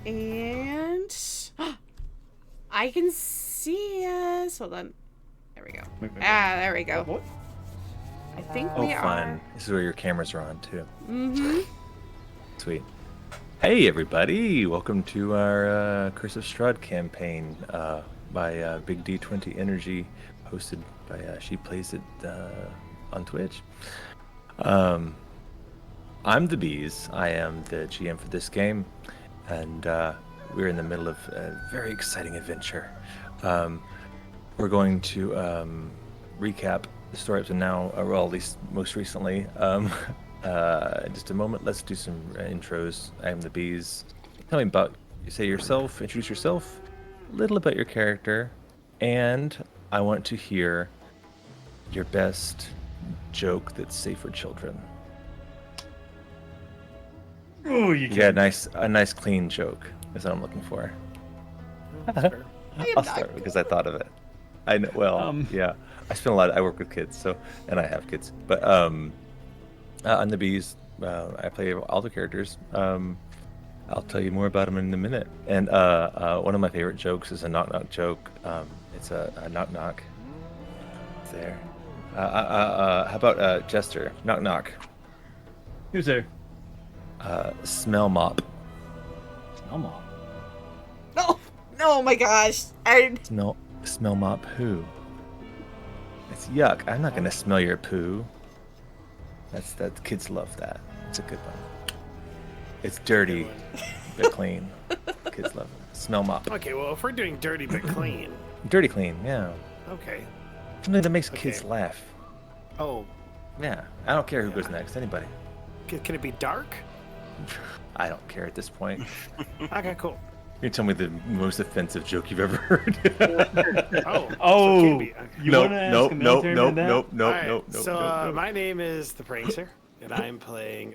And I can see us. Hold on. There we go. There we go. What? I think Oh, we fun. are. This is where your cameras are on, too. Mm-hmm. Sweet. Hey, everybody. Welcome to our Curse of Strahd campaign by Big D20 Energy, hosted by She Plays It on Twitch. I'm the Bees. I am the GM for this game, and we're in the middle of a very exciting adventure. We're going to recap the story up to now, well, at least most recently. In just a moment, let's do some intros. I am the Bees. Tell me about, say yourself, introduce yourself, a little about your character, and I want to hear your best joke that's safe for children. Oh, Yeah, a nice clean joke is what I'm looking for. I'll start because I thought of it. I know. Well, yeah. I spend a lot. I work with kids, so and I have kids. But I'm the Bees. I play all the characters. I'll tell you more about them in a minute. And one of my favorite jokes is a knock-knock joke. It's a knock-knock. There. How about Jester? Knock-knock. Who's there? Smell mop. Smell mop. No, oh my gosh. Smell mop who? It's yuck. I'm not gonna smell your poo. That kids love that. It's a good one. It's dirty, but clean. Kids love it. Smell mop. Okay, well, if we're doing dirty but clean. Dirty clean, yeah. Okay. Something that makes kids laugh. Oh. Yeah. I don't care who goes next. Anybody. Can it be dark? I don't care at this point. Okay, cool. You tell me the most offensive joke you've ever heard. Oh. Nope. So my name is the Prankster, and I'm playing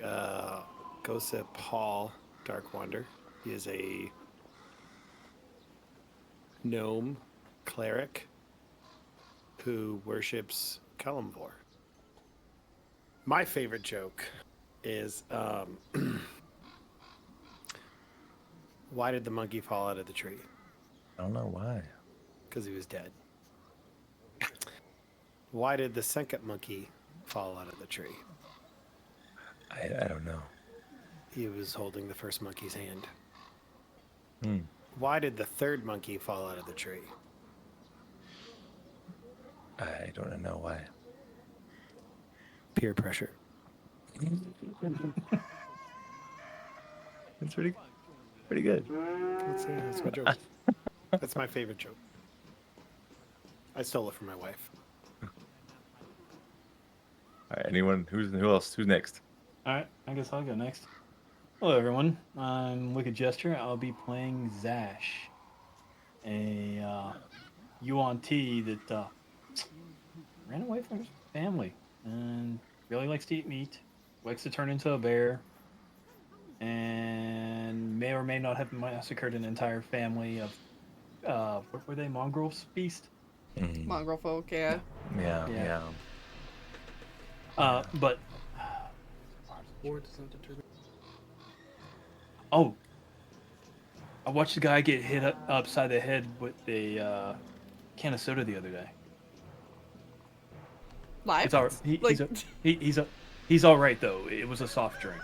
Gosa Paul Darkwander. He is a gnome cleric who worships Kalimvor. My favorite joke is why did the monkey fall out of the tree? I don't know why. Because he was dead. Why did the second monkey fall out of the tree? I don't know. He was holding the first monkey's hand. Hmm. Why did the third monkey fall out of the tree? I don't know why. Peer pressure. It's pretty good. That's my joke. That's my favorite joke. I stole it from my wife. All right, anyone? Who else? Who's next? All right, I guess I'll go next. Hello, everyone. I'm Wicked Jester. I'll be playing Zash, a yuan that ran away from his family and really likes to eat meat, likes to turn into a bear, and may or may not have massacred an entire family of what were they, mongrel beast? Mm-hmm. Mongrel folk, yeah. Yeah. But oh, I watched a guy get hit upside the head with a can of soda the other day. Live? It's all right. He's all right though. It was a soft drink.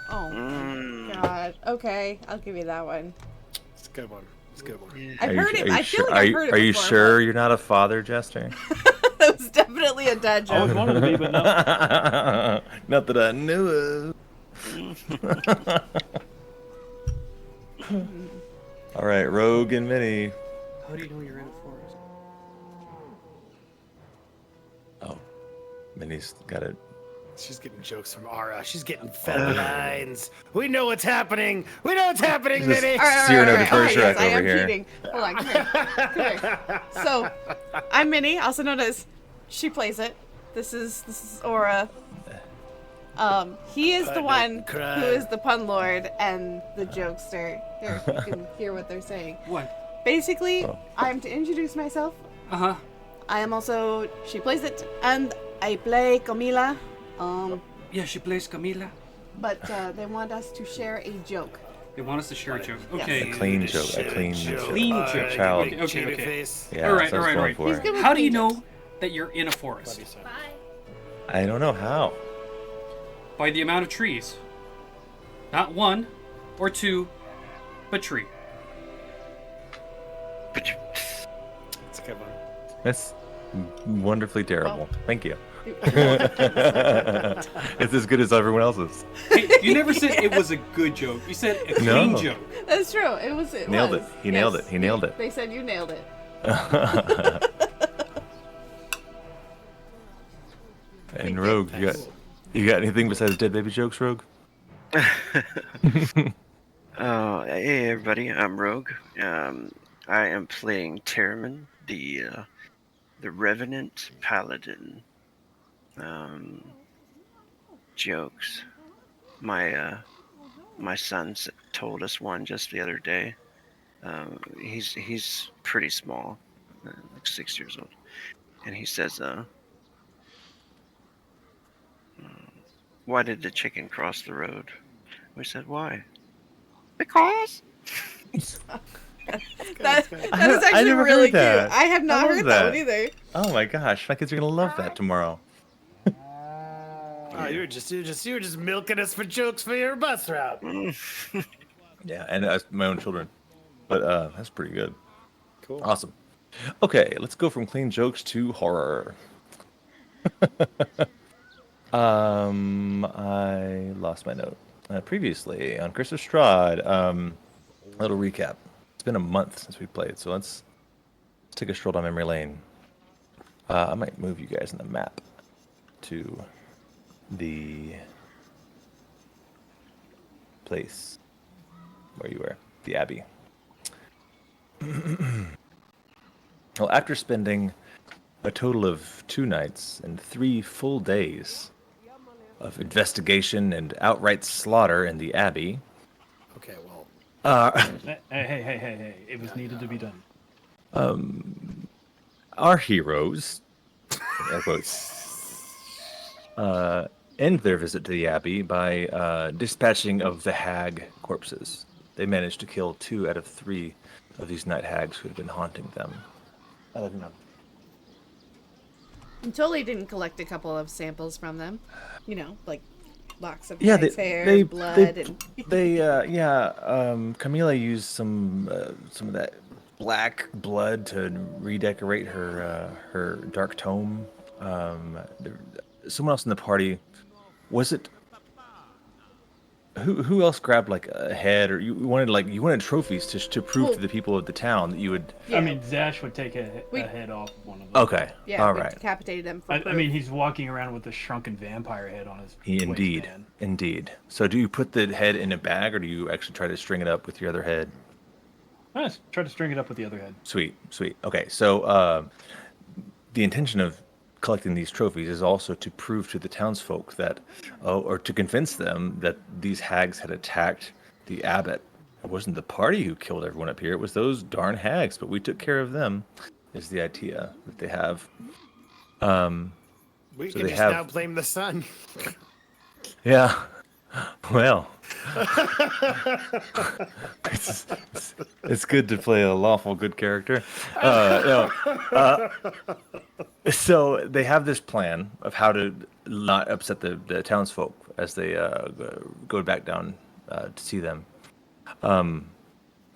Oh my god. Okay, I'll give you that one. It's a good one. It's a good one. I've heard it. I feel like I've heard it Are you before, sure you're not a father, Jester? That was definitely a dad I always joke. wanted to be, but no. Not that I knew of. All right, Rogue and Minnie. How do you know you're in a forest? Oh, Minnie's got it. She's getting jokes from Ara. She's getting felines. We know what's happening. We know what's happening, Just Minnie. Cyrano de Bergerac yes, I over am here. cheating. Hold on, come here. So, I'm Minnie, also known as She Plays It. This is Aura. He is the one who is the pun lord and the jokester. Here, you can hear what they're saying. What? Basically, I'm to introduce myself. Uh-huh. I am also She Plays It, and I play Camila. Yeah, she plays Camila. But they want us to share a joke. They want us to share a joke. Yes. Okay. A clean joke. A clean joke. Clean A joke. child. Okay. Face. Yeah, All right, that's what I was going for. He's good with How do you clean know jokes. that you're in a forest? I don't know how. By the amount of trees. Not one or two, but tree. That's a good one. That's wonderfully terrible. Thank you. No. It's as good as everyone else's. Hey, you never said it was a good joke. You said a clean No. joke. That's true. It was. It Nailed was. it. He nailed it. He nailed it. They said you nailed it. And Rogue, you got anything besides dead baby jokes, Rogue? Oh, hey everybody, I'm Rogue. I am playing Terramin, the Revenant Paladin. Jokes. My son told us one just the other day. He's pretty small, like 6 years old, and he says, "Why did the chicken cross the road?" We said, "Why?" Because. That is I actually never really heard that. cute. I have not I love heard that one that. either. Oh my gosh, my kids are gonna love that tomorrow. Oh, you were just milking us for jokes for your bus route. Yeah, and my own children. But that's pretty good. Cool. Awesome. Okay, let's go from clean jokes to horror. I lost my note. Previously on Chris of Strahd, a little recap. It's been a month since we played, so let's take a stroll down memory lane. I might move you guys on the map to the place where you were, the Abbey. Well, after spending a total of 2 nights and 3 full days of investigation and outright slaughter in the Abbey, Okay, well, Hey. It was needed to be done. our heroes, air quotes, end their visit to the Abbey by dispatching of the hag corpses. They managed to kill 2 out of 3 of these night hags who had been haunting them. I don't know. You totally didn't collect a couple of samples from them. You know, like locks of Yeah, nice hair, blood, and Camila used some of that black blood to redecorate her dark tome. Someone else in the party, was it? Who else grabbed like a head, or you wanted trophies to prove to the people of the town that you would. yeah, I mean, Zash would take a head off of one of them. Okay, yeah, all we right. decapitated them for I proof. mean, he's walking around with a shrunken vampire head on his Indeed, waistband. indeed. So do you put the head in a bag, or do you actually try to string it up with your other head? Nice. Try to string it up with the other head. Sweet. Okay, so the intention of collecting these trophies is also to prove to the townsfolk that, or to convince them that these hags had attacked the abbot. It wasn't the party who killed everyone up here, it was those darn hags, but we took care of them, is the idea that they have. we So can they just have- now blame the sun. Yeah. Well, it's good to play a lawful good character. So they have this plan of how to not upset the townsfolk as they go back down to see them.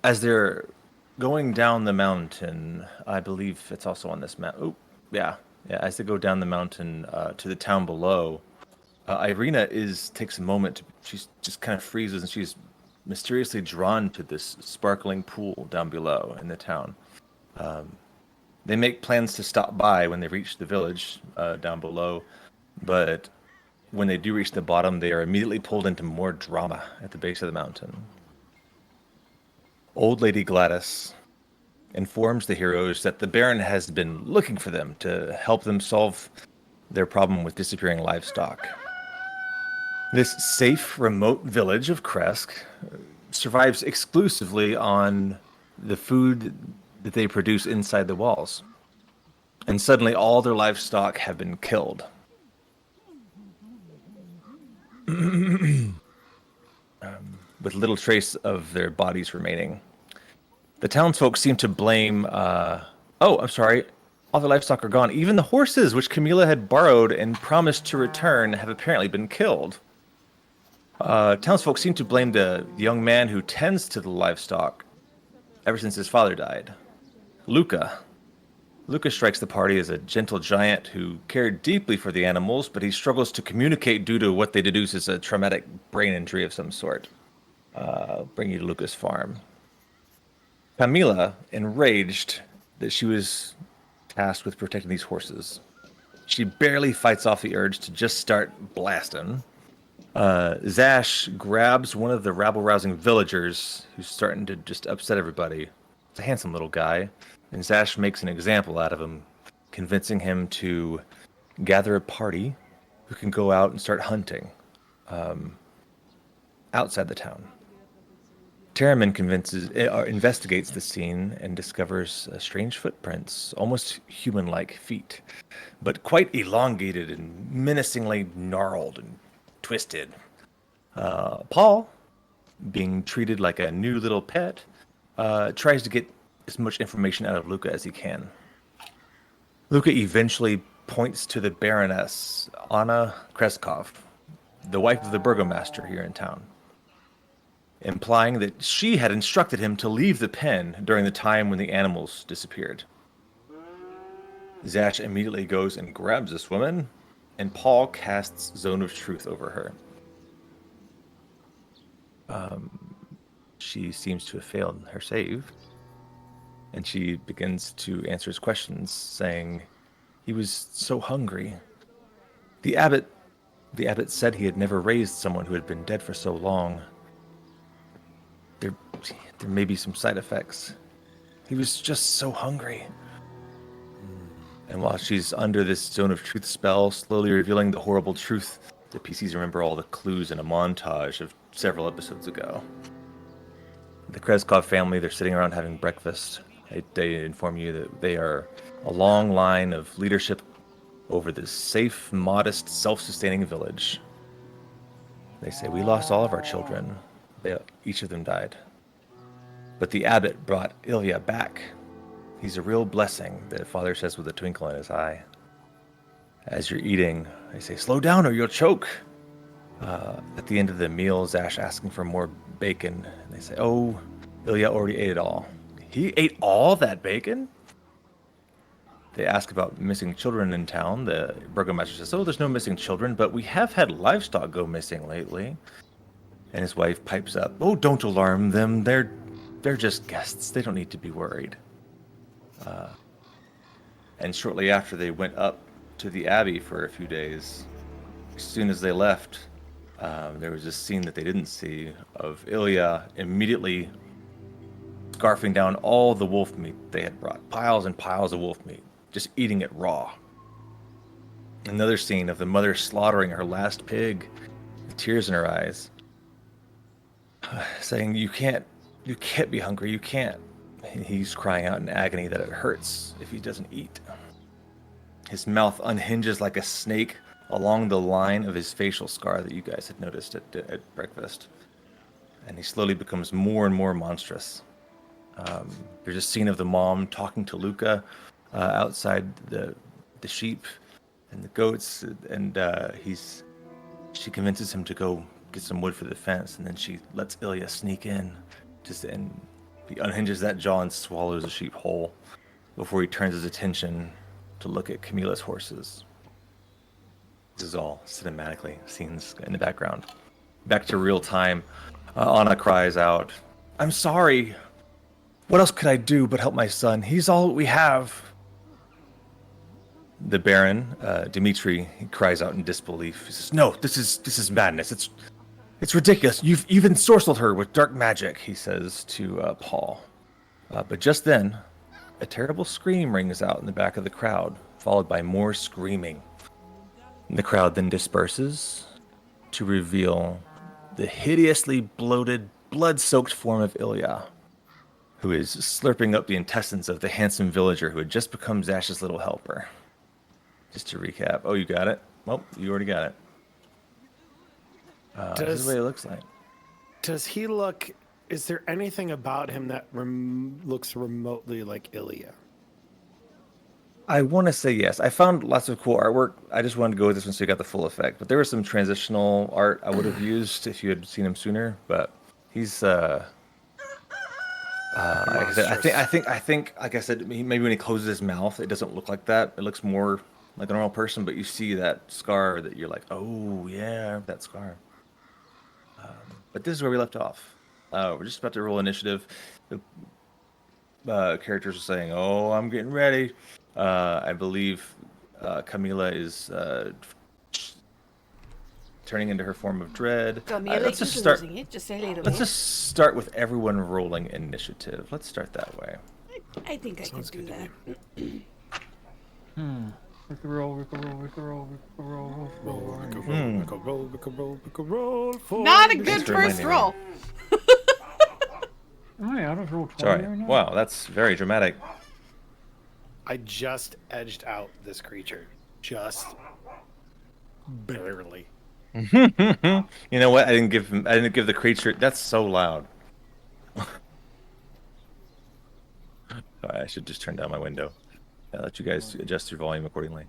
As they're going down the mountain, I believe it's also on this map. Oh, yeah. As they go down the mountain to the town below, Ireena takes a moment. She's just kind of freezes, and she's mysteriously drawn to this sparkling pool down below in the town. They make plans to stop by when they reach the village down below, but when they do reach the bottom, they are immediately pulled into more drama at the base of the mountain. Old Lady Gladys informs the heroes that the Baron has been looking for them to help them solve their problem with disappearing livestock. This safe, remote village of Krezk survives exclusively on the food that they produce inside the walls. And suddenly all their livestock have been killed. with little trace of their bodies remaining. The townsfolk seem to blame. I'm sorry. All the livestock are gone. Even the horses, which Camila had borrowed and promised to return, have apparently been killed. Townsfolk seem to blame the young man who tends to the livestock ever since his father died. Luca. Luca strikes the party as a gentle giant who cared deeply for the animals, but he struggles to communicate due to what they deduce is a traumatic brain injury of some sort. Bring you to Luca's farm. Camila, enraged that she was tasked with protecting these horses, she barely fights off the urge to just start blasting. Zash grabs one of the rabble-rousing villagers who's starting to just upset everybody. It's a handsome little guy, and Zash makes an example out of him, convincing him to gather a party who can go out and start hunting outside the town. Terriman investigates the scene and discovers strange footprints, almost human-like feet, but quite elongated and menacingly gnarled and twisted. Paul, being treated like a new little pet, tries to get as much information out of Luca as he can. Luca eventually points to the Baroness, Anna Krezk, the wife of the burgomaster here in town, implying that she had instructed him to leave the pen during the time when the animals disappeared. Zash immediately goes and grabs this woman, and Paul casts Zone of Truth over her. She seems to have failed her save, and she begins to answer his questions, saying he was so hungry. The abbot said he had never raised someone who had been dead for so long. There may be some side effects. He was just so hungry. And while she's under this Zone of Truth spell, slowly revealing the horrible truth, the PCs remember all the clues in a montage of several episodes ago. The Krezk family, they're sitting around having breakfast. They inform you that they are a long line of leadership over this safe, modest, self-sustaining village. They say, we lost all of our children. Each of them died. But the abbot brought Ilya back. He's a real blessing, the father says with a twinkle in his eye. As you're eating, they say, slow down or you'll choke. At the end of the meal, Zash asking for more bacon. And they say, oh, Ilya already ate it all. He ate all that bacon? They ask about missing children in town. The burgomaster says, oh, there's no missing children, but we have had livestock go missing lately. And his wife pipes up, oh, don't alarm them. They're just guests. They don't need to be worried. And shortly after they went up to the abbey for a few days, as soon as they left, there was this scene that they didn't see of Ilya immediately scarfing down all the wolf meat they had brought. Piles and piles of wolf meat, just eating it raw. Another scene of the mother slaughtering her last pig, with tears in her eyes, saying, you can't be hungry, you can't. He's crying out in agony that it hurts if he doesn't eat. His mouth unhinges like a snake along the line of his facial scar that you guys had noticed at breakfast. And he slowly becomes more and more monstrous. There's a scene of the mom talking to Luca outside the sheep and the goats, and she convinces him to go get some wood for the fence, and then she lets Ilya sneak in, and he unhinges that jaw and swallows the sheep whole before he turns his attention to look at Camila's horses. This is all cinematically scenes in the background. Back to real time, Anna cries out, I'm sorry. What else could I do but help my son? He's all we have. The Baron, Dmitri, he cries out in disbelief. He says, no, this is madness. It's ridiculous. You've ensorcelled her with dark magic, he says to Paul. But just then, a terrible scream rings out in the back of the crowd, followed by more screaming. The crowd then disperses to reveal the hideously bloated, blood-soaked form of Ilya, who is slurping up the intestines of the handsome villager who had just become Zash's little helper. Just to recap. Oh, you got it? Well, you already got it. This is what it looks like. Does he look? Is there anything about him that looks remotely like Ilya? I want to say yes. I found lots of cool artwork. I just wanted to go with this one so you got the full effect. But there was some transitional art I would have used if you had seen him sooner. But he's like I said, I think, like I said, maybe when he closes his mouth, it doesn't look like that. It looks more like a normal person. But you see that scar that you're like, oh yeah, that scar. But this is where we left off. We're just about to roll initiative. The characters are saying, "Oh, I'm getting ready." I believe Camila is turning into her form of dread. Let's just start. Let's just start with everyone rolling initiative. Let's start that way. I think I can do that. Roll. Not a good first roll. Oh yeah, I don't roll 20 Sorry. right now. Wow, that's very dramatic. I just edged out this creature. Just barely. You know what? I didn't give the creature. That's so loud. Sorry, I should just turn down my window. I'll let you guys adjust your volume accordingly.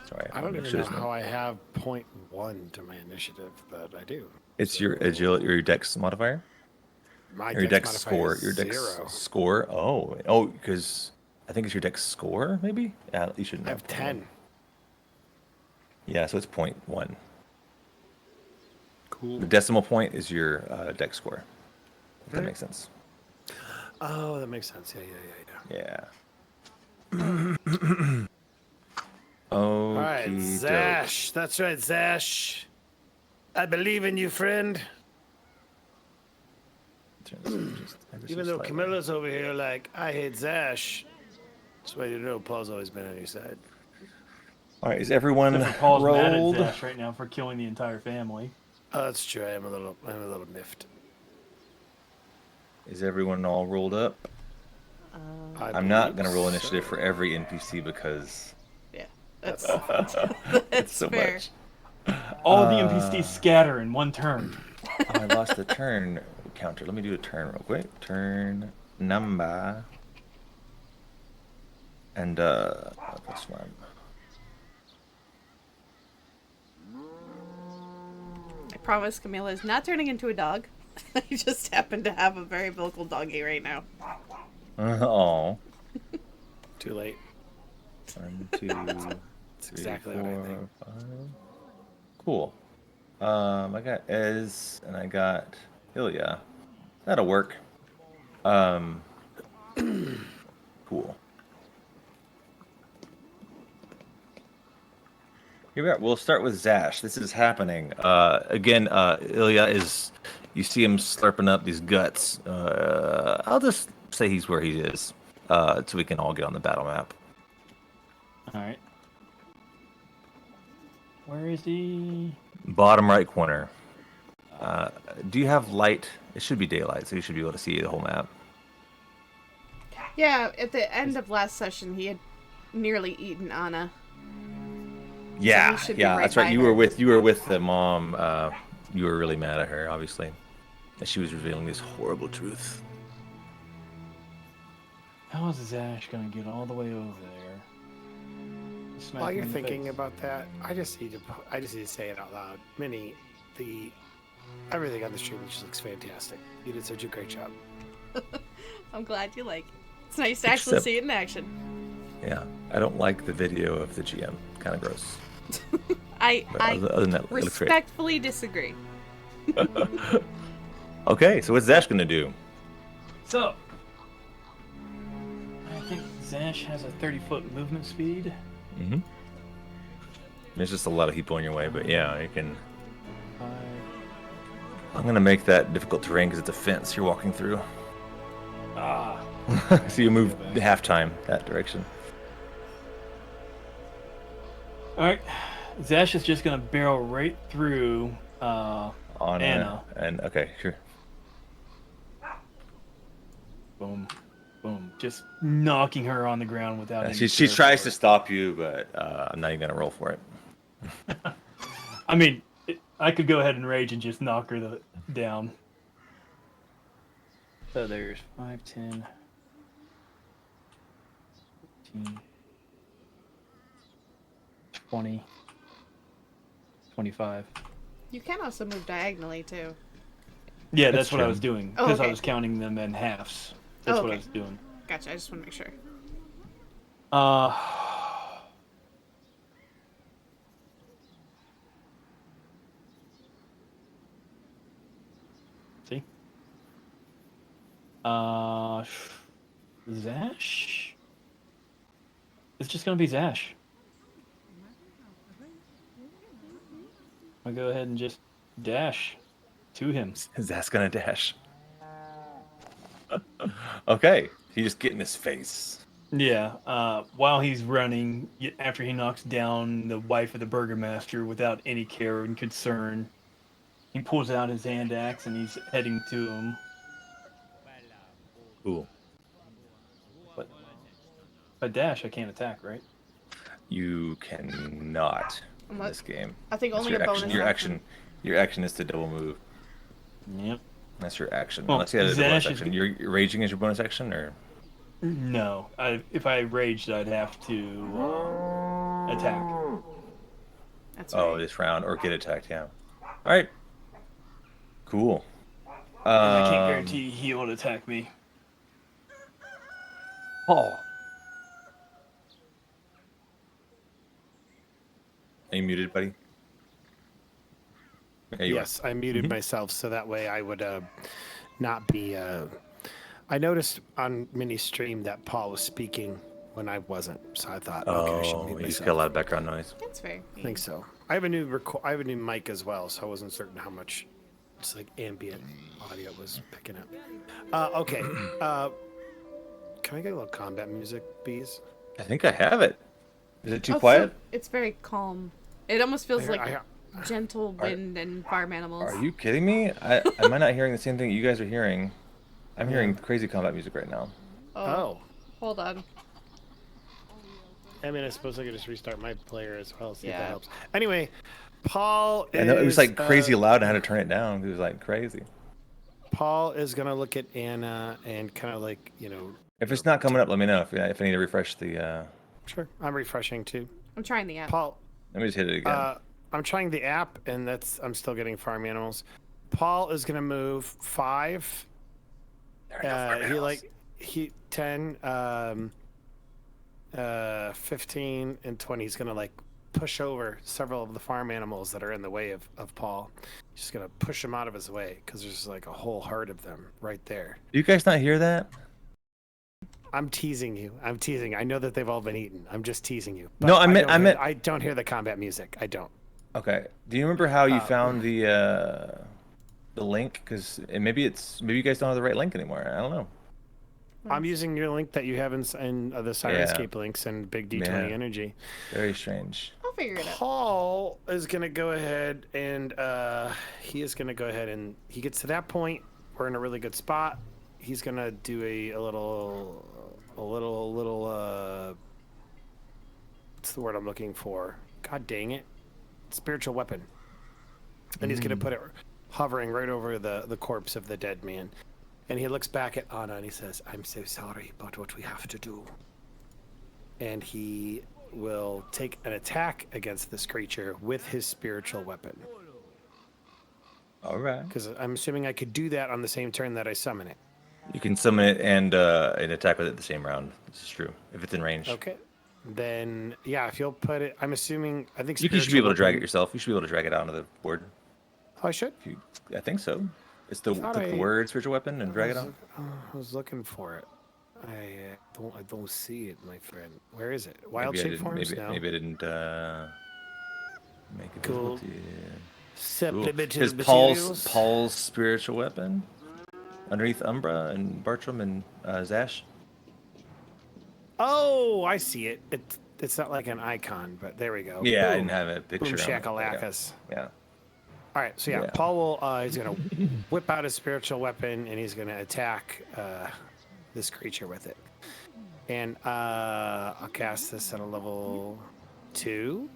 Sorry. I don't even know how I have 0.1 to my initiative, but I do. It's your agility or your dex modifier? Your dex score. Your dex 0. score. Oh, because I think it's your dex score, maybe? Yeah, you should know. I have 10. Yeah, so it's 0.1. Cool. The decimal point is your dex score. If that makes sense. Oh, that makes sense. Yeah. All right, Zash. That's right, Zash. I believe in you, friend. Even though Camilla's over here like, I hate Zash. Just want you to know Paul's always been on your side. All right, is everyone Paul's rolled? mad at Zash right now for killing the entire family. Oh, that's true. I'm a little miffed. Is everyone all rolled up? I'm not going to roll initiative for every NPC because... Yeah, that's it's so fair. much. All the NPCs scatter in one turn. I lost the turn counter. Let me do a turn real quick. Turn number. And, that's one. I promise Camila is not turning into a dog. I just happen to have a very vocal doggy right now. Oh. Too late. 1, 2, 3, exactly 4, what I think. 5. Cool. I got Ez and I got Ilya. That'll work. Cool. Here we are. We'll start with Zash. This is happening. Again, Ilya is. You see him slurping up these guts. I'll just say he's where he is, so we can all get on the battle map. All right. Where is he? Bottom right corner. Do you have light? It should be daylight, so you should be able to see the whole map. Yeah, at the end of last session, he had nearly eaten Anna. Yeah, So yeah, right that's right. by You her. were with the mom. You were really mad at her, obviously, as she was revealing this horrible truth. How is Zash gonna get all the way over there? Smack While him you're in the thinking face. about that, I just need to say it out loud. Minnie, everything on the stream just looks fantastic. You did such a great job. I'm glad you like it. It's nice to actually see it in action. Yeah, I don't like the video of the GM. Kind of gross. I Other than that, it looks great. respectfully disagree. Okay, so what's Zash gonna do? So, I think Zash has a 30-foot movement speed. Mm-hmm. There's just a lot of people in your way, but yeah, you can. 5. I'm gonna make that difficult terrain because it's a fence you're walking through. Ah. So you move half-time that direction. All right. Zash is just gonna barrel right through Anna. And okay, sure. Boom, boom, just knocking her on the ground without. any She care tries for to it. stop you, but I'm not even gonna roll for it. I mean, I could go ahead and rage and just knock her down. So there's 5, 10, 15, 20, 25. You can also move diagonally too. Yeah, That's that's what I true. was doing. Oh, Because I okay. was counting them in halves. That's what I Okay. was doing. Gotcha. I just want to make sure. See? Zash? It's just gonna be Zash. I'll go ahead and just dash to him. Zach's gonna dash. Okay, he just get in his face. Yeah, while he's running, after he knocks down the wife of the burgomaster without any care and concern, he pulls out his hand axe and he's heading to him. Cool. But if I dash, I can't attack, right? You cannot in Unless- this game. I think That's only a your bonus action. Your action is to double move. Yep. That's your action. Well, Unless you had a bonus Zash is- action. You're raging as your bonus action, or No, if I raged, I'd have to attack. That's right. this round, or get attacked. Yeah. All right. Cool. And I can't guarantee he will attack me. Paul. Are you muted, buddy? Yeah, you are. Yes, I muted myself so that way I would not be. I noticed on mini stream that Paul was speaking when I wasn't, so I thought, okay, I should mute He's myself. got a lot of background noise. That's fair. I think so. I have a new mic as well, so I wasn't certain how much it's like ambient audio was picking up. Okay. Can I get a little combat music, bees? I think I have it. Is it too Oh, quiet? so it's very calm. It almost feels like I- gentle wind and farm animals. Are you kidding me? Am I not hearing the same thing you guys are hearing? I'm hearing crazy combat music right now. Oh. Hold on. I mean, I suppose I could just restart my player as well, see if Yeah. that helps. Anyway, Paul is... I know it was like crazy loud and I had to turn it down. It was like crazy. Paul is going to look at Anna and kind of like, If it's not coming up, let me know. If I need to refresh the... Sure, I'm refreshing too. I'm trying the app. Paul, Let me just hit it again. I'm trying the app, and I'm still getting farm animals. Paul is going to move 5. There are no farm animals. 10, 15, and 20. He's going to push over several of the farm animals that are in the way of Paul. He's just going to push them out of his way because there's a whole herd of them right there. Do you guys not hear that? I'm teasing you. I'm teasing. I know that they've all been eaten. I'm just teasing you. No, I meant- I don't hear the combat music. I don't. Okay. Do you remember how you found the link? Because maybe you guys don't have the right link anymore. I don't know. I'm using your link that you have in the Sirenscape links and Big D20 Yeah. Energy. Very strange. I'll figure it out. Paul is going to go ahead and he gets to that point. We're in a really good spot. He's going to do a little what's the word I'm looking for? God dang it. Spiritual weapon. And he's going to put it hovering right over the corpse of the dead man. And he looks back at Anna and he says, I'm so sorry about what we have to do. And he will take an attack against this creature with his spiritual weapon. All right. Because I'm assuming I could do that on the same turn that I summon it. You can summon it and attack with it the same round. This is true. If it's in range. Okay. Then, yeah, if you'll put it, I'm assuming, I think You should be spiritual able to drag it weapon- yourself. You should be able to drag it onto the board. Oh, I should? I think so. It's the Thought the I- word spiritual weapon and drag it on. I was looking for it. I don't see it, my friend. Where is it? Wild Maybe I shape didn't- forms? Maybe, No. maybe I didn't make it Cool. visible to you. Cool. Supplemental Is materials. Paul's spiritual weapon underneath Umbra and Bartram and Zash? Oh, I see it. It's not like an icon, but there we go. Yeah, I Boom. didn't have a picture. Boom on it. shakalakas. Yeah. All right, so yeah, Yeah. Paul will he's gonna whip out his spiritual weapon and he's gonna attack this creature with it. And I'll cast this at a level 2.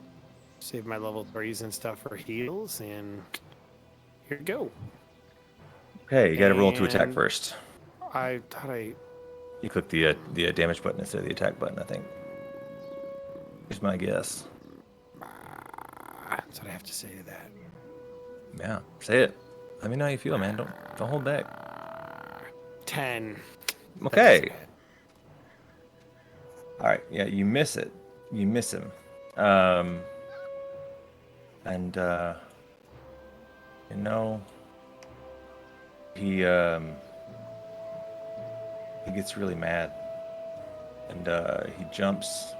Save my level 3s and stuff for heals, and here we go. Okay, you got to roll to attack And- first. I thought I... You click the damage button instead of the attack button, I think. Here's my guess. That's what I have to say to that. Yeah, say it. Let me know how you feel, man. Don't hold back. 10. Okay. All right. Yeah, you miss it. You miss him. And you know, he gets really mad, and he jumps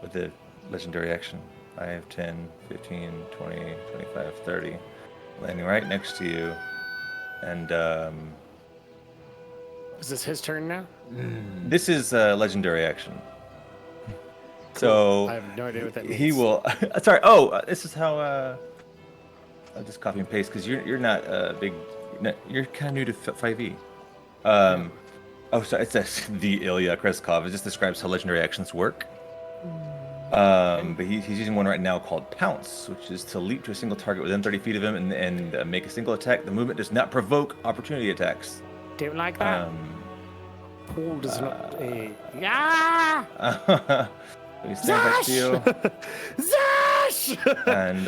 with the legendary action. 5, 10, 15, 20, 25, 30, landing right next to you, and Is this his turn now? this is a legendary action. So I have no idea what that means. he will. Sorry. Oh, this is how. I'll just copy and paste because you're not big. You're kind of new to 5e. Oh, sorry. It says the Ilya Krezkov. It just describes how legendary actions work. But he's using one right now called Pounce, which is to leap to a single target within 30 feet of him and make a single attack. The movement does not provoke opportunity attacks. Don't like that. Paul does not... Yeah! So he stands next to you. Zash! And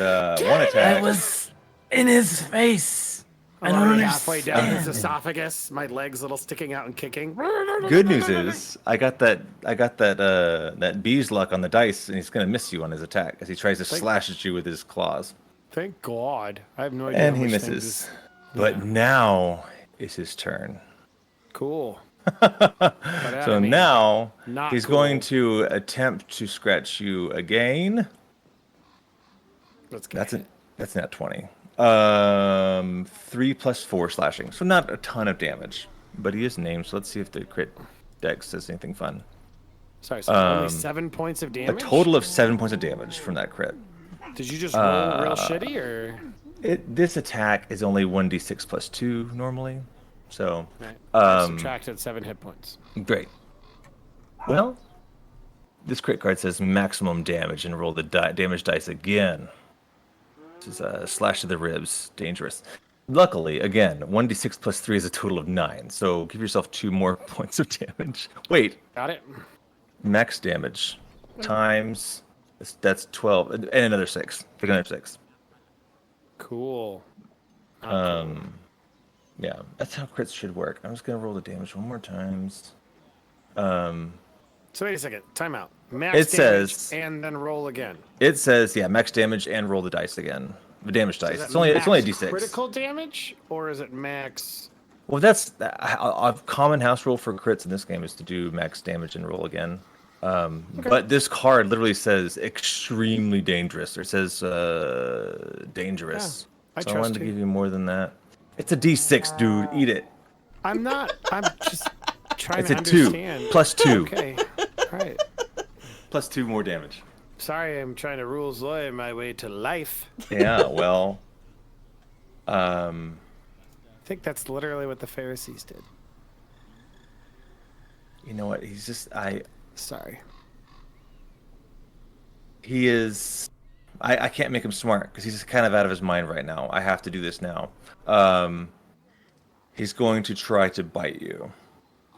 one attack. I was in his face. I I'm don't already halfway down his understand. esophagus, my legs a little sticking out and kicking. Good news is I got that bee's luck on the dice, and he's gonna miss you on his attack as he tries to slash at you with his claws. Thank God. I have no idea. And how he much things misses. is- But now is his turn. Cool. So now Not he's cool. going to attempt to scratch you again. Let's get That's not 20. 3 plus 4 slashing. So not a ton of damage. But he is named, so let's see if the crit dex says anything fun. Sorry, so only 7 points of A damage? total of 7 points of damage from that crit. Did you just roll real shitty, or...? This attack is only 1d6 plus 2 normally. So, Right. I subtracted 7 hit points. great. Well, this crit card says maximum damage and roll the damage dice again. This is a slash to the ribs. Dangerous. Luckily, again, 1d6 plus 3 is a total of 9. So give yourself 2 more points of damage. Wait, Got it? max damage times... That's 12. And another 6. Pick another 6. Cool. Yeah, that's how crits should work. I'm just going to roll the damage one more times. So wait a second. Time out. Max It damage says- and then roll again. It says, yeah, max damage and roll the dice again. The damage dice. Is It's that only a max d6. critical damage, or is it max... Well, that's a common house rule for crits in this game is to do max damage and roll again. But this card literally says extremely dangerous. Or it says dangerous. I So I trust wanted to you. give you more than that. It's a d6, dude. Eat it. I'm not... I'm just trying It's to a 2 understand. plus 2 Okay. All right. plus 2 more damage. Sorry, I'm trying to rules lawyer my way to life. Yeah, well, I think that's literally what the Pharisees did. you know what? He's just Sorry. he is. I can't make him smart because he's just kind of out of his mind right now. I have to do this now. He's going to try to bite you.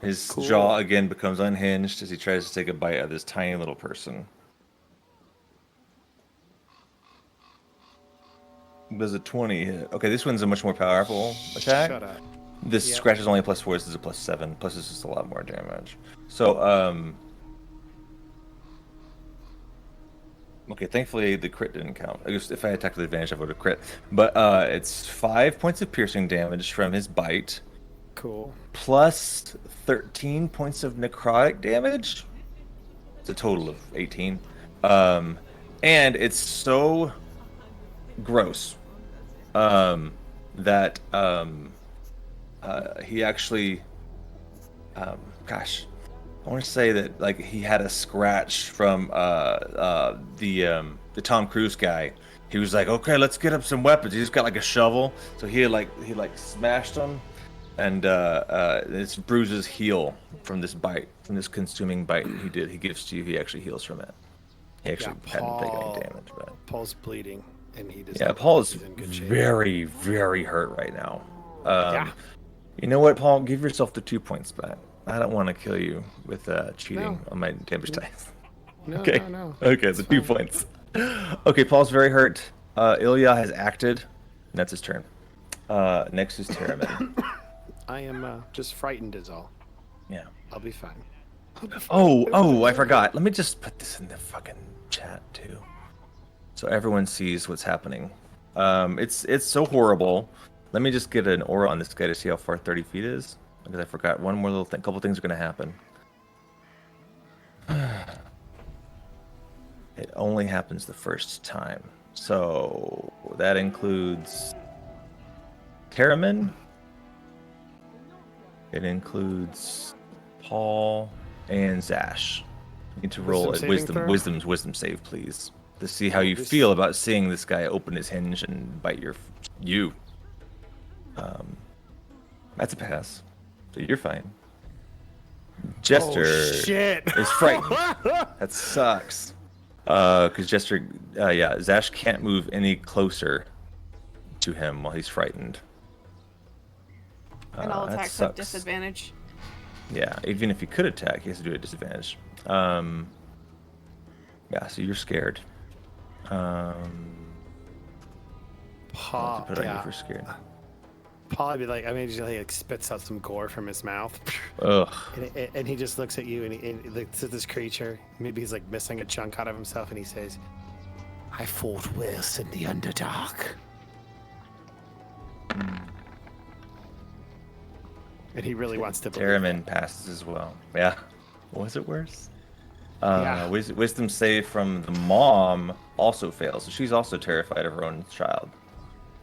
His jaw again becomes unhinged as he tries to take a bite of this tiny little person. Does a 20 hit? Okay, this one's a much more powerful attack. Shut up. This Yep. scratch is only a +4. This is a +7. Plus, it's just a lot more damage. So, okay, thankfully the crit didn't count. I guess if I attacked with advantage, I would have crit. But it's 5 points of piercing damage from his bite, Cool. plus 13 points of necrotic damage. It's a total of 18. And it's so gross that he actually, gosh, I want to say that like he had a scratch from the Tom Cruise guy. He was like, okay, let's get up some weapons. He just got like a shovel, so he smashed them, and this bruises heal from this bite, from this consuming bite he gives to you. He actually heals from it. He actually hadn't taken any damage, but Paul's bleeding, and he does. yeah, Paul is in good shape. very, very hurt right now. Yeah. You know what, Paul? Give yourself the 2 points back. I don't want to kill you with cheating on my damage dice. No, Okay. no. Okay, It's the 2 fine. points. Okay, Paul's very hurt. Ilya has acted, and that's his turn. Next is Teramin. I am just frightened, is all. Yeah. I'll be fine. Oh, I forgot. Let me just put this in the fucking chat too, so everyone sees what's happening. It's so horrible. Let me just get an aura on this guy to see how far 30 feet is, because I forgot one more little thing. Couple things are gonna happen. It only happens the first time, so that includes Teramin. It includes Paul and Zash. You need to roll a wisdom save, please, to see how you feel about seeing this guy open his hinge and bite you. That's a pass, so you're fine. Jester is frightened. That sucks. Because Jester, Zash can't move any closer to him while he's frightened. And all attacks have disadvantage. Yeah, even if he could attack, he has to do it at disadvantage. Yeah, so you're scared. Paul, put on you for scared. Paul would be like, I mean, he like spits out some gore from his mouth. Ugh. And he just looks at you and he looks at this creature. Maybe he's like missing a chunk out of himself, and he says, "I fought worse in the Underdark." And he really wants to believe Teramin passes as well. Yeah. Was it worse? Yeah. Wisdom save from the mom also fails, so she's also terrified of her own child.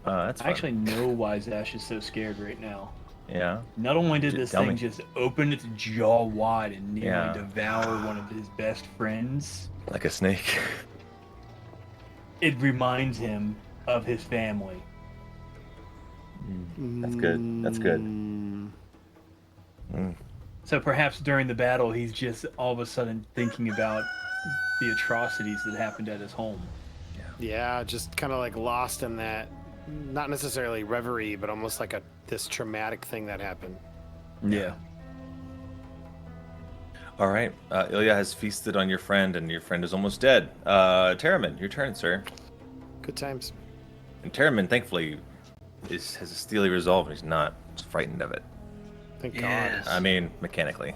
That's fun. I actually know why Zash is so scared right now. Yeah. Not only did this tell thing me. just open its jaw wide and nearly Yeah. devour one of his best friends, Like a snake. it reminds him of his family. That's good. That's good. So perhaps during the battle, he's just all of a sudden thinking about the atrocities that happened at his home. Yeah, just kind of like lost in that, not necessarily reverie, but almost like this traumatic thing that happened. Yeah. All right. Ilya has feasted on your friend, and your friend is almost dead. Teramin, your turn, sir. Good times. And Teramin, thankfully, has a steely resolve, and he's not frightened of it. Thank Yes. God. I mean, mechanically.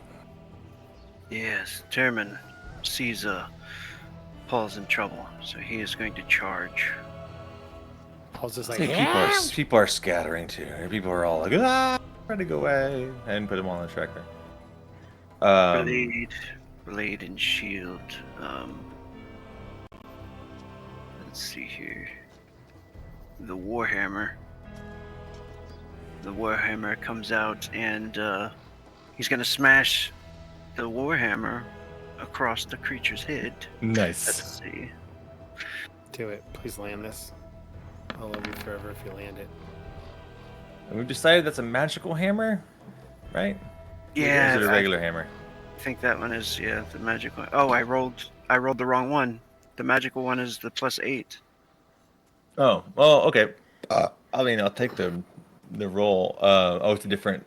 Yes, Termin sees Paul's in trouble, so he is going to charge. Paul's just I like, think people are scattering too. People are all like, trying to go away, and put him on the tracker. Blade and shield. Let's see here. The Warhammer. The Warhammer comes out, and he's gonna smash the Warhammer across the creature's head. Nice. Let's see. do it. Please land this. I'll love you forever if you land it. And we've decided that's a magical hammer, right? Yeah, Or is it a regular hammer? I think that one is the magic one. Oh, I rolled the wrong one. The magical one is the +8. Oh, well, okay. I mean, I'll take the roll. It's a different.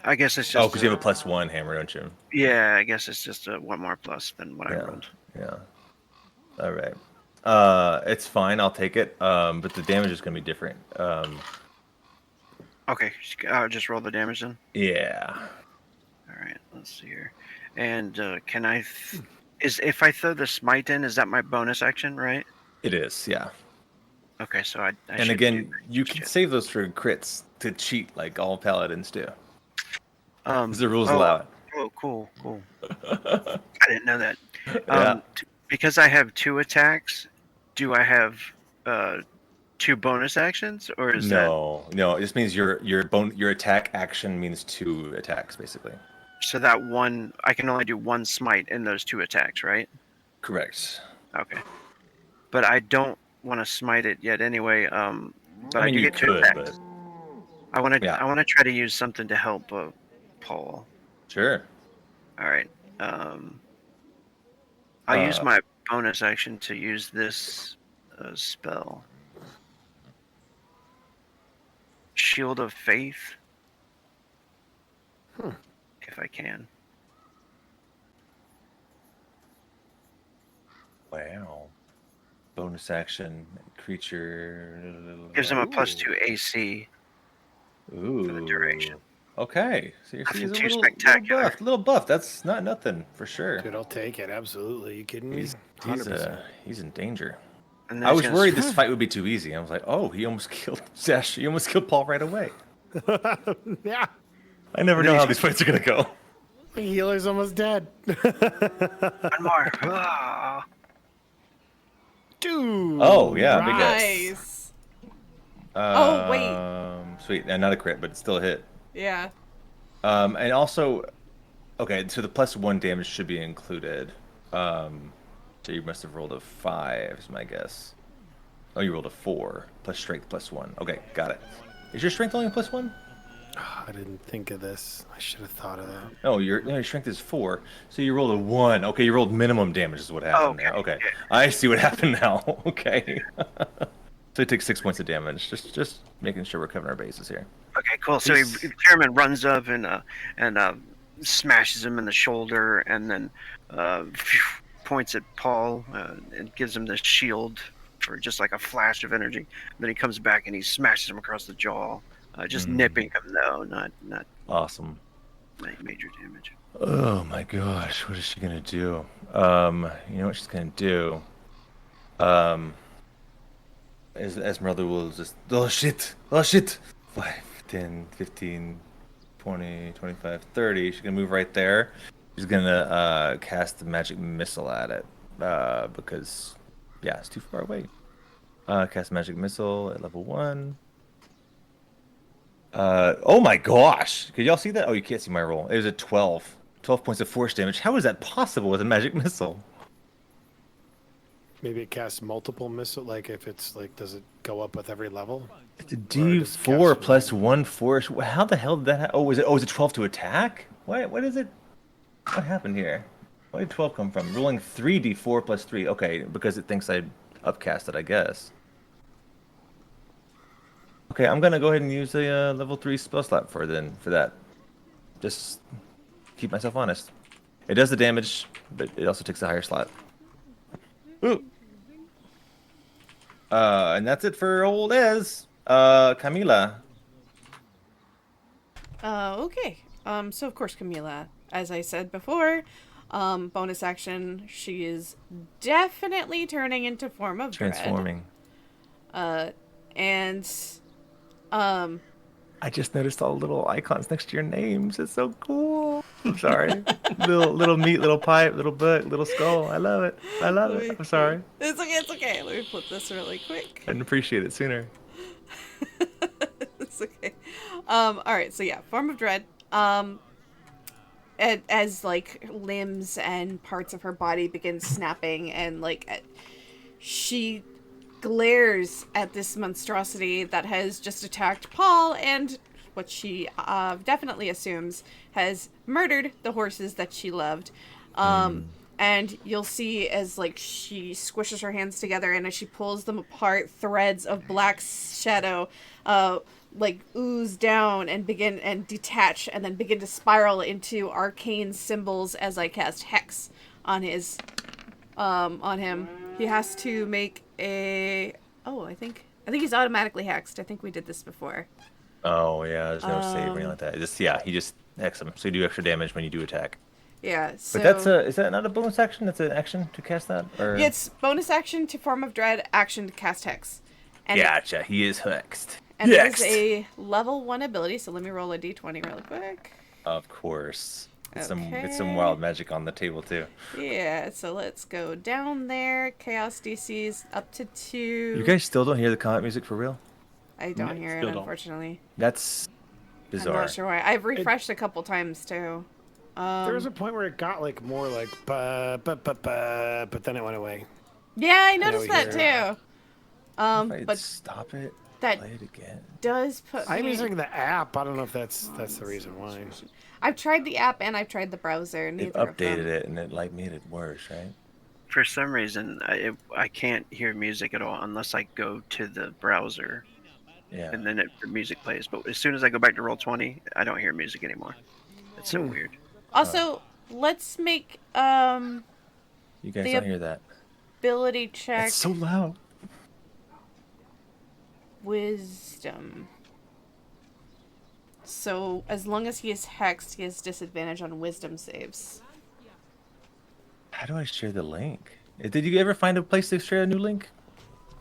I guess it's just. Because you have a +1 hammer, don't you? Yeah, I guess it's just one more plus than what I rolled. Yeah. All right. It's fine. I'll take it. But the damage is gonna be different. Okay, I'll just roll the damage then. Yeah. All right, let's see here. And can I? If I throw the smite in, is that my bonus action, right? It is. Yeah. Okay, so I And again, you can save those for crits to cheat like all paladins do. Because the rules allow it. Oh, cool. I didn't know that. Yeah. Because I have 2 attacks, do I have 2 bonus actions, or is that? No. It just means your attack action means 2 attacks, basically. So that one, I can only do 1 smite in those 2 attacks, right? Correct. Okay. But I don't want to smite it yet anyway. But I mean, do you get 2 could, attacks. but I want to. Yeah. I want to try to use something to help Paul. sure. All right. I'll use my bonus action to use this spell. Shield of Faith. If I can. Wow. Bonus action creature. Gives him a +2 AC Ooh. for the duration. Okay. So Nothing he's a too little spectacular. Little buff. That's not nothing for sure. Dude, I'll take it. Absolutely. You kidding me? He's 100%. he's in danger. And then I he's was gonna worried this fight would be too easy. I was like, oh, he almost killed Zash. He almost killed Paul right away. Yeah. I never know how these fights are gonna go. The healer's almost dead. One more. Ah. Dude. Oh yeah, big hit. Nice. Oh, wait. Sweet, and not a crit, but it's still a hit. Yeah. And also, okay, so the +1 damage should be included. So you must have rolled a 5, is my guess. Oh, you rolled a 4 plus strength +1. Okay, got it. Is your strength only a +1? I didn't think of this. I should have thought of that. No, your strength is 4. So you rolled a 1. Okay, you rolled minimum damage is what happened Okay, now. Okay, yeah. I see what happened now. Okay. So he takes 6 points of damage. Just making sure we're covering our bases here. Okay, cool. So Chairman runs up and smashes him in the shoulder, and then points at Paul and gives him the shield for just like a flash of energy. And then he comes back and he smashes him across the jaw, just nipping him though, not Awesome. major damage. Oh my gosh, what is she gonna do? You know what she's gonna do? Esmeralda will just, oh shit, 5, 10, 15, 20, 25, 30. She's gonna move right there. She's gonna cast the magic missile at it because, yeah, it's too far away. Cast magic missile at level 1. Oh my gosh, could y'all see that? Oh, you can't see my roll. It was a 12 points of force damage. How is that possible with a magic missile? Maybe it casts multiple missile. Like if it's like, does it go up with every level? It's a D4 plus 1 force. How the hell did that happen? Oh, is it 12 to attack? What is it? What happened here? Where did 12 come from? Rolling 3d4 plus 3. Okay, because it thinks I upcast it, I guess. Okay, I'm gonna go ahead and use a level 3 spell slot for that. Just keep myself honest. It does the damage, but it also takes a higher slot. Ooh. And that's it for old Ez. Camila. Okay. So of course Camila, as I said before, bonus action, she is definitely turning into form of Transforming. dread. I just noticed all the little icons next to your names. It's so cool. I'm sorry. little meat, little pipe, little book, little skull. I love it. I'm sorry. It's okay. Let me flip this really quick. I didn't appreciate it sooner. It's okay. All right. So yeah, form of dread. As like limbs and parts of her body begin snapping, and like she glares at this monstrosity that has just attacked Paul, and what she definitely assumes has murdered the horses that she loved. And you'll see as like she squishes her hands together, and as she pulls them apart, threads of black shadow like ooze down and begin and detach and then begin to spiral into arcane symbols as I cast Hex on his on him. He has to make a I think he's automatically hexed. I think we did this before. Oh yeah, there's no save or anything like that. He just hex him. So you do extra damage when you do attack. Yeah, so But is that not a bonus action? That's an action to cast that? Or yeah, it's bonus action to form of dread, action to cast Hex. And gotcha, he is hexed. And it is a level 1 ability, so let me roll a d20 really quick. Of course. Get Okay. some wild magic on the table too. Yeah, so let's go down there. Chaos DC's up to 2. You guys still don't hear the combat music for real? I don't hear it, still don't. unfortunately. That's bizarre. I'm not sure why. I've refreshed a couple times, too. There was a point where it got like more like but then it went away. Yeah, I noticed we that, hear too. But But stop it. that Play it again. does put I'm me... using the app. I don't know if that's the reason why. I've tried the app and I've tried the browser. It Neither of them. updated it and it like made it worse, right? For some reason, I can't hear music at all unless I go to the browser Yeah. and then the music plays. But as soon as I go back to Roll20, I don't hear music anymore. It's so weird. Also, let's make You guys the don't hear that. ability check It's so loud. wisdom. So as long as he is hexed, he has disadvantage on wisdom saves. How do I share the link? Did you ever find a place to share a new link?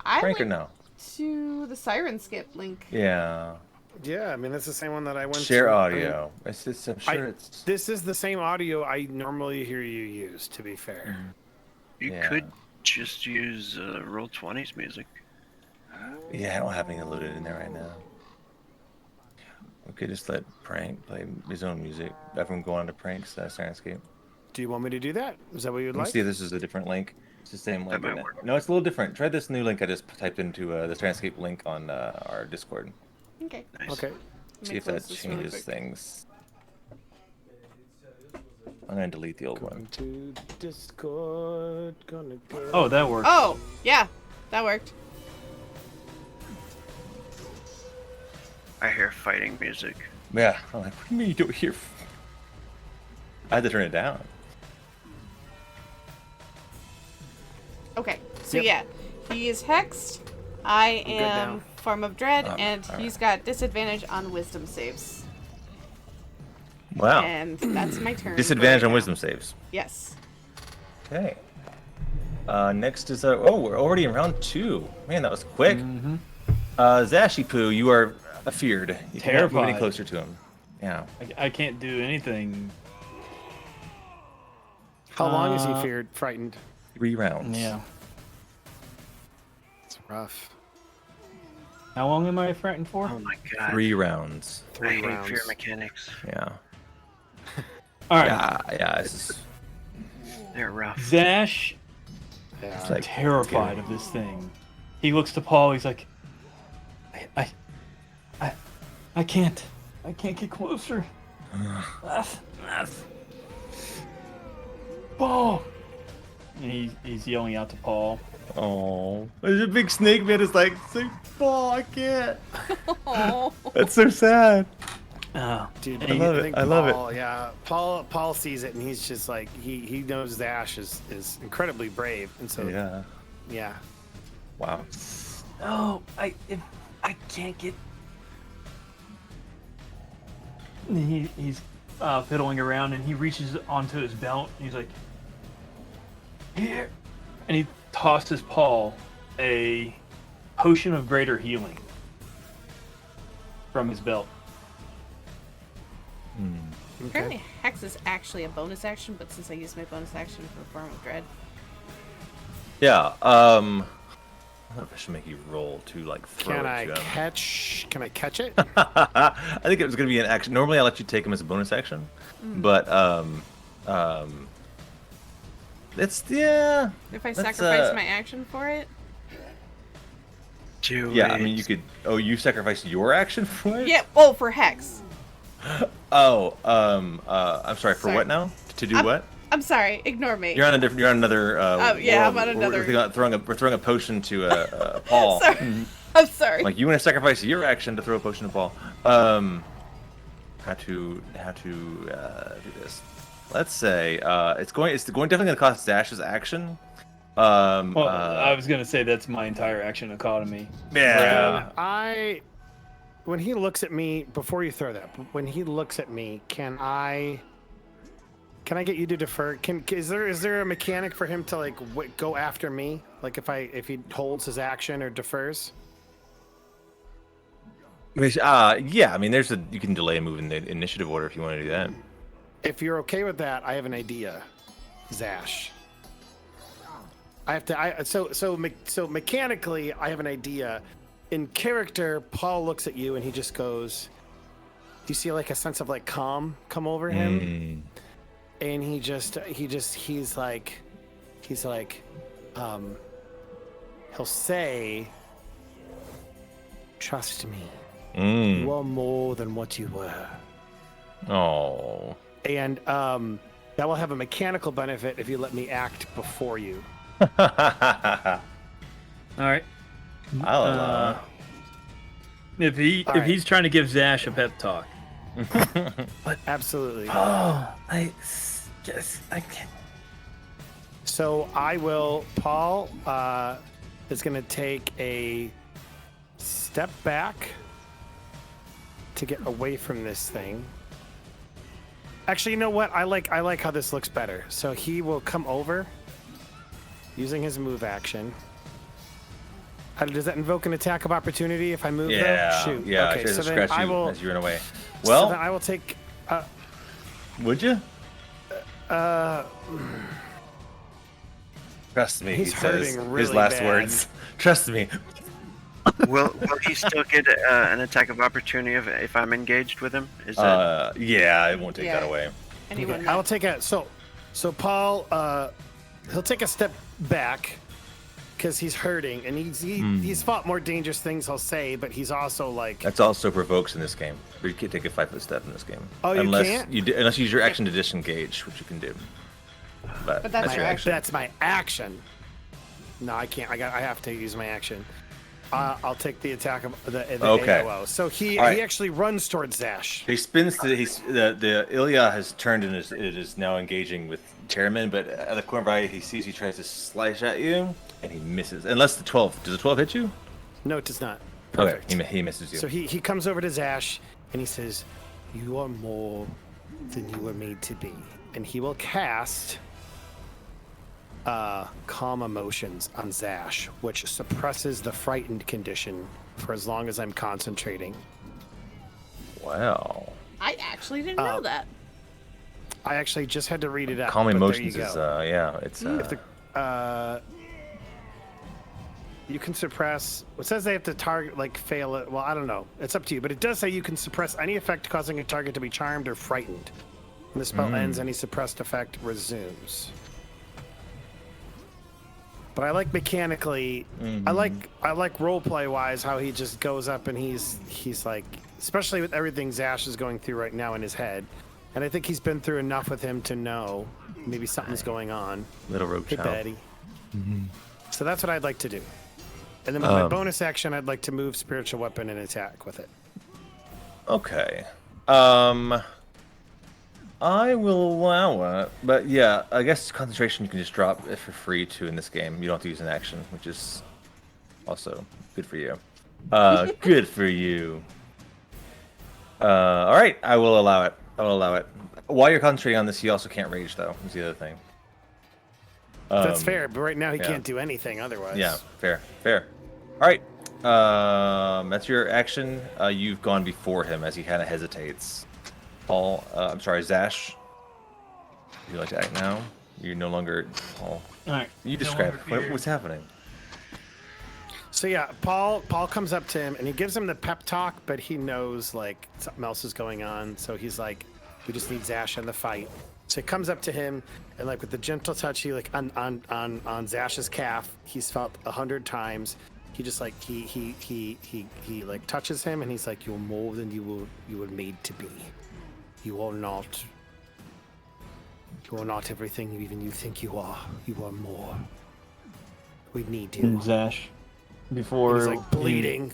I Frank or went no? to the Siren Skip link. Yeah. Yeah, I mean that's the same one that I went Share to. audio. I'm sure it's. This is the same audio I normally hear you use. To be fair. You Yeah. could just use Roll20's music. Yeah, I don't have anything loaded in there right now. We could just let Prank play his own music. Everyone go on to Prank's Sirenescape. Do you want me to do that? Is that what you'd Let me like? see if this is a different link. It's the same link. might Isn't it? work. No, it's a little different. Try this new link I just typed into the Sirenescape link on our Discord. Okay. Nice. Okay. See if that changes things. I'm gonna delete the old one. To Discord, gonna go. Oh, that works. Oh, yeah. That worked. I hear fighting music. Yeah, I'm like, what do you mean you don't hear? I had to turn it down. Okay. So Yep. yeah, he is hexed. I good am now. Form of Dread, Oh, and alright. he's got disadvantage on wisdom saves. Wow. And that's my turn. Disadvantage on wisdom saves. Yes. Okay. Next is oh, we're already in round 2. Man, that was quick. Mm-hmm. Zashipu, you are feared. You cannot move any Terrified. closer to him. Yeah. I can't do anything. How long is he Uh, feared, frightened? 3 rounds. Yeah. It's rough. How long am I frightened for? Oh my god. 3 rounds. I 3 hate rounds. fear mechanics. Yeah. All right. Yeah. This is They're rough. Zash Yeah. it's like terrified of this thing. He looks to Paul. He's like, I can't get closer. Paul. And he's yelling out to Paul. oh, there's a big snake man. Is like, Paul, I can't. Oh. That's so sad. Dude, I love it. think I love it. Paul, yeah, Paul sees it and he's just like he knows Zash is incredibly brave, and so Yeah. yeah. Wow. Oh, I can't get. And he's fiddling around and he reaches onto his belt. And he's like, here, and he tosses Paul a potion of greater healing from his belt. Apparently, hex is actually a bonus action, but since I used my bonus action for Form of Dread, Yeah. I don't know if I should make you roll to like throw Can it I to him. catch it? I think it was gonna be an action. Normally, I let you take him as a bonus action, but it's yeah. if I Let's, sacrifice my action for it, Yeah, I mean, you could. Oh, you sacrificed your action for it? yeah. Oh, for hex. Oh, I'm sorry. For Sorry. what now? To do I'm- what? I'm sorry. Ignore me. You're on a different. You're on another. yeah, I'm world. on another- We're throwing a potion to Paul. Sorry. I'm sorry. Like you want to sacrifice your action to throw a potion to Paul. How to do this? Let's say it's definitely going to cost Zash's action. Well, I was gonna say that's my entire action economy. Yeah. When he looks at me, before you throw that, when he looks at me, can I get you to defer? Is there a mechanic for him to like go after me? Like if he holds his action or defers? Yeah. I mean, you can delay a move in the initiative order if you want to do that. If you're okay with that, I have an idea, Zash. So mechanically, I have an idea. In character, Paul looks at you and he just goes, do you see like a sense of like calm come over him? And he's like, he'll say, trust me, you are more than what you were. Oh. And that will have a mechanical benefit if you let me act before you. All right. I'll allow If right. he's trying to give Zash a pep talk. Absolutely. Oh, guess I can't. So I will. Paul is going to take a step back to get away from this thing. Actually, you know what? I like how this looks better. So he will come over using his move action. Does that invoke an attack of opportunity if I move? Yeah, though? Shoot. yeah. Okay, I so then scratch I you will. as you run away. So Well, then I will take. would you? Trust me, He's he says hurting really his last bad. words. Trust me. Will he still get an attack of opportunity if I'm engaged with him? Is that Yeah, I won't take Yeah. that away. Anyone Okay, I will take a so Paul he'll take a step back because he's hurting and he's fought more dangerous things, I'll say, but he's also like That's also provokes in this game. You can't take a 5-foot step in this game. Oh, you unless can't? Unless you use your action to disengage, which you can do. But that's your action. that's my action. No, I can't. I have to use my action. I'll take the attack of the Okay. AOO. So he All right. he actually runs towards Zash. He spins to the Ilya has turned and it is now engaging with Chairman, but at the corner of eye he sees he tries to slice at you and he misses. Unless the 12. Does the 12 hit you? No, it does not. Okay, Perfect. he misses you. So he comes over to Zash and he says, "You are more than you were made to be," and he will cast calm emotions on Zash, which suppresses the frightened condition for as long as I'm concentrating. Wow. I actually didn't know that. I actually just had to read it out. Calm but emotions there you is go. yeah, it's If the you can suppress. It says they have to target fail it. Well, I don't know. It's up to you, but it does say you can suppress any effect causing a target to be charmed or frightened. When the spell ends, any suppressed effect resumes. But I like mechanically. I like roleplay wise how he just goes up and he's like, especially with everything Zash is going through right now in his head, and I think he's been through enough with him to know maybe something's going on. little rogue Hey, child. Betty. So that's what I'd like to do. And then with my bonus action, I'd like to move spiritual weapon and attack with it. Okay. I will allow it, but yeah, I guess concentration you can just drop if you're free to in this game. You don't have to use an action, which is also good for you. Good for you. All right, I will allow it. I will allow it. While you're concentrating on this, you also can't rage, though. Is the other thing. That's fair, but right now he yeah. can't do anything otherwise. Yeah, fair. All right. That's your action. You've gone before him as he kind of hesitates. Paul, I'm sorry, Zash. Would you like to act now? You're no longer Paul. All right. You No describe longer fear. what's happening. So yeah, Paul comes up to him and he gives him the pep talk, but he knows like something else is going on. So he's like, we just need Zash in the fight. So he comes up to him and like with the gentle touch, he like on Zash's calf, he's felt 100 times. He just like he like touches him and he's like, you're more than you were made to be. You are not everything even you think you are. You are more. We need you. And Zash, before He's like bleeding.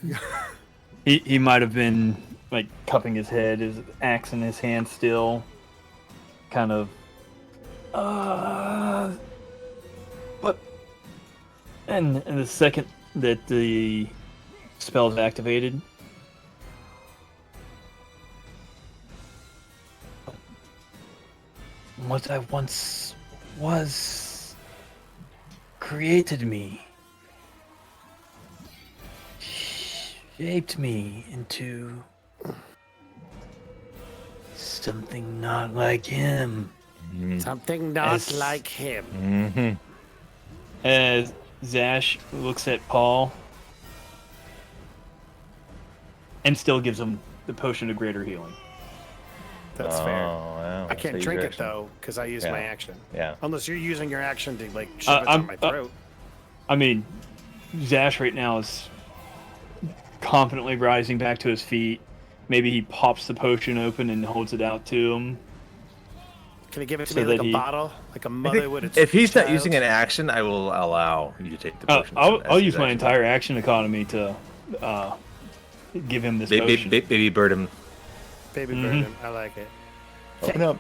he might have been like cupping his head, his axe in his hand still, kind of. But and the second that the spell is activated, what I once was created me, shaped me into something not like him. Something not As- like him. Mm-hmm. As Zash looks at Paul and still gives him the potion of greater healing. That's Oh, fair. wow. I can't So you drink use it your action. though, because I used Yeah. my action. Yeah. Unless you're using your action to like shove it down I'm- my throat. I mean, Zash right now is confidently rising back to his feet. Maybe he pops the potion open and holds it out to him. Can you give it to So me like that a he- bottle, like a mother would? If he's not using an action, I will allow you to take the potion. I'll use my entire action economy to give him this potion. Baby bird him. Baby burden, I like it. Open up.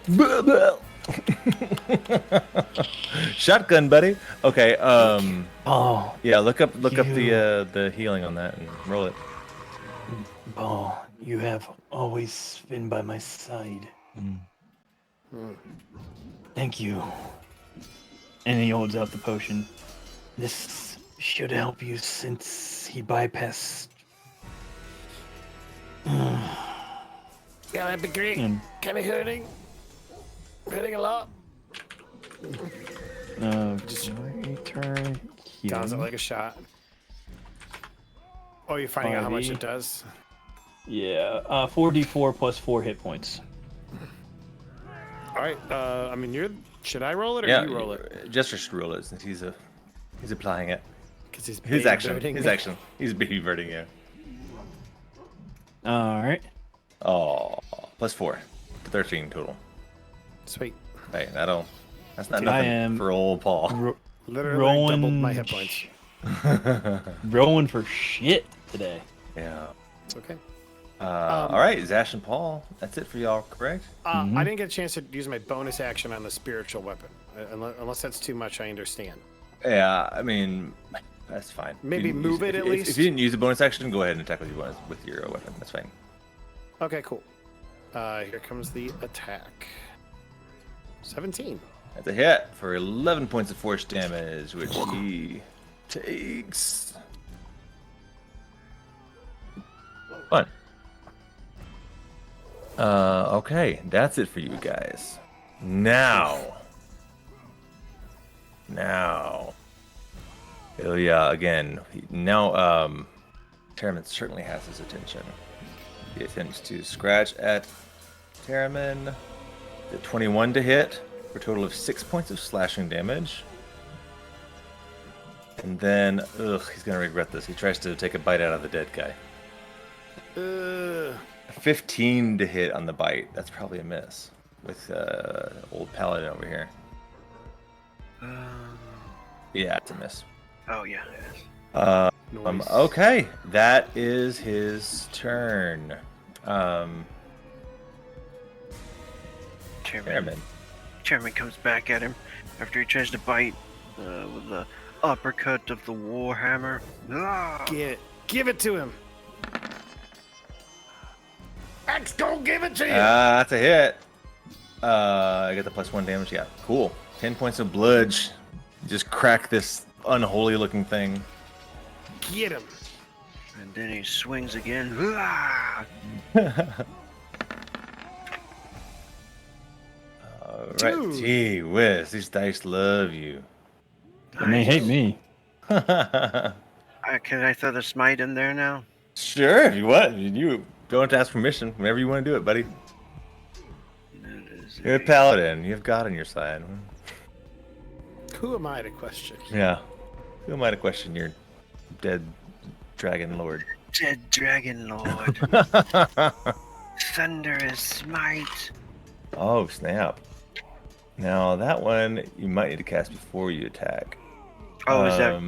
Shotgun, buddy. Okay. Oh, Yeah. Look up the healing on that and roll it. oh, you have always been by my side. Thank you. And he holds out the potion. This should help you since he bypassed. Yeah, that'd be great. And, Kind of hurting. Hurting a lot. just return Sounds healing. like a shot. Oh, you're finding out how much it does? Yeah, 4d4 plus 4 hit points. All right. I mean, should I roll it or Yeah. you roll it? Jester should roll it since he's applying it. Because he's His baby action. birding His me. action. He's baby birding you. All right. Oh, plus 4 to 13 total. Sweet. Hey, that's not I nothing am for old Paul. Literally Rolling- doubled my hit points. Rolling for shit today. Yeah. It's okay. All right, Zash and Paul. That's it for y'all, correct? I didn't get a chance to use my bonus action on the spiritual weapon. Unless that's too much, I understand. Yeah, I mean, that's fine. Maybe You didn't move use- it at if- least? If you didn't use a bonus action, go ahead and attack with your weapon. That's fine. Okay, cool. Here comes the attack. 17. That's a hit for 11 points of force damage, which he takes. Fun. Okay, that's it for you guys. Now. Oh yeah, again. Now, Terramin certainly has his attention. He attempts to scratch at Terramin. The 21 to hit for a total of 6 points of slashing damage. And then, he's gonna regret this. He tries to take a bite out of the dead guy. 15 to hit on the bite. That's probably a miss with old paladin over here. Yeah, it's a miss. Oh yeah, it is. Nice. Okay, that is his turn. Chairman comes back at him after he tries to bite with the uppercut of the warhammer. Ah! Give it to him. X, go give it to you. That's a hit. I get the +1 damage. Yeah, cool. 10 points of bludge. Just crack this unholy looking thing. Get him. And then he swings again. Ah! Alright, Dude. gee whiz, these dice love you. And they hate me. Can I throw the smite in there now? Sure, if you want. You don't have to ask permission. Whenever you want to do it, buddy. That is You're a paladin. You have God on your side. Who am I to question? Yeah. Who am I to question your dead dragon lord? Dead Dragon Lord. Thunderous smite. Oh, snap. Now, that one you might need to cast before you attack. Oh, is that?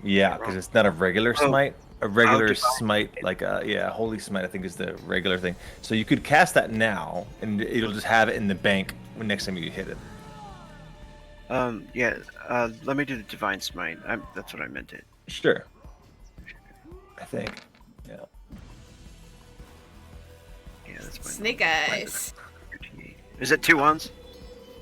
Yeah, because it's not a regular Oh. smite. A regular divine. smite, like holy smite, I think is the regular thing. So you could cast that now, and it'll just have it in the bank when next time you hit it. Yeah. Let me do the divine smite. That's what I meant it. Sure. I think. Yeah. Yeah, that's my Snake eyes. 38. Is it 2 ones?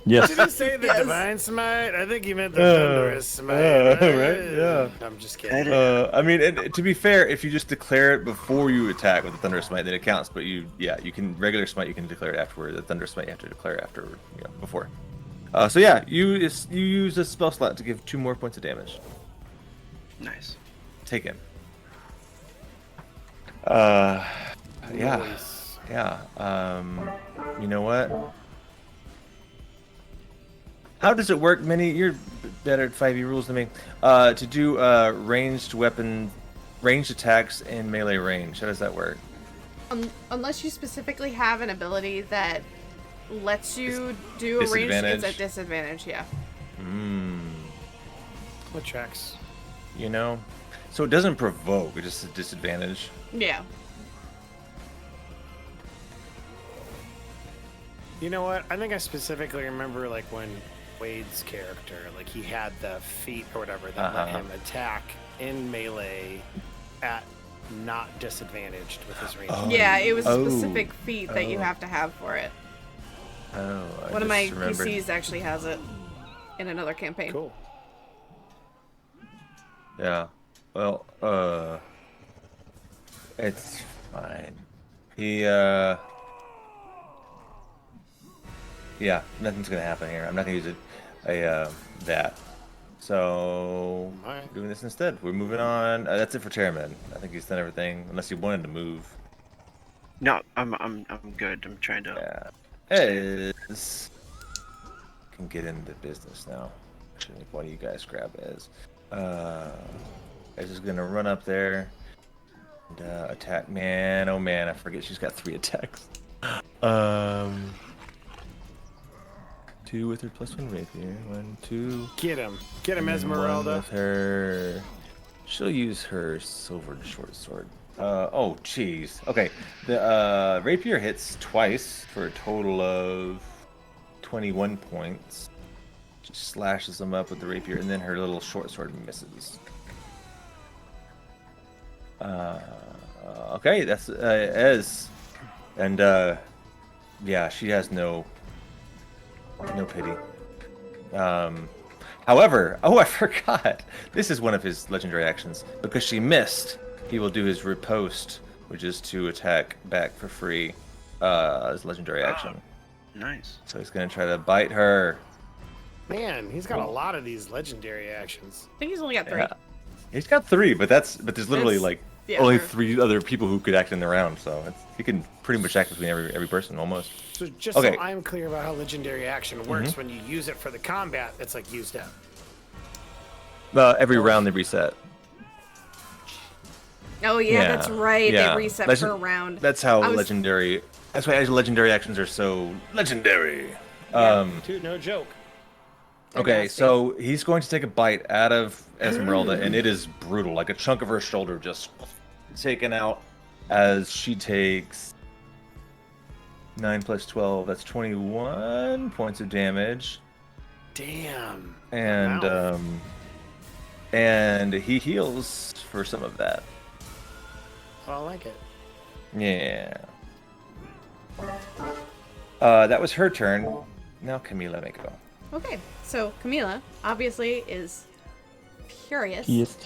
Yes. Did he say the Yes. divine smite? I think he meant the thunderous smite. right, yeah. I'm just kidding. I mean, and to be fair, if you just declare it before you attack with the thunder smite, then it counts. But you can regular smite, you can declare it afterward. The thunder smite, you have to declare it after, before. So yeah, you use a spell slot to give 2 more points of damage. Nice. Take him. Yeah. Nice. Yeah. You know what? How does it work, Minnie? You're better at 5e rules than me. To do ranged attacks in melee range. How does that work? Unless you specifically have an ability that lets you do a range. Disadvantage? It's a disadvantage, yeah. What checks? You know, so it doesn't provoke; it's just a disadvantage. Yeah. You know what? I think I specifically remember like when Wade's character, like he had the feat or whatever that let him attack in melee at not disadvantaged with his range. Yeah, it was a specific feat that you have to have for it. Oh, One of my PCs actually has it in another campaign. Cool. Yeah. Well, it's fine. Yeah, nothing's gonna happen here. I'm not gonna use that. So Alright. doing this instead. We're moving on. That's it for Chairman. I think he's done everything, unless you wanted to move. No, I'm good. I'm trying to. Yeah. Ez can get into business now. Actually, I think one of you guys grab Ez. Ez is gonna run up there and attack. Man, oh man, I forget she's got 3 attacks. 2 with her +1 rapier. 1, 2. Get him, And then Esmeralda. one with her. She'll use her silver short sword. Oh, jeez. Okay, the rapier hits twice for a total of 21 points. She slashes them up with the rapier, and then her little short sword misses. Okay, that's Ez, and yeah, she has no pity. However, oh, I forgot. This is one of his legendary actions. Because she missed, he will do his riposte, which is to attack back for free as legendary action. Nice. So he's going to try to bite her. Man, he's got a lot of these legendary actions. I think he's only got 3. Yeah. He's got 3, but there's literally It's- like yeah, only sure. 3 other people who could act in the round. So he can pretty much act between every person almost. So just Okay. so I'm clear about how legendary action works, when you use it for the combat, it's like used up. Every round they reset. Oh yeah, that's right. Yeah. They reset Legend- per round. That's how I was- legendary. That's why legendary actions are so legendary. Dude, no joke. Okay, nasty. so he's going to take a bite out of Esmeralda, and it is brutal. Like a chunk of her shoulder just taken out as she takes 9 plus 12. That's 21 points of damage, Damn. and Wow. and he heals for some of that. I like it. Yeah. That was her turn. Now Camila may go. Okay, so Camila obviously is furious. Yes.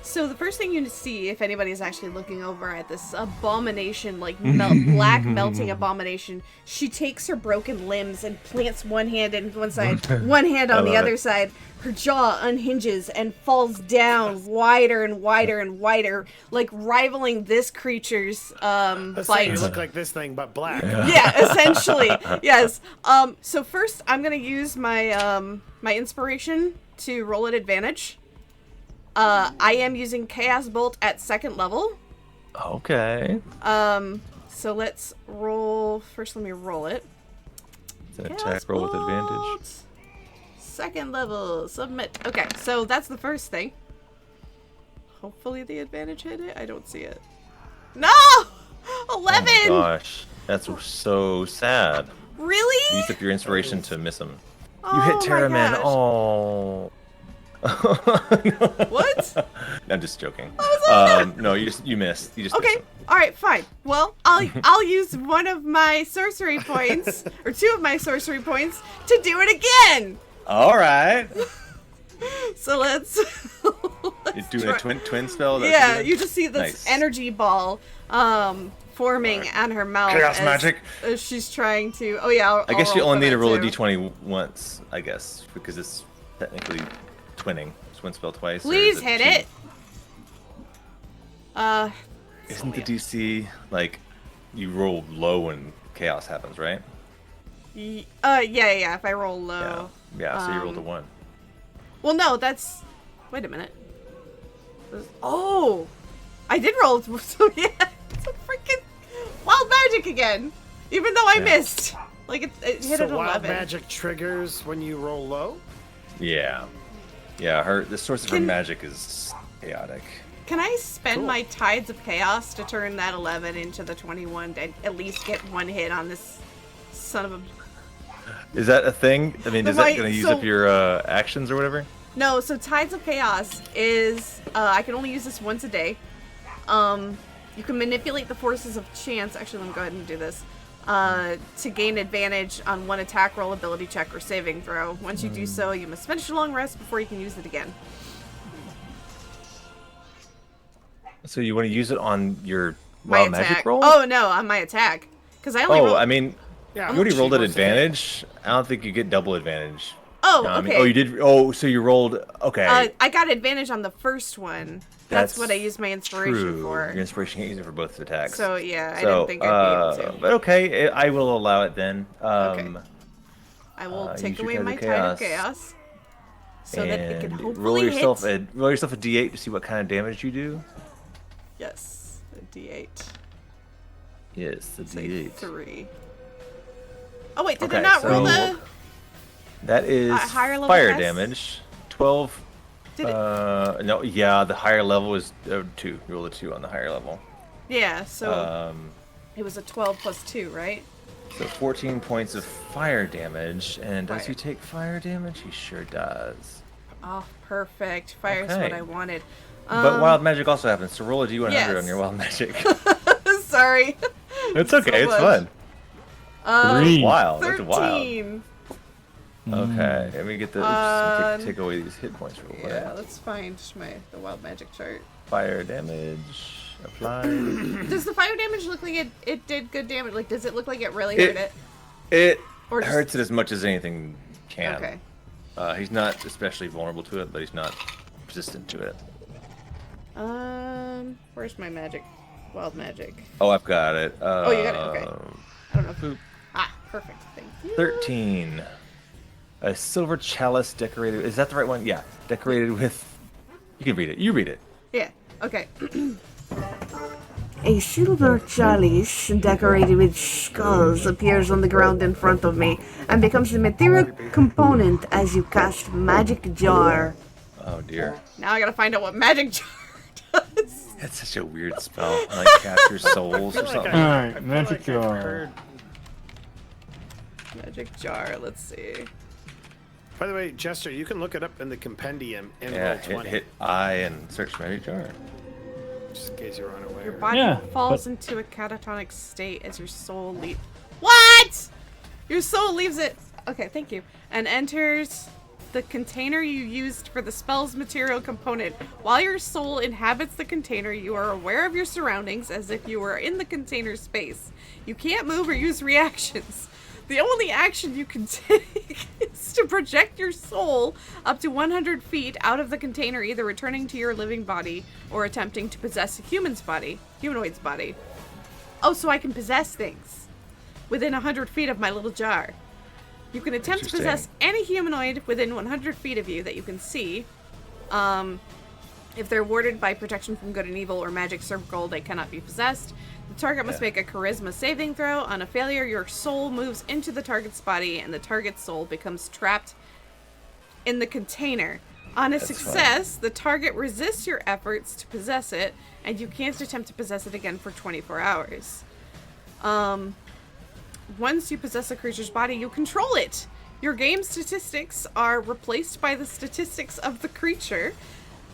So the first thing you see, if anybody's actually looking over at this abomination, like black melting abomination, she takes her broken limbs and plants one hand in one side, one hand on the love other it. side. Her jaw unhinges and falls down wider and wider and wider, like rivaling this creature's Let's say bite. you look like this thing, but black. Yeah, essentially, yes. So first, I'm gonna use my my inspiration to roll at advantage. I am using Chaos Bolt at 2nd level. Okay. So let's roll. First, let me roll it. It's an Chaos attack roll with Bolt, advantage. 2nd level. Submit. Okay, so that's the first thing. Hopefully the advantage hit it. I don't see it. No! 11! Oh my gosh, that's so sad. Really? You used up your inspiration to miss him. Oh You hit my Terraman. gosh. Oh. What? I'm just joking. was No, you missed. You just missed Okay. him. All right. Fine. Well, I'll use one of my sorcery points or 2 of my sorcery points to do it again. All right. So let's. You're doing a twin spell. That's Yeah, what you just see this Nice. energy ball forming on her mouth. Chaos as- magic. As she's trying to. Oh yeah. I guess you roll only need for to roll a that, too. d20 once, I guess, because it's technically twinning. Twin spell twice. or Please is hit 2? it. Isn't the DC like you roll low when chaos happens, right? Yeah. If I roll low. Yeah. Yeah. So you rolled a 1. Well, no, that's. Wait a minute. Oh, I did roll. So yeah, it's a freaking wild magic again. Even though I Yeah. missed. Like it hit So an wild 11. magic triggers when you roll low? Yeah. The source of her magic is chaotic. Can I spend Cool. my Tides of Chaos to turn that 11 into the 21 to at least get one hit on this son of a... Is that a thing? I mean, is that Right, going to use so- up your actions or whatever? No, so Tides of Chaos is... I can only use this once a day. You can manipulate the forces of chance. Actually, let me go ahead and do this. To gain advantage on one attack roll, ability check, or saving throw. Once you do so, you must finish a long rest before you can use it again. So you want to use it on your My wild attack. magic roll? Oh, no, on my attack. Because I only rolled... I mean, Yeah, you already rolled at she wants to hit. advantage. I don't think you get double advantage. Oh, No, I mean, okay. you did. Oh, so you rolled. Okay. I got advantage on the first one. That's what I used my inspiration true. for. Your inspiration can't use it for both attacks. So, yeah, I didn't think I'd be able to. But okay, I will allow it then. Okay. I will take use your away Tide my of Tide of Chaos. Chaos. So that it can And hopefully hit. roll yourself a d8 to see what kind of damage you do. Yes, a D8. Yes, the Say d8. 3. Oh, wait, did Okay, it not roll so- the... That is higher level fire test? damage. 12. Did it... No, yeah, the higher level is 2. You roll a 2 on the higher level. Yeah, so Um, it was a 12 plus 2, right? so 14 points of fire damage. And does Right. he take fire damage? He sure does. Oh, perfect. Fire's what Okay. I wanted. But wild magic also happens, so roll a d100 yes. on your wild magic. Sorry. It's okay, it's much. fun. 3. Wild, that's wild. 13. Okay, let me get the. Oops, take away these hit points real quick. Yeah, let's find the wild magic chart. Fire damage applied. Does the fire damage look like it did good damage? Like, does it look like it really hurt it? It Or just- hurts it as much as anything can. Okay. He's not especially vulnerable to it, but he's not resistant to it. Where's my magic? Wild magic. Oh, I've got it. Oh, you got it? Okay. I don't know. Boop. Ah, perfect. Thank you. 13. A silver chalice decorated. Is that the right one? Yeah. Decorated with. You can read it. You read it. Yeah. Okay. A silver chalice decorated with skulls appears on the ground in front of me and becomes a material component as you cast Magic Jar. Oh dear. Now I gotta find out what magic jar does. That's such a weird spell. Like capture souls or something. Alright, magic jar. Magic jar. Let's see. By the way, Jester, you can look it up in the compendium in Yeah, roll 20. hit I and search magic jar. Just in case you're unaware. Your body Yeah, falls but- into a catatonic state as your soul leaves. What? Your soul leaves it. Okay, thank you. And enters the container you used for the spell's material component. While your soul inhabits the container, you are aware of your surroundings as if you were in the container space. You can't move or use reactions. The only action you can take is to project your soul up to 100 feet out of the container, either returning to your living body or attempting to possess a humanoid's body. Oh, so I can possess things within 100 feet of my little jar. You can attempt to possess any humanoid within 100 feet of you that you can see. If they're warded by protection from good and evil or magic circle, they cannot be possessed. The target must make a charisma saving throw. On a failure, your soul moves into the target's body and the target's soul becomes trapped in the container. On a success, the target resists your efforts to possess it, and you can't attempt to possess it again for 24 hours. Once you possess a creature's body, you control it. Your game statistics are replaced by the statistics of the creature,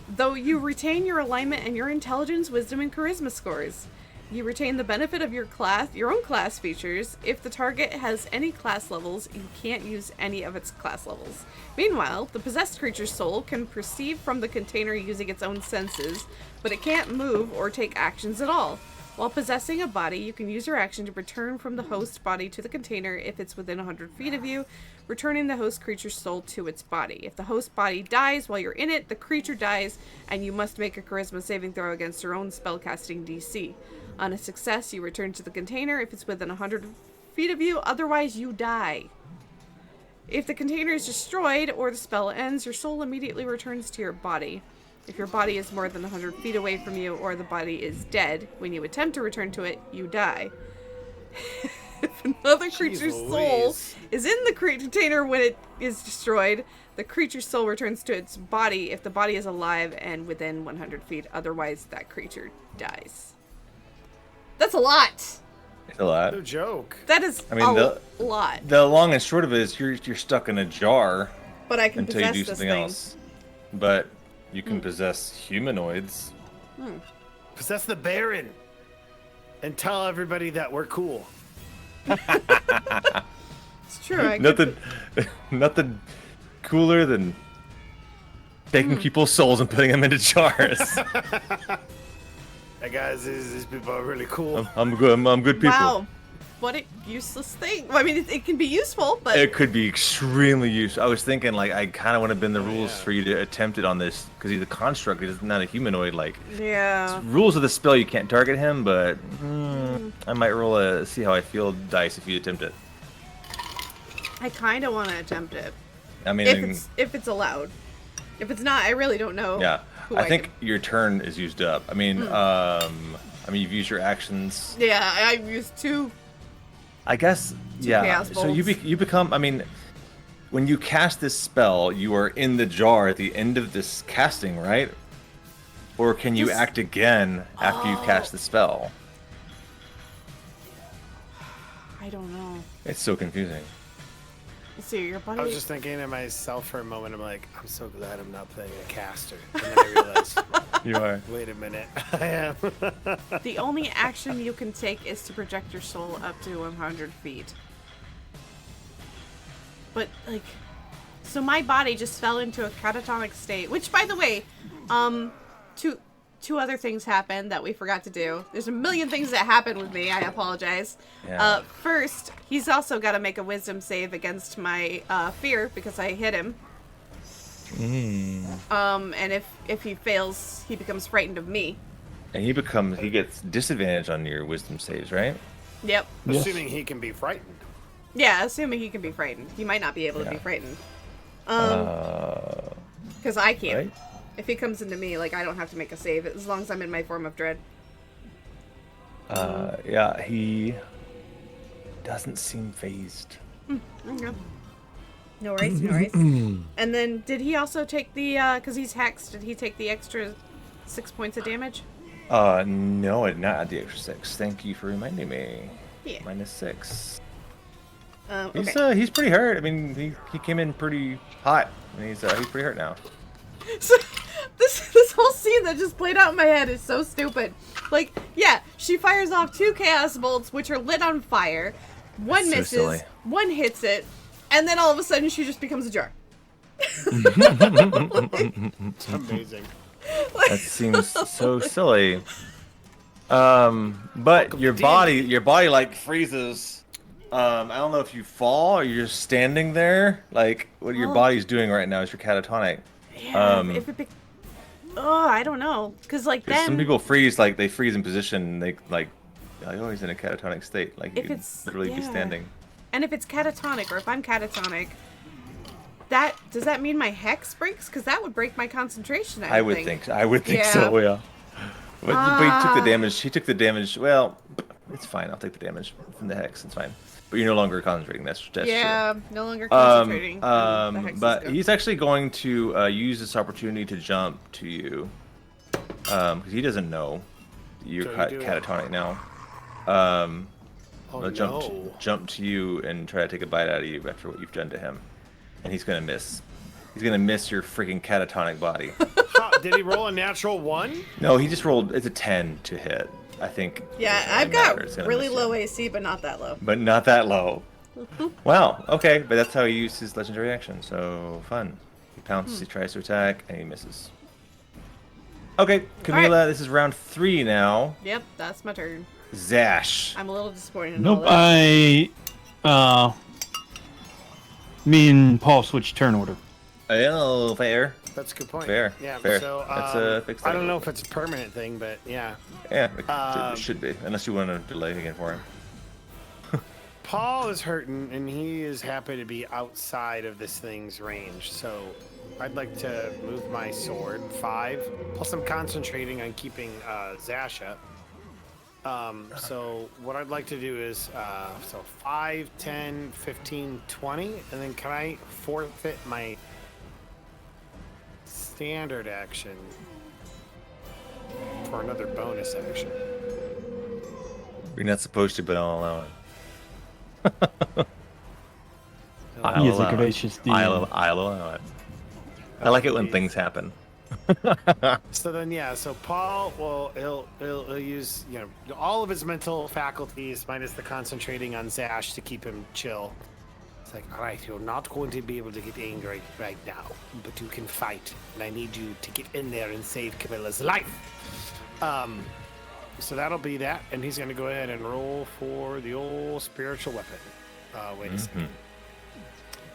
though you retain your alignment and your intelligence, wisdom, and charisma scores. You retain the benefit of your own class features. If the target has any class levels, you can't use any of its class levels. Meanwhile, the possessed creature's soul can perceive from the container using its own senses, but it can't move or take actions at all. While possessing a body, you can use your action to return from the host body to the container if it's within 100 feet of you, returning the host creature's soul to its body. If the host body dies while you're in it, the creature dies, and you must make a charisma saving throw against your own spellcasting DC. On a success, you return to the container if it's within 100 feet of you, otherwise you die. If the container is destroyed or the spell ends, your soul immediately returns to your body. If your body is more than 100 feet away from you or the body is dead, when you attempt to return to it, you die. If another creature's soul Louise. is in the container when it is destroyed, the creature's soul returns to its body if the body is alive and within 100 feet. Otherwise, that creature dies. That's a lot. It's a lot. No joke. That is the lot. The long and short of it is you're stuck in a jar But I can until you possess do this something thing. else. But you can possess humanoids. Possess the Baron. And tell everybody that we're cool. It's true. I could Nothing cooler than taking people's souls and putting them into jars. Hey guys, these people are really cool. I'm good people. Wow. What a useless thing. Well, I mean, it can be useful, but... It could be extremely useful. I was thinking, like, I kind of want to bend the rules for you to attempt it on this, because he's a construct, he's not a humanoid. Like, Yeah. rules of the spell, you can't target him, but I might roll a see how I feel dice if you attempt it. I kind of want to attempt it. I mean, If it's allowed. If it's not, I really don't know. yeah. who I think can- your turn is used up. I mean, you've used your actions. Yeah, I used 2. I guess, yeah. chaos So you bolts. you become. I mean, when you cast this spell, you are in the jar at the end of this casting, right? Or can you This- act again after you cast the spell? I don't know. It's so confusing. Let's see, your body... I was just thinking to myself for a moment, I'm like, I'm so glad I'm not playing a caster. And then I realized, You are. wait a minute, I am. The only action you can take is to project your soul up to 100 feet. But, like... So my body just fell into a catatonic state, which, by the way, two other things happened that we forgot to do. There's a million things that happened with me. I apologize. Yeah. First, he's also got to make a wisdom save against my fear because I hit him. And if he fails, he becomes frightened of me. And he gets disadvantage on your wisdom saves, right? Yep. Assuming he can be frightened. Yeah, assuming he can be frightened. He might not be able to be Yeah. frightened. Uh, Because I can't. right? If he comes into me, like, I don't have to make a save as long as I'm in my form of dread. Yeah, he doesn't seem phased. Okay. No worries, no worries. And then, did he also take the, because he's hexed, did he take the extra 6 points of damage? No, I did not add the extra 6. Thank you for reminding me. Yeah. -6. Okay. He's pretty hurt. I mean, he came in pretty hot, and he's pretty hurt now. So, this whole scene that just played out in my head is so stupid. Like, yeah, she fires off 2 chaos bolts, which are lit on fire. One That's so misses, silly. one hits it, and then all of a sudden she just becomes a jar. It's amazing. That seems so silly. But your body like freezes. I don't know if you fall or you're just standing there. Like what your body's doing right now is you're catatonic. Yeah, I don't know. Because, like, 'Cause then... some people freeze, like they freeze in position. And they like always in a catatonic state. Like you If could it's- literally be yeah. standing. And if it's catatonic, or if I'm catatonic, does that mean my hex breaks? Because that would break my concentration, I would think. I would think Yeah. so. Yeah. But he took the damage. He took the damage. Well, it's fine. I'll take the damage from the hex. It's fine. But you're no longer concentrating. That's Yeah, true. no longer concentrating. on the hexes But go. he's actually going to use this opportunity to jump to you, because he doesn't know you're So you do it. catatonic now. Oh, He'll no. jump to you and try to take a bite out of you after what you've done to him, and he's gonna miss. He's gonna miss your freaking catatonic body. Did he roll a natural 1? No, he just rolled. It's a 10 to hit. I think. Yeah, it I've matters. got Gonna really miss you. low AC, but not that low. But not that low. Wow. Okay, but that's how he used his legendary action. So fun. He pounces. He tries to attack, and he misses. Okay, Camila. This is round 3 now. Yep, that's my turn. Zash. I'm a little disappointed in all Nope, that. me and Paul switched turn order. Oh, fair. That's a good point. Fair, Yeah. fair. So That's a fixed I don't item. know if it's a permanent thing, but yeah. Yeah, it should be. Unless you want to delay again for him. Paul is hurting, and he is happy to be outside of this thing's range. So I'd like to move my sword 5. Plus, I'm concentrating on keeping Zash up. So what I'd like to do is, so 5, 10, 15, 20, and then can I forfeit my standard action for another bonus action? You're not supposed to, but I'll allow it. He is a gracious DM. I'll allow it. I like it when things happen. So then, so Paul will he'll use all of his mental faculties minus the concentrating on Zash to keep him chill. It's like, all right, you're not going to be able to get angry right now, but you can fight, and I need you to get in there and save Camilla's life. So that'll be that, and he's going to go ahead and roll for the old spiritual weapon. Wait a second.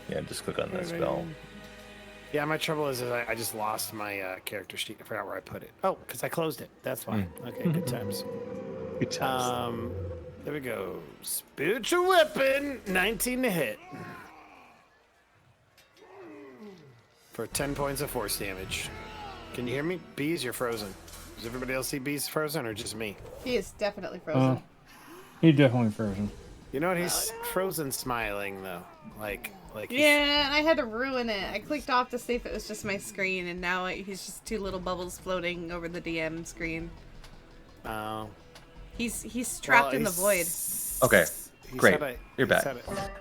Yeah, just click on that spell. Yeah, my trouble is I just lost my character sheet. I forgot where I put it. Oh, because I closed it. That's why. Okay, good times. Good times. There we go. Spiritual weapon, 19 to hit. For 10 points of force damage. Can you hear me? Bees, you're frozen. Does everybody else see Bees frozen or just me? He is definitely frozen. He's definitely frozen. You know what? He's frozen smiling, though. Like yeah, and I had to ruin it. I clicked off to see if it was just my screen, and now he's just two little bubbles floating over the DM screen. Oh. He's trapped in the void. Okay, great. You're back.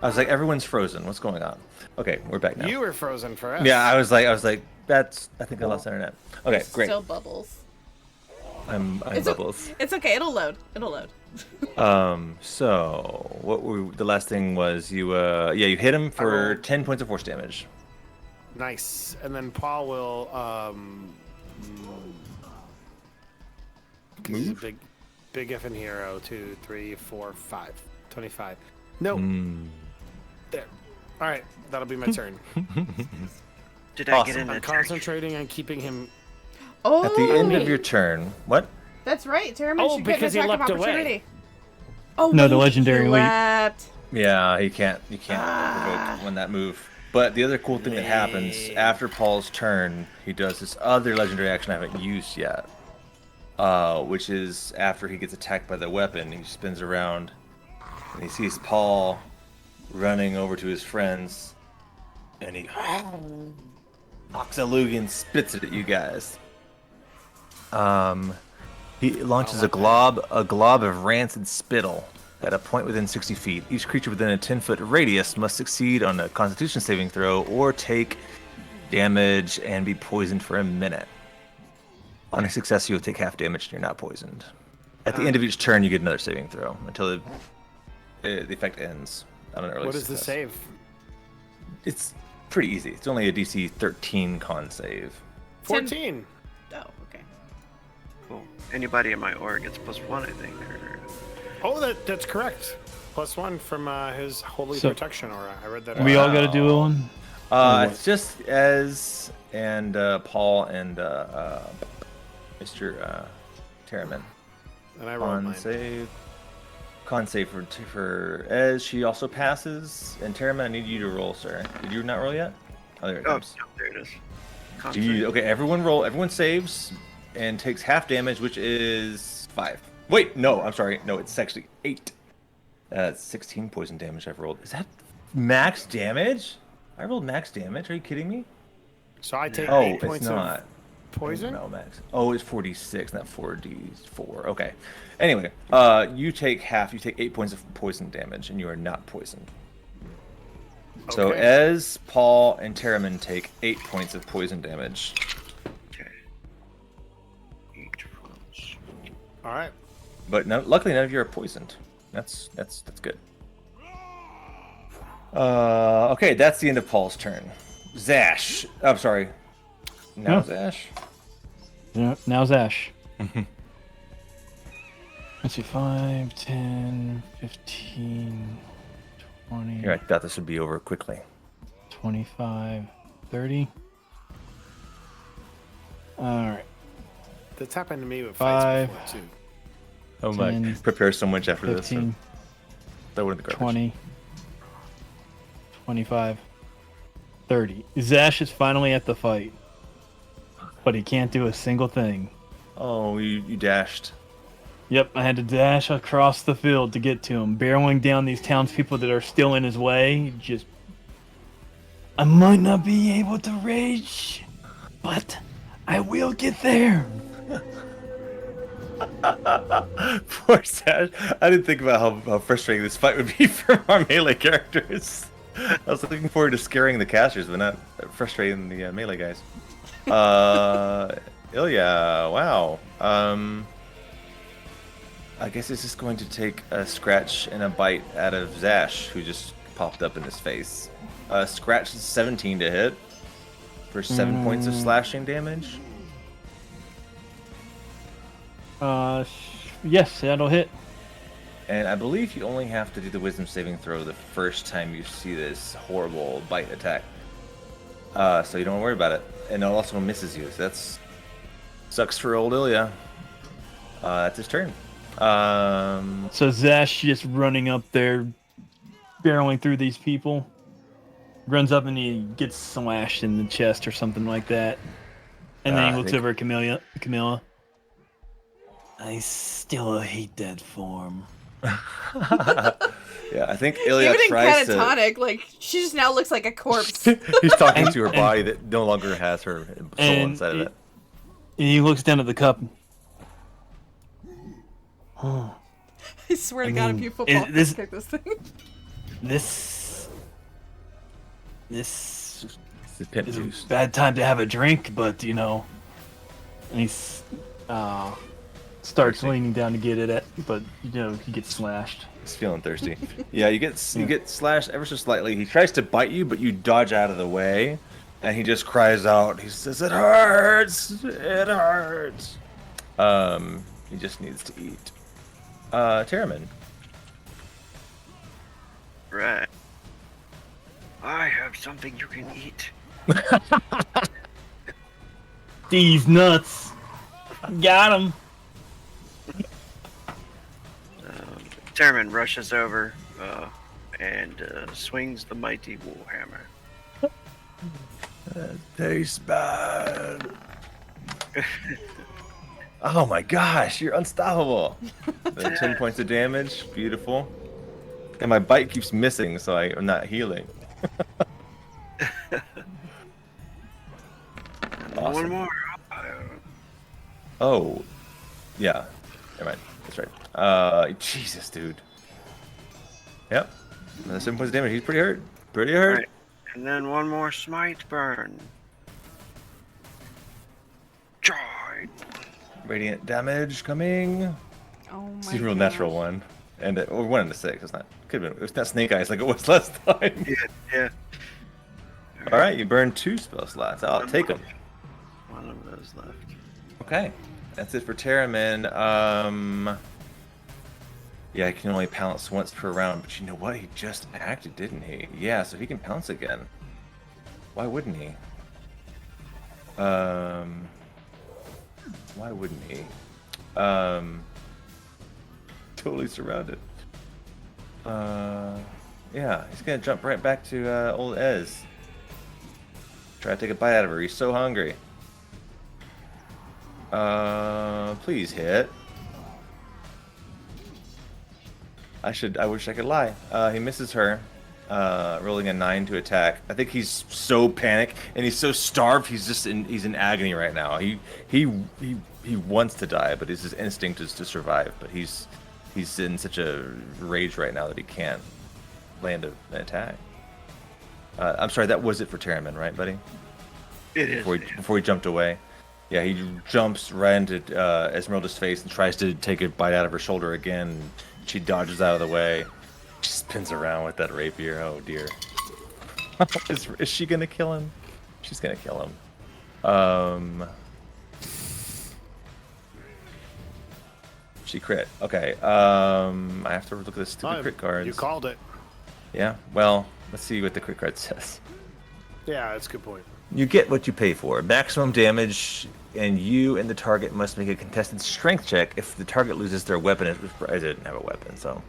I was like, everyone's frozen. What's going on? Okay, we're back now. You were frozen for us. Yeah, I was like, I think I lost internet. Okay, great. Still bubbles. I'm bubbles. It's okay. It'll load. So the last thing was you hit him for 10 points of force damage. Nice. And then Paul will he's a big effing hero. 2, 3, 4, 5. 25. No. There. All right, that'll be my turn. Did I get in? I'm concentrating on keeping him. Oh. At the end of your turn, what? That's right. Terriman should get an attack of opportunity. Away. Oh no, the legendary leap. Yeah, he can't provoke when that move. But the other cool thing that happens after Paul's turn, he does this other legendary action I haven't used yet, which is after he gets attacked by the weapon, he spins around and he sees Paul running over to his friends, and he Oxalugan spits it at you guys. He launches a glob of rancid spittle at a point within 60 feet. Each creature within a 10-foot radius must succeed on a Constitution saving throw or take damage and be poisoned for a minute. On a success, you'll take half damage and you're not poisoned. At the end of each turn, you get another saving throw until the effect ends on an early What is success. the save? It's pretty easy. It's only a DC 13 con save. 14. Oh, okay. Cool. Anybody in my aura gets +1, I think. Oh, that's correct. +1 from his holy protection aura. I read that. We all got to do one. It's just Ez and Paul and Mr. Terriman. And I rolled mine. Con save for Ez. She also passes. And Terriman, I need you to roll, sir. Did you not roll yet? Oh, there it comes. Oh, there it is. Okay, everyone roll. Everyone saves and takes half damage, which is 5. Wait, no, I'm sorry. No, it's actually 8. 16 poison damage I've rolled. Is that max damage? I rolled max damage. Are you kidding me? So I take 8 points of poison? No, max. Oh, it's 46, not 4d4. Okay. Anyway, you take half. You take 8 points of poison damage, and you are not poisoned. Okay. So Ez, Paul, and Terriman take 8 points of poison damage. Okay. 8 points. All right. But luckily, none of you are poisoned. That's good. Okay, that's the end of Paul's turn. Zash. I'm sorry. Now Zash. Yeah, now Zash. Let's see, 5, 10, 15, 20. Here, I thought this would be over quickly. 25, 30. All right. That's happened to me with 5, fights before, too. Oh 10, my! Prepare so much after 15, this. That would have the garbage. 20, 25, 30. Zash is finally at the fight, but he can't do a single thing. Oh, you dashed. Yep, I had to dash across the field to get to him, barreling down these townspeople that are still in his way. Just, I might not be able to rage, but I will get there. Poor Zash. I didn't think about how frustrating this fight would be for our melee characters. I was looking forward to scaring the casters, but not frustrating the melee guys. Ilya, wow. I guess it's just going to take a scratch and a bite out of Zash, who just popped up in his face. Scratch is 17 to hit for 7 points of slashing damage. Yes, that'll hit. And I believe you only have to do the wisdom saving throw the first time you see this horrible bite attack. So you don't worry about it. And it also misses you, so that's sucks for old Ilya. That's his turn. So Zash just running up there, barreling through these people. Runs up and he gets slashed in the chest or something like that. And then he looks over at Camilla. I still hate that form. Yeah, I think Ilya Even in tries catatonic, like, she just now looks like a corpse. He's talking to her body that no longer has her soul inside of it. And he looks down at the cup. I swear to God, if you football kick this thing. This is Pimp a juice. bad time to have a drink, but you know. And he's starts leaning down to get it at, but you know he gets slashed. He's feeling thirsty. Yeah, you get slashed ever so slightly. He tries to bite you, but you dodge out of the way, and he just cries out. He says, "It hurts! It hurts!" He just needs to eat. Terriman. Right. I have something you can eat. These nuts. Got him. Terman rushes over and swings the mighty warhammer. Tastes bad. Oh my gosh, you're unstoppable. 10 points of damage. Beautiful. And my bite keeps missing, so I'm not healing. Awesome. One more. Oh. Yeah. Never mind. That's right. Jesus, dude. Yep. Another 7 points of damage. He's pretty hurt. Pretty hurt. Right. And then one more smite burn. Joy. Radiant damage coming. Oh my It's a real gosh. natural one. And or 1 in the 6. It's not. Could have been. It's not snake eyes like it was last time. Yeah. All right, you burned 2 spell slots. I'll take them. One of those left. Okay, that's it for Terriman. Yeah, he can only pounce once per round, but you know what? He just acted, didn't he? Yeah, so he can pounce again. Why wouldn't he? Why wouldn't he? Totally surrounded. Yeah, he's gonna jump right back to old Ez. Try to take a bite out of her. He's so hungry. Please hit. I wish I could lie. He misses her, rolling a 9 to attack. I think he's so panicked and he's so starved. He's in agony right now. He wants to die, but his instinct is to survive. But he's in such a rage right now that he can't land an attack. I'm sorry, that was it for Terriman, right, buddy? It is. Before he jumped away. Yeah, he jumps right into Esmeralda's face and tries to take a bite out of her shoulder again. She dodges out of the way. She spins around with that rapier. Oh dear. Is she gonna kill him? She's gonna kill him. She crit. Okay. I have to look at the stupid crit cards. You called it. Yeah. Well, let's see what the crit card says. Yeah, that's a good point. You get what you pay for. Maximum damage, and you and the target must make a contested strength check if the target loses their weapon. I didn't have a weapon, so.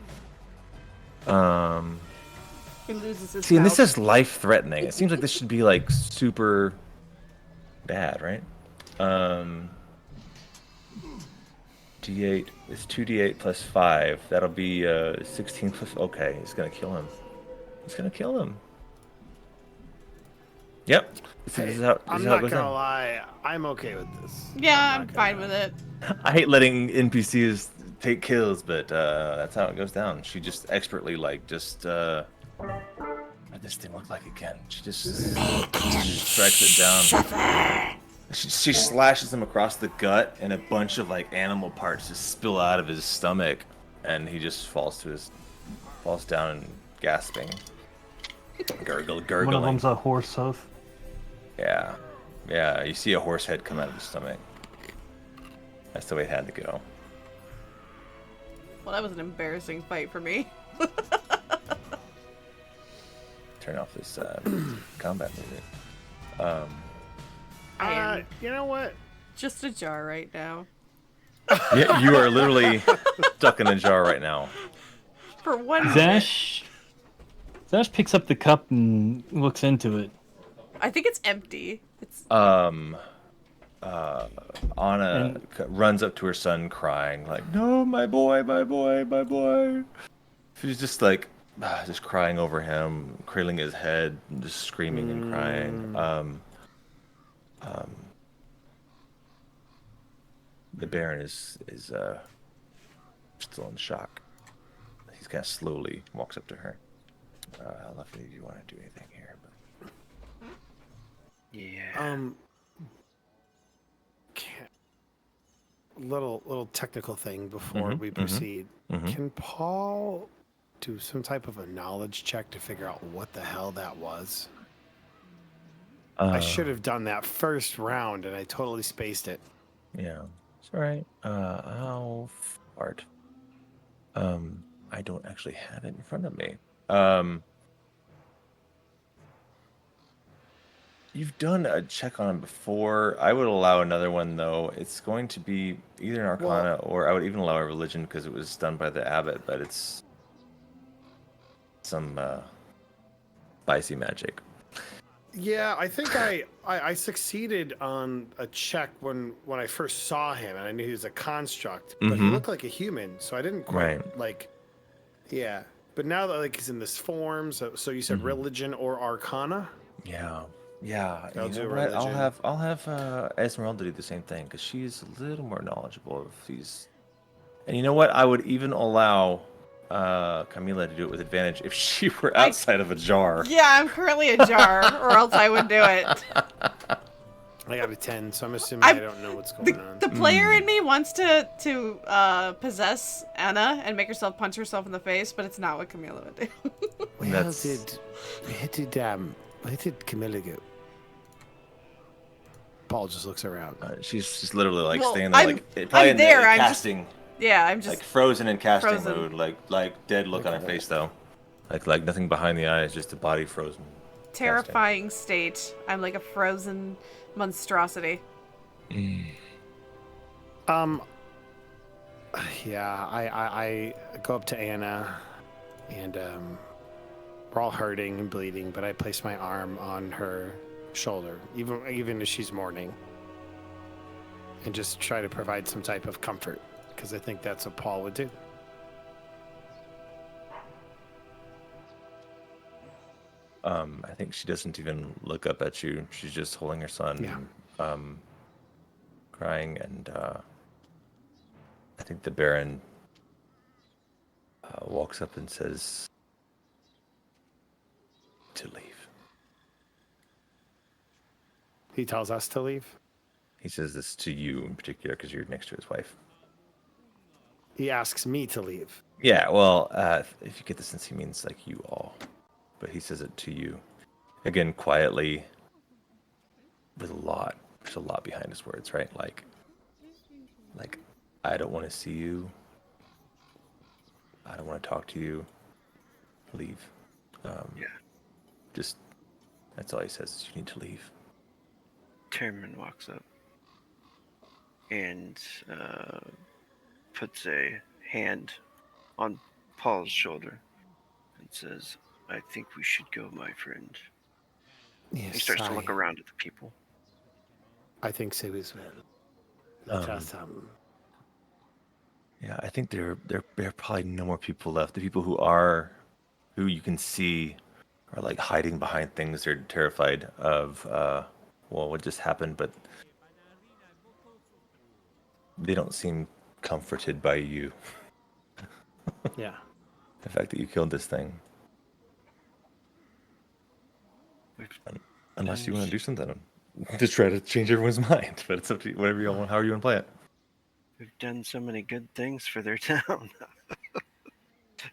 He loses his See, and this belt. is life-threatening. It seems like this should be like super bad, right? D8. It's 2d8 plus 5. That'll be 16 plus. Okay, he's gonna kill him. He's gonna kill him. Yep. This is how I'm it not goes gonna down. lie. I'm okay with this. Yeah, I'm not fine gonna- with it. I hate letting NPCs take kills, but that's how it goes down. She just expertly, like, what does this thing look like again? She just strikes it down. She slashes him across the gut, and a bunch of like animal parts just spill out of his stomach, and he just falls down gasping, gurgling. One of them's a horse hoof. Yeah, yeah. You see a horse head come out of his stomach. That's the way it had to go. Well, that was an embarrassing fight for me. Turn off this combat music. I am You know what? just a jar right now. Yeah, you are literally stuck in a jar right now. For one minute. Zash picks up the cup and looks into it. I think it's empty. It's Anna runs up to her son crying, like, "No, my boy, my boy, my boy." She's just like, just crying over him, cradling his head, just screaming and crying. The Baron is still in shock. He's kind of slowly walks up to her. I don't know if you want to do anything here, but Yeah. Little technical thing before we proceed. Can Paul do some type of a knowledge check to figure out what the hell that was? I should have done that first round, and I totally spaced it. yeah, it's all right. I'll fart. I don't actually have it in front of me. You've done a check on it before. I would allow another one, though. It's going to be either an Arcana or I would even allow a Religion because it was done by the Abbot, but it's some spicy magic. Yeah, I think I succeeded on a check when I first saw him, and I knew he was a construct, but he looked like a human, so I didn't quite like. Yeah, but now that like he's in this form, so you said Religion or Arcana? Yeah. I'll You do know what? Religion. I'll have Esmeralda do the same thing because she's a little more knowledgeable of these. And you know what? I would even allow Camila to do it with advantage if she were outside of a jar. yeah, I'm currently a jar, or else I would do it. I got a 10, so I'm assuming I don't know what's going on. The player in me wants to possess Anna and make herself punch herself in the face, but it's not what Camila would do. Where did Camilla go? Paul just looks around. She's just literally like Well, staying there, I'm- like probably I'm there, in I'm just- casting, Yeah, I'm just like frozen in casting frozen. mode, like dead look on her face though, like nothing behind the eyes, just the body frozen. terrifying state. I'm like a frozen monstrosity. Yeah, I go up to Anna, and we're all hurting and bleeding, but I place my arm on her shoulder, even as she's mourning, and just try to provide some type of comfort, because I think that's what Paul would do. I think she doesn't even look up at you. She's just holding her son, crying, and I think the Baron walks up and says to leave. He tells us to leave. He says this to you in particular because you're next to his wife. He asks me to leave. Yeah, well, if you get the sense, he means like you all, but he says it to you. Again, quietly, with a lot. There's a lot behind his words, right? Like, I don't want to see you. I don't want to talk to you. Leave. Just, that's all he says, is you need to leave. Tierman walks up and puts a hand on Paul's shoulder and says, "I think we should go, my friend." Yes, He starts to look around at the people. I think so as well. Let us Yeah, I think there are probably no more people left. The people who you can see are like hiding behind things. They're terrified of what just happened, but they don't seem comforted by you. Yeah. The fact that you killed this thing. Unless you want to do something to try to change everyone's mind, but it's up to you, whatever you want, however you want to play it. We've done so many good things for their town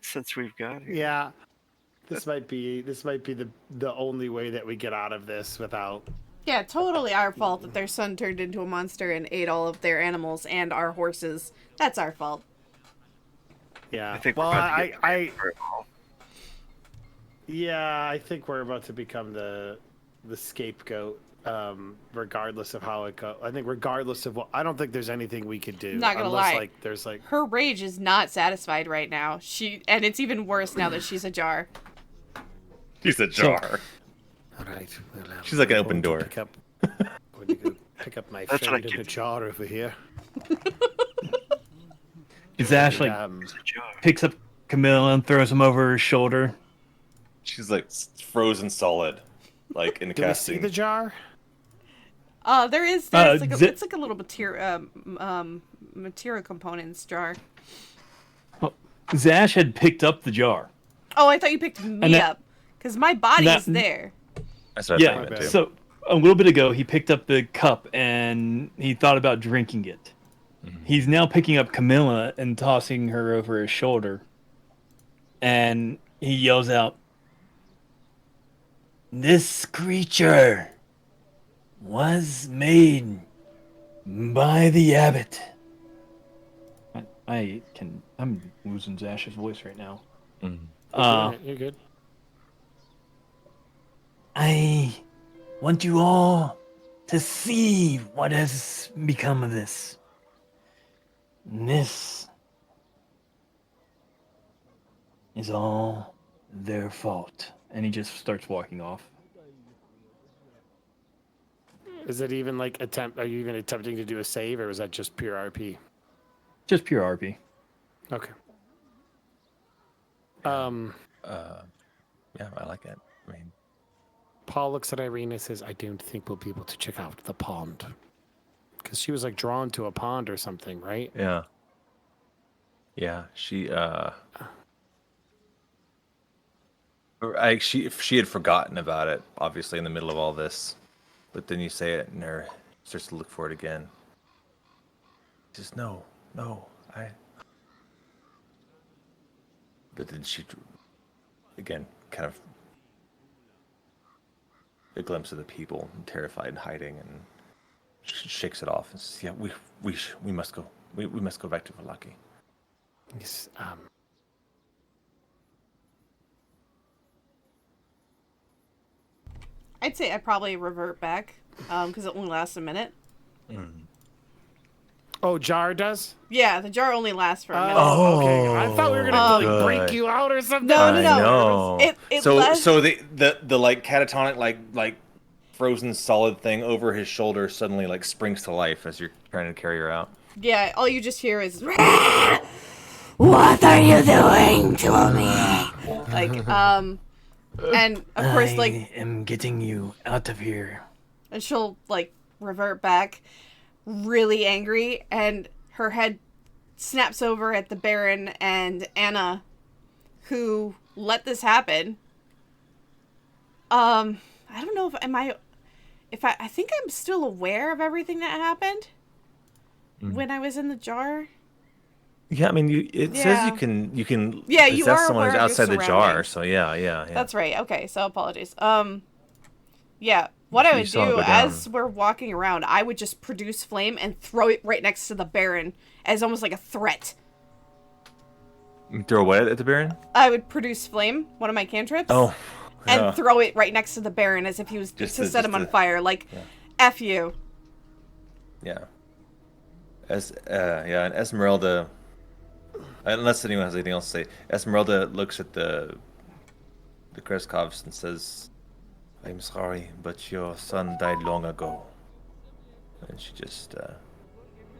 since we've got here. Yeah. This might be the only way that we get out of this without. Yeah, totally our fault that their son turned into a monster and ate all of their animals and our horses. That's our fault. Yeah. I think well, we're about to get I for it all. yeah, I think we're about to become the scapegoat. Regardless of how it goes. I think regardless of what, I don't think there's anything we could do. Not gonna unless, lie. like, there's like. Her rage is not satisfied right now. And it's even worse now that she's a jar. She's a jar. All right. Well, She's like an I'm open going door. to going to go pick up my That's what I friend in a keep- jar over here. Zash like It's a jar. picks up Camilla and throws him over her shoulder. She's like frozen solid, like in the Do we casting. see the jar? There's like it's like a little material components jar. Zash had picked up the jar. Oh, I thought you picked me up. Because my body's that- there. That's what I thought you Yeah, meant too. so a little bit ago he picked up the cup and he thought about drinking it. He's now picking up Camilla and tossing her over his shoulder. And he yells out, "This creature was made by the abbot." I'm losing Zash's voice right now. You're good. I want you all to see what has become of this. This is all their fault. And he just starts walking off. Is it even like Are you even attempting to do a save, or is that just pure RP? Just pure RP. Okay. Yeah, I like it. I mean, Paul looks at Ireena and says, "I don't think we'll be able to check out the pond." Because she was like drawn to a pond or something, right? yeah. Yeah, she she had forgotten about it, obviously in the middle of all this. But then you say it and her starts to look for it again. Just no, I. But then she, again, kind of a glimpse of the people, terrified and hiding, and shakes it off and says, "Yeah, we must go. We must go back to Valaki." Yes, I'd say I'd probably revert back. Because it only lasts a minute. Oh, jar does? Yeah, the jar only lasts for a minute. Oh, okay. I thought we were gonna like break good. you out or something. No, no, I no. know. It so lasts- so the like catatonic like frozen solid thing over his shoulder suddenly like springs to life as you're trying to carry her out. Yeah, all you just hear is What are you doing to me? like and of course like I am getting you out of here. and she'll like revert back really angry and her head snaps over at the Baron and Anna who let this happen. I don't know if I think I'm still aware of everything that happened when I was in the jar. Yeah, I mean, it Yeah. says you can Yeah, you possess are someone aware who's of your outside the jar. surroundings. So yeah. That's right. Okay, so apologies. Yeah, what I You would saw it do go down. as we're walking around, I would just produce flame and throw it right next to the Baron as almost like a threat. Throw what at the Baron? I would produce flame, one of my cantrips, Oh, and yeah. throw it right next to the Baron as if he was Just to to- set him just on to- fire. Like, F you. Yeah. And Esmeralda, unless anyone has anything else to say, Esmeralda looks at the Krezkovs and says, "I'm sorry, but your son died long ago." And she just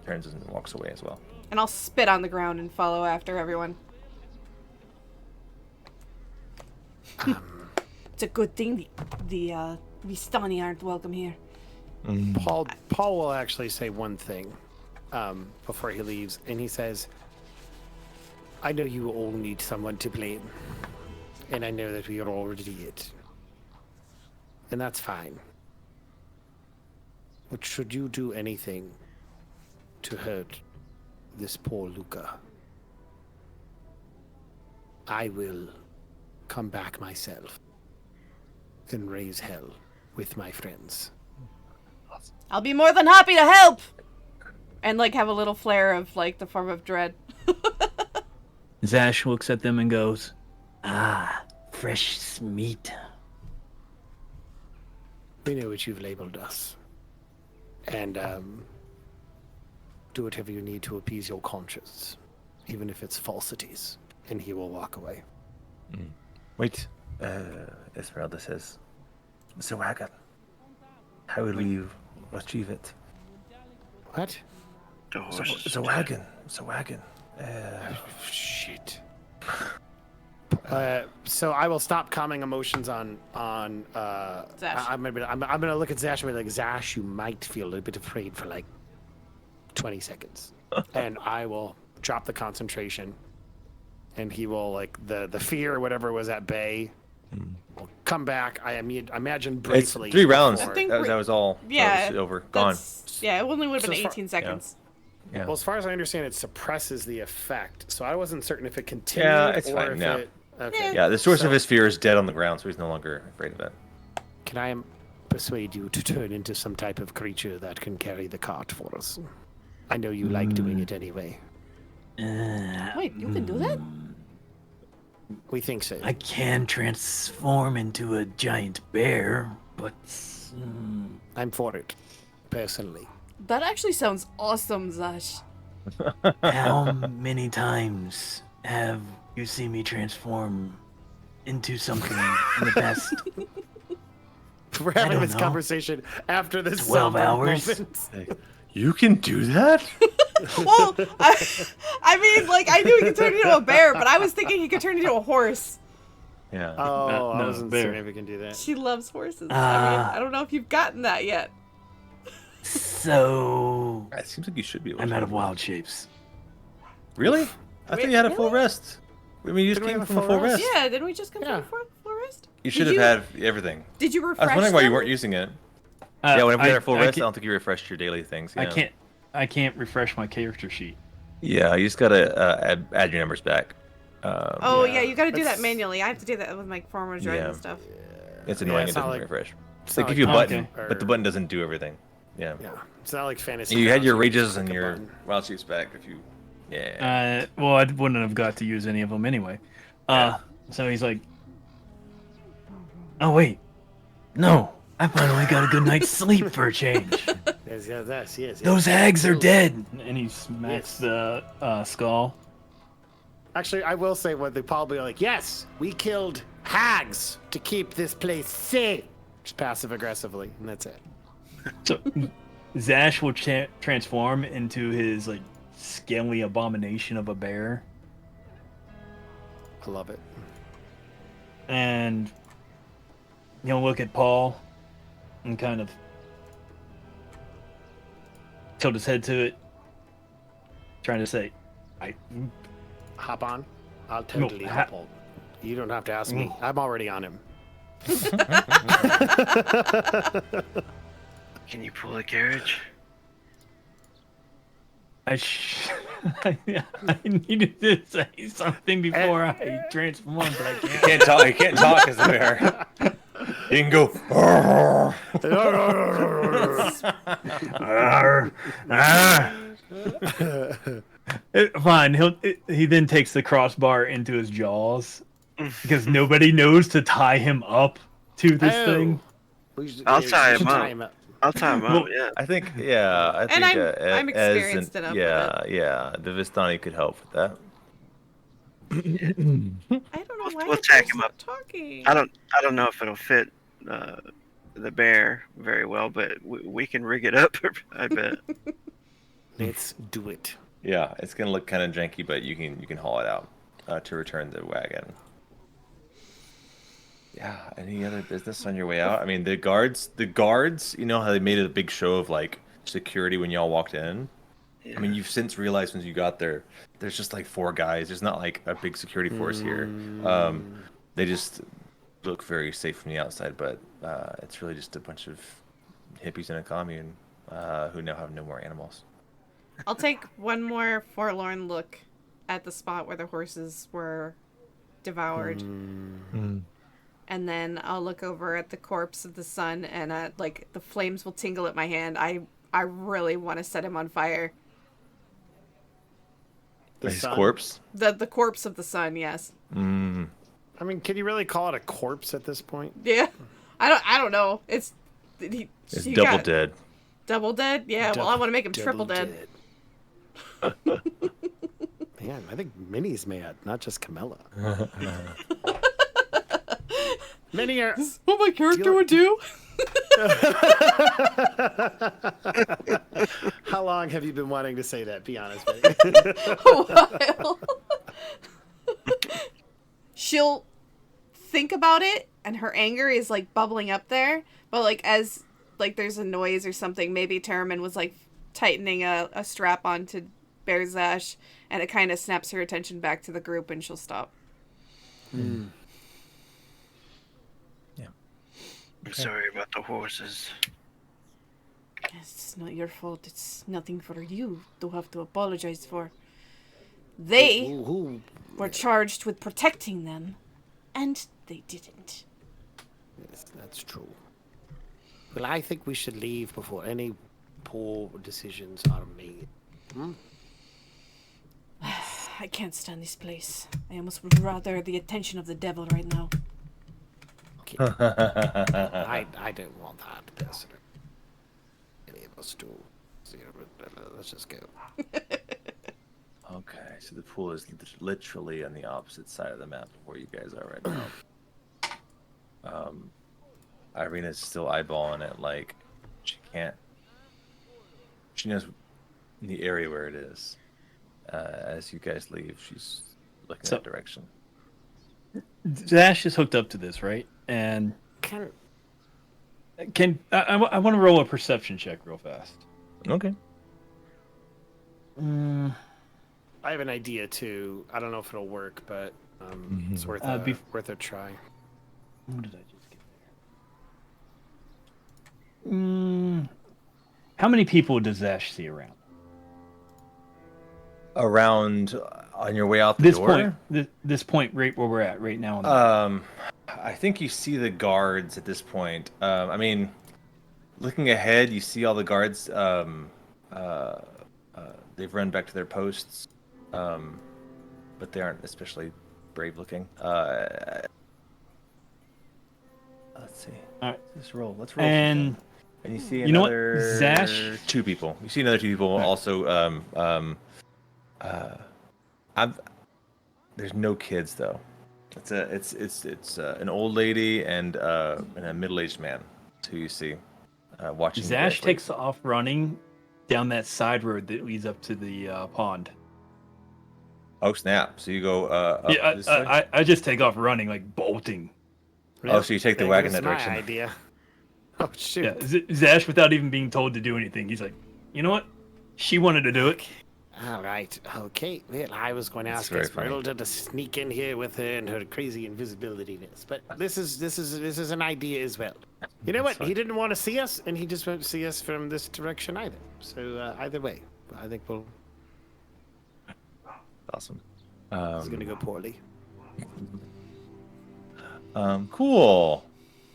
turns and walks away as well. And I'll spit on the ground and follow after everyone. It's a good thing the Vistani aren't welcome here. Paul will actually say one thing before he leaves, and he says, I know you all need someone to blame, and I know that we are already it. And that's fine. But should you do anything to hurt this poor Luca, I will come back myself and raise hell with my friends. I'll be more than happy to help! And, like, have a little flare of, like, the form of dread. Zash looks at them and goes, "Ah, fresh meat." We know what you've labeled us. And, do whatever you need to appease your conscience, even if it's falsities. And he will walk away. Wait, Esmeralda says, "The wagon. How will you achieve it?" What? The horse. The wagon. The wagon. Shit. So I will stop calming emotions on Zash. I'm gonna look at Zash and be like, Zash, you might feel a little bit afraid for like 20 seconds, and I will drop the concentration, and he will, like, the fear or whatever was at bay will come back. I imagine It's briefly. 3 rounds. I think That was all. Yeah. That was over. Gone. Yeah, it only would have So been as far- 18 seconds. Yeah. Well, as far as I understand, it suppresses the effect. So I wasn't certain if it continued Yeah, it's or fine, if yeah. it. Okay. Yeah, the source So- of his fear is dead on the ground, so he's no longer afraid of it. Can I persuade you to turn into some type of creature that can carry the cart for us? I know you like doing it anyway. Wait, you can do that? We think so. I can transform into a giant bear, but I'm for it, personally. That actually sounds awesome, Zash. how many times have you seen me transform into something in the past? We're having don't this know. conversation after this 12 somber hours? moment. You can do that? Well, I mean, like, I knew he could turn into a bear, but I was thinking he could turn into a horse. Yeah. Oh, I no, wasn't bear. certain if we can do that. She loves horses. I mean, I don't know if you've gotten that yet. So It seems like you should be able I'm to. out of wild shapes. Really? I thought you had a full rest. I mean, you just Didn't we came have a from a full full rest? rest. Yeah, didn't we just come Yeah. from a forest? You should Did have had everything. Did you I refresh was wondering why you them? weren't using it. Yeah, whenever you had a full rest, I don't think you refreshed your daily things. I Yeah. can't refresh my character sheet. Yeah, you just gotta add your numbers back. Oh, yeah, you gotta do that It's- manually. I have to do that with my farmer's dread Yeah. and stuff. It's annoying. it's It not doesn't like- refresh. it's They not give like you a button, Pokemon or- but the button doesn't do everything. Yeah. Yeah, it's not like fantasy. You had your Grounds, rages just and click a your button. wild shapes back if you. Yeah. Well, I wouldn't have got to use any of them anyway. So he's like, "Oh wait, no, I finally got a good night's sleep for a change. Yes. Those hags are dead." And he smacks the skull. Actually, I will say what they probably are like. Yes, we killed hags to keep this place safe. Just passive aggressively, and that's it. So Zash will transform into his like scaly abomination of a bear, I love it. and he'll look at Paul and kind of tilt his head to it, trying to say, Hop on. I'll totally No, hop on. You don't have to ask me. I'm already on him. Can you pull a carriage? I needed to say something before I transformed, but I can't. Can't talk. You can't talk as a bear. You can go. Fine. He then takes the crossbar into his jaws because nobody knows to tie him up to this thing. I'll tie him up. I'll tie him up. Yeah. I think. Yeah. I think. And I'm experienced enough with Yeah. The Vistani could help with that. I don't know why We'll I tack keep him up. talking. I don't know if it'll fit the bear very well, but we can rig it up. I bet. Let's do it. Yeah, it's gonna look kind of janky, but you can haul it out to return the wagon. Yeah. Any other business on your way out? I mean, the guards. You know how they made a big show of like security when y'all walked in. I mean, you've since realized when you got there, there's just like 4 guys. There's not like a big security force here. They just look very safe from the outside, but it's really just a bunch of hippies in a commune who now have no more animals. I'll take one more forlorn look at the spot where the horses were devoured. And then I'll look over at the corpse of the son, and like the flames will tingle at my hand. I really want to set him on fire. His corpse? The corpse of the son, yes. I mean, can you really call it a corpse at this point? Yeah, I don't know. It's double dead. Double dead? Yeah. Well, I want to make him triple dead. Man, I think Minnie's mad, not just Camilla. Minnie, are what my character would do. How long have you been wanting to say that? Be honest, Minnie. A while. She'll think about it, and her anger is like bubbling up there. But like as like there's a noise or something, maybe Terriman was like tightening a strap onto Bear Zash, and it kind of snaps her attention back to the group, and she'll stop. I'm sorry about the horses. It's not your fault. It's nothing for you to have to apologize for. They were charged with protecting them, and they didn't. Yes, that's true. Well, I think we should leave before any poor decisions are made. I can't stand this place. I almost would rather the attention of the devil right now. Okay. I don't want that personally. Any of us do. Let's just go. Okay, so the pool is literally on the opposite side of the map of where you guys are right now. Ireena's still eyeballing it like she can't. She knows the area where it is. As you guys leave, she's looking that direction. Zash is hooked up to this, right? And I want to roll a perception check real fast. Okay. I have an idea too. I don't know if it'll work, but it's worth a try. What did I just get there? How many people does Zash see around? Around on your way out the door? This point right where we're at right now. I think you see the guards at this point. I mean, looking ahead, you see all the guards. They've run back to their posts, but they aren't especially brave looking. Let's see. All right, let's roll. Let's roll. And you see another Zash? 2 people. You see another 2 people also. There's no kids though. It's an old lady and a middle-aged man who you see watching. Zash takes off running down that side road that leads up to the pond. Oh snap! So you go. I just take off running, like bolting. Oh, so you take the wagon that direction. My idea. Oh shoot! Yeah, Zash, without even being told to do anything, he's like, you know what? She wanted to do it. All right. Okay. Well, I was going to ask Esmeralda to sneak in here with her and her crazy invisibility-ness, but this is an idea as well. You know what? He didn't want to see us, and he just won't see us from this direction either. So either way, I think we'll. Awesome. It's gonna go poorly. Cool.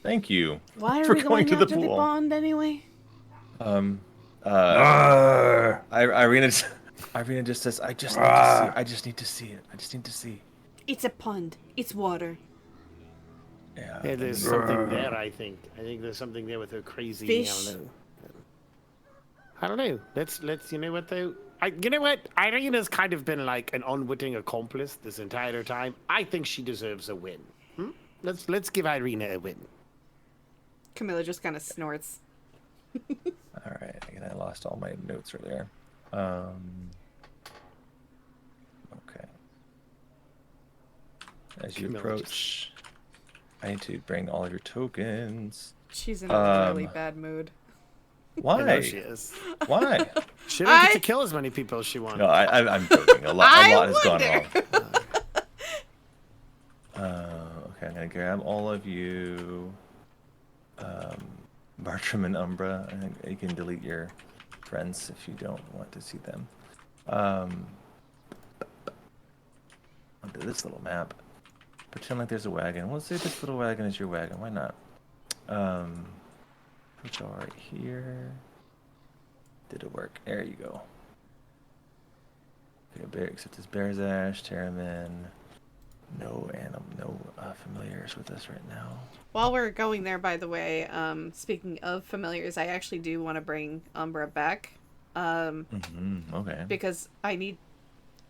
Thank you. Why are we going to the pond anyway? Ireena just says, I just need to see it. It's a pond. It's water. Yeah. There's something there, I think. I think there's something there with her crazy. Fish. I don't know. Let's. You know what though? You know what? Ireena's kind of been like an unwitting accomplice this entire time. I think she deserves a win. Let's give Ireena a win. Camilla just kind of snorts. All right. Again, I lost all my notes earlier. Okay. As you approach, I need to bring all of your tokens. She's in a really bad mood. Why? I know she is. Why? She didn't get to kill as many people as she wanted. No, I'm joking. A lot has gone wrong. Okay, I'm gonna grab all of you. Bartram and Umbra. I think you can delete your friends if you don't want to see them. Onto this little map. Pretend like there's a wagon. We'll say this little wagon is your wagon. Why not? Put y'all right here. Did it work? There you go. Okay, bear, except this bear Zash, Terramin. No familiars with us right now. While we're going there, by the way, speaking of familiars, I actually do want to bring Umbra back. Okay. Because I need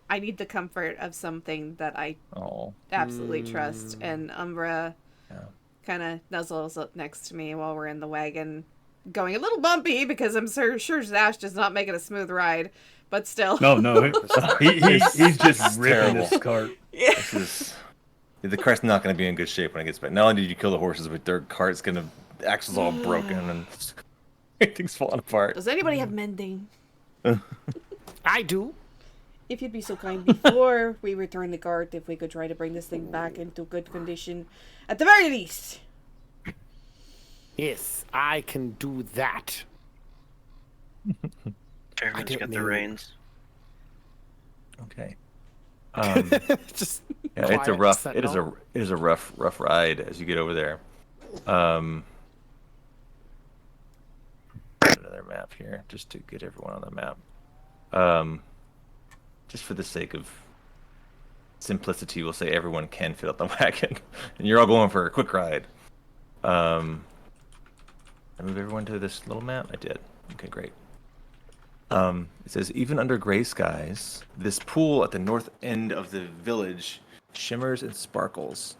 the comfort of something that I absolutely trust, and Umbra kind of nuzzles up next to me while we're in the wagon, going a little bumpy because I'm sure Zash does not make it a smooth ride, but still. No, he's just ripping terrible. this cart. Yeah. The cart's not going to be in good shape when it gets back. Not only did you kill the horses, but their cart's going to... The axle's all broken and everything's falling apart. Does anybody have mending? I do. If you'd be so kind, before we return the cart, if we could try to bring this thing back into good condition, at the very least. Yes, I can do that. Everyone's got the reins. Okay. Just yeah, it's a quiet rough. sentinel. It is a rough ride as you get over there. Another map here, just to get everyone on the map. Just for the sake of simplicity, we'll say everyone can fit on the wagon, and you're all going for a quick ride. I move everyone to this little map. I did. Okay, great. It says, even under gray skies, this pool at the north end of the village shimmers and sparkles.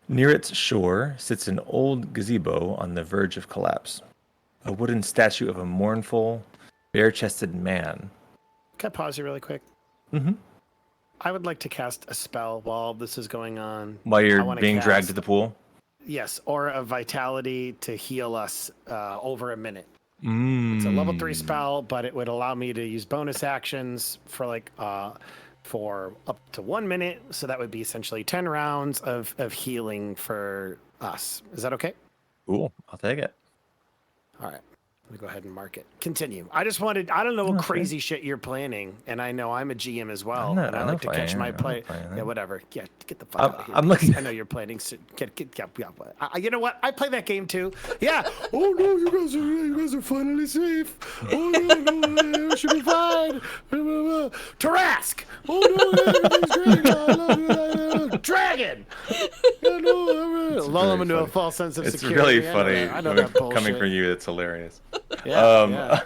Near its shore sits an old gazebo on the verge of collapse. A wooden statue of a mournful, bare-chested man. Can I pause you really quick? Mm-hmm. I would like to cast a spell while this is going on. While you're being dragged to the pool? Yes, or a vitality to heal us over a minute. It's a level 3 spell, but it would allow me to use bonus actions for for up to 1 minute. So that would be essentially 10 rounds of healing for us. Is that okay? Cool. I'll take it. All right. Let me go ahead and mark it. Continue. I don't know what crazy shit you're planning, and I know I'm a GM as well, and I like to catch my play. Yeah, whatever. Yeah, get the fuck out of here. I'm looking. I know you're planning. You know what? I play that game too. Yeah. Oh no, you guys are finally safe. Oh no, we should be fine. Tarask. Oh no, everything's great. I love you. Dragon. Yeah, no, lull them into a false sense of security. It's really funny. I know that bullshit. Coming from you, it's hilarious. Yeah,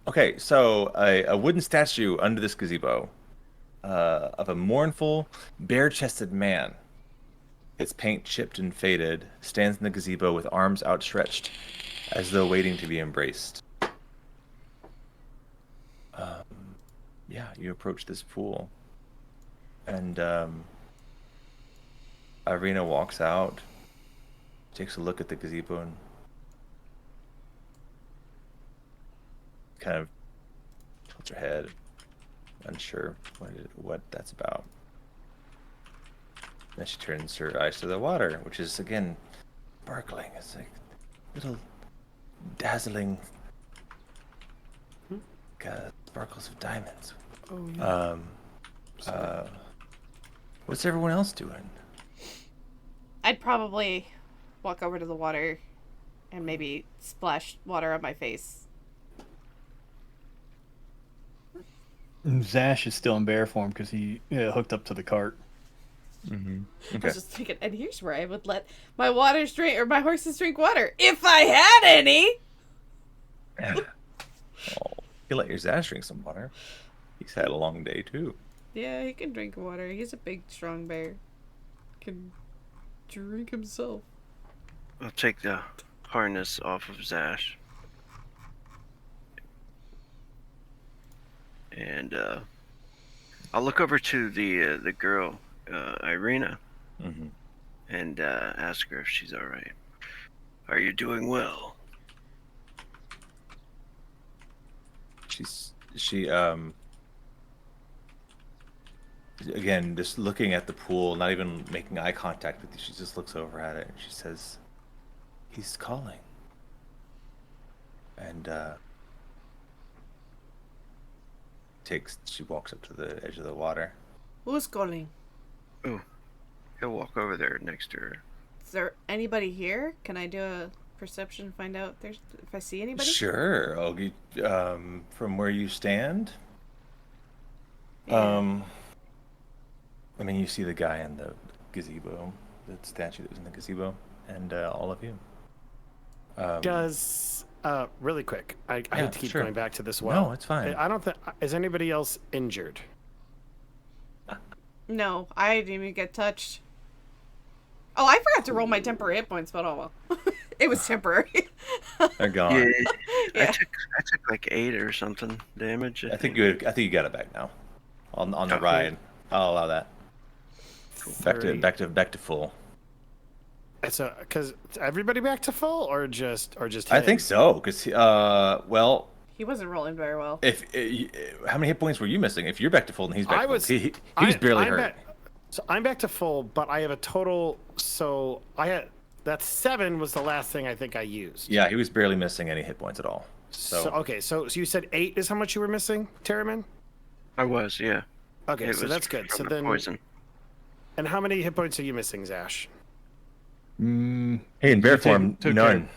Okay, so a wooden statue under this gazebo of a mournful, bare-chested man. Its paint chipped and faded, stands in the gazebo with arms outstretched, as though waiting to be embraced. Yeah, you approach this pool, and Ireena walks out, takes a look at the gazebo, and kind of tilts her head, unsure what that's about. Then she turns her eyes to the water, which is again sparkling. It's like little dazzling sparkles of diamonds. Oh, yeah. What's everyone else doing? I'd probably walk over to the water and maybe splash water on my face. Zash is still in bear form because he hooked up to the cart. Mm-hmm. I Okay. was just thinking, and here's where I would let my horses drink water if I had any. You let your Zash drink some water. He's had a long day too. Yeah, he can drink water. He's a big, strong bear. Can drink himself. I'll take the harness off of Zash. and I'll look over to the girl, Ireena, Mm-hmm. and ask her if she's all right. Are you doing well? She again just looking at the pool, not even making eye contact with you. She just looks over at it and she says, "He's calling." And she walks up to the edge of the water. Who's calling? Oh, he'll walk over there next to her. Is there anybody here? Can I do a perception, find out if I see anybody? Sure. From where you stand. Yeah. I mean, you see the guy in the gazebo, the statue that was in the gazebo, and all of you. Does really quick? I hate to keep sure. going back to this well. No, it's fine. I don't think is anybody else injured. No, I didn't even get touched. Oh, I forgot to roll my temporary hit points, but oh well. It was temporary. They're gone. Yeah, I took like 8 or something damage. I think you got it back now. On the Okay. ride, I'll allow that. Back to full. So, because everybody back to full, or just I him? think so, because well, He wasn't rolling very well. if how many hit points were you missing? If you're back to full, then he's back. I to full. was. He was barely I'm hurt. So I'm back to full, but I have a total. So I had that 7 was the last thing I think I used. Yeah, he was barely missing any hit points at all. So, Okay, so you said 8 is how much you were missing, Terraman? I was, yeah. Okay, It so was that's good. from So the then, poison. and how many hit points are you missing, Zash? hey, in bear form, took none.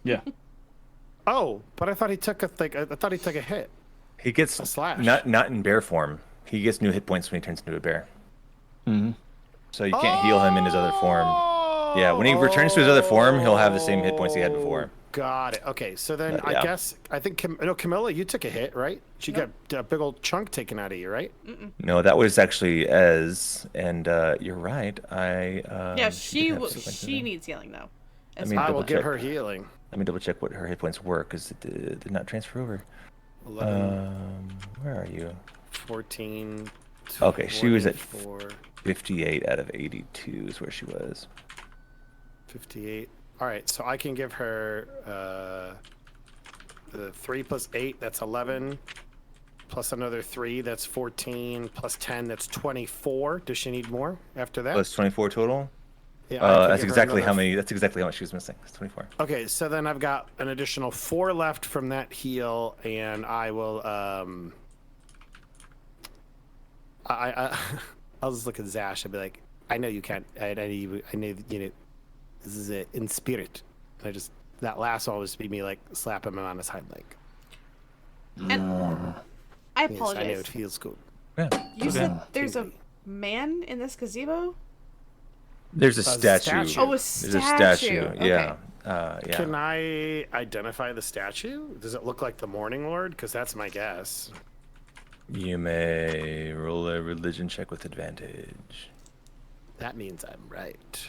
Yeah. Oh, but I thought he took a hit. He gets A slash. not in bear form. He gets new hit points when he turns into a bear. Mm-hmm. So you can't heal him in his other form. Yeah, when he returns to his other form, he'll have the same hit points he had before. Got it. Okay, so then Yeah. I think Camilla, you took a hit, right? She got a big old chunk taken out of you, right? No, that was actually Ez, and you're right. Yeah, she did have sequence in there. needs healing though. I As mean, well. I will give double-check. her healing. Let me double check what her hit points were, because it did not transfer over. 11, Where are you? 14. Okay, she was at 24, 58 out of 82 is where she was. 58. All right, so I can give her the 3 plus 8, that's 11. Plus another 3, that's 14. Plus 10, that's 24. Does she need more after that? Plus 24 total. Yeah, I could That's give her exactly another how many. That's exactly how much she was missing. It's 24. Okay, so then I've got an additional 4 left from that heal, and I will I'll just look at Zash and be like, I know you can't. I know you know. This is it in spirit. And I just that last one was to be me like slapping him on his hind leg. And I Yes, apologize. I know it feels good. Yeah. You said there's a man in this gazebo? There's a statue. statue. Oh, a There's a statue. Okay. Yeah. Yeah. Can I identify the statue? Does it look like the Morning Lord? Because that's my guess. You may roll a religion check with advantage. That means I'm right.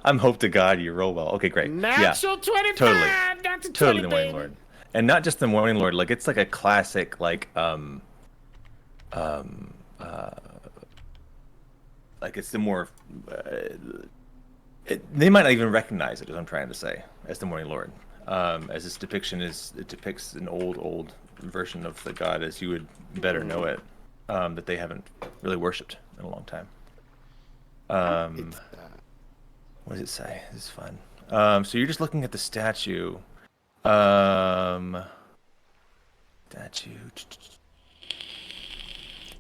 I'm hope to God you roll well. Okay, great. Natural 25. Totally. Natural Totally 20, the Morning baby. Lord. And not just the Morning Lord, like it's like a classic like like it's the more they might not even recognize it, as I'm trying to say, as the Morning Lord. As this depiction is, it depicts an old version of the god as you would better know it, that they haven't really worshipped in a long time. What does it say? This is fun. So you're just looking at the statue. Statue.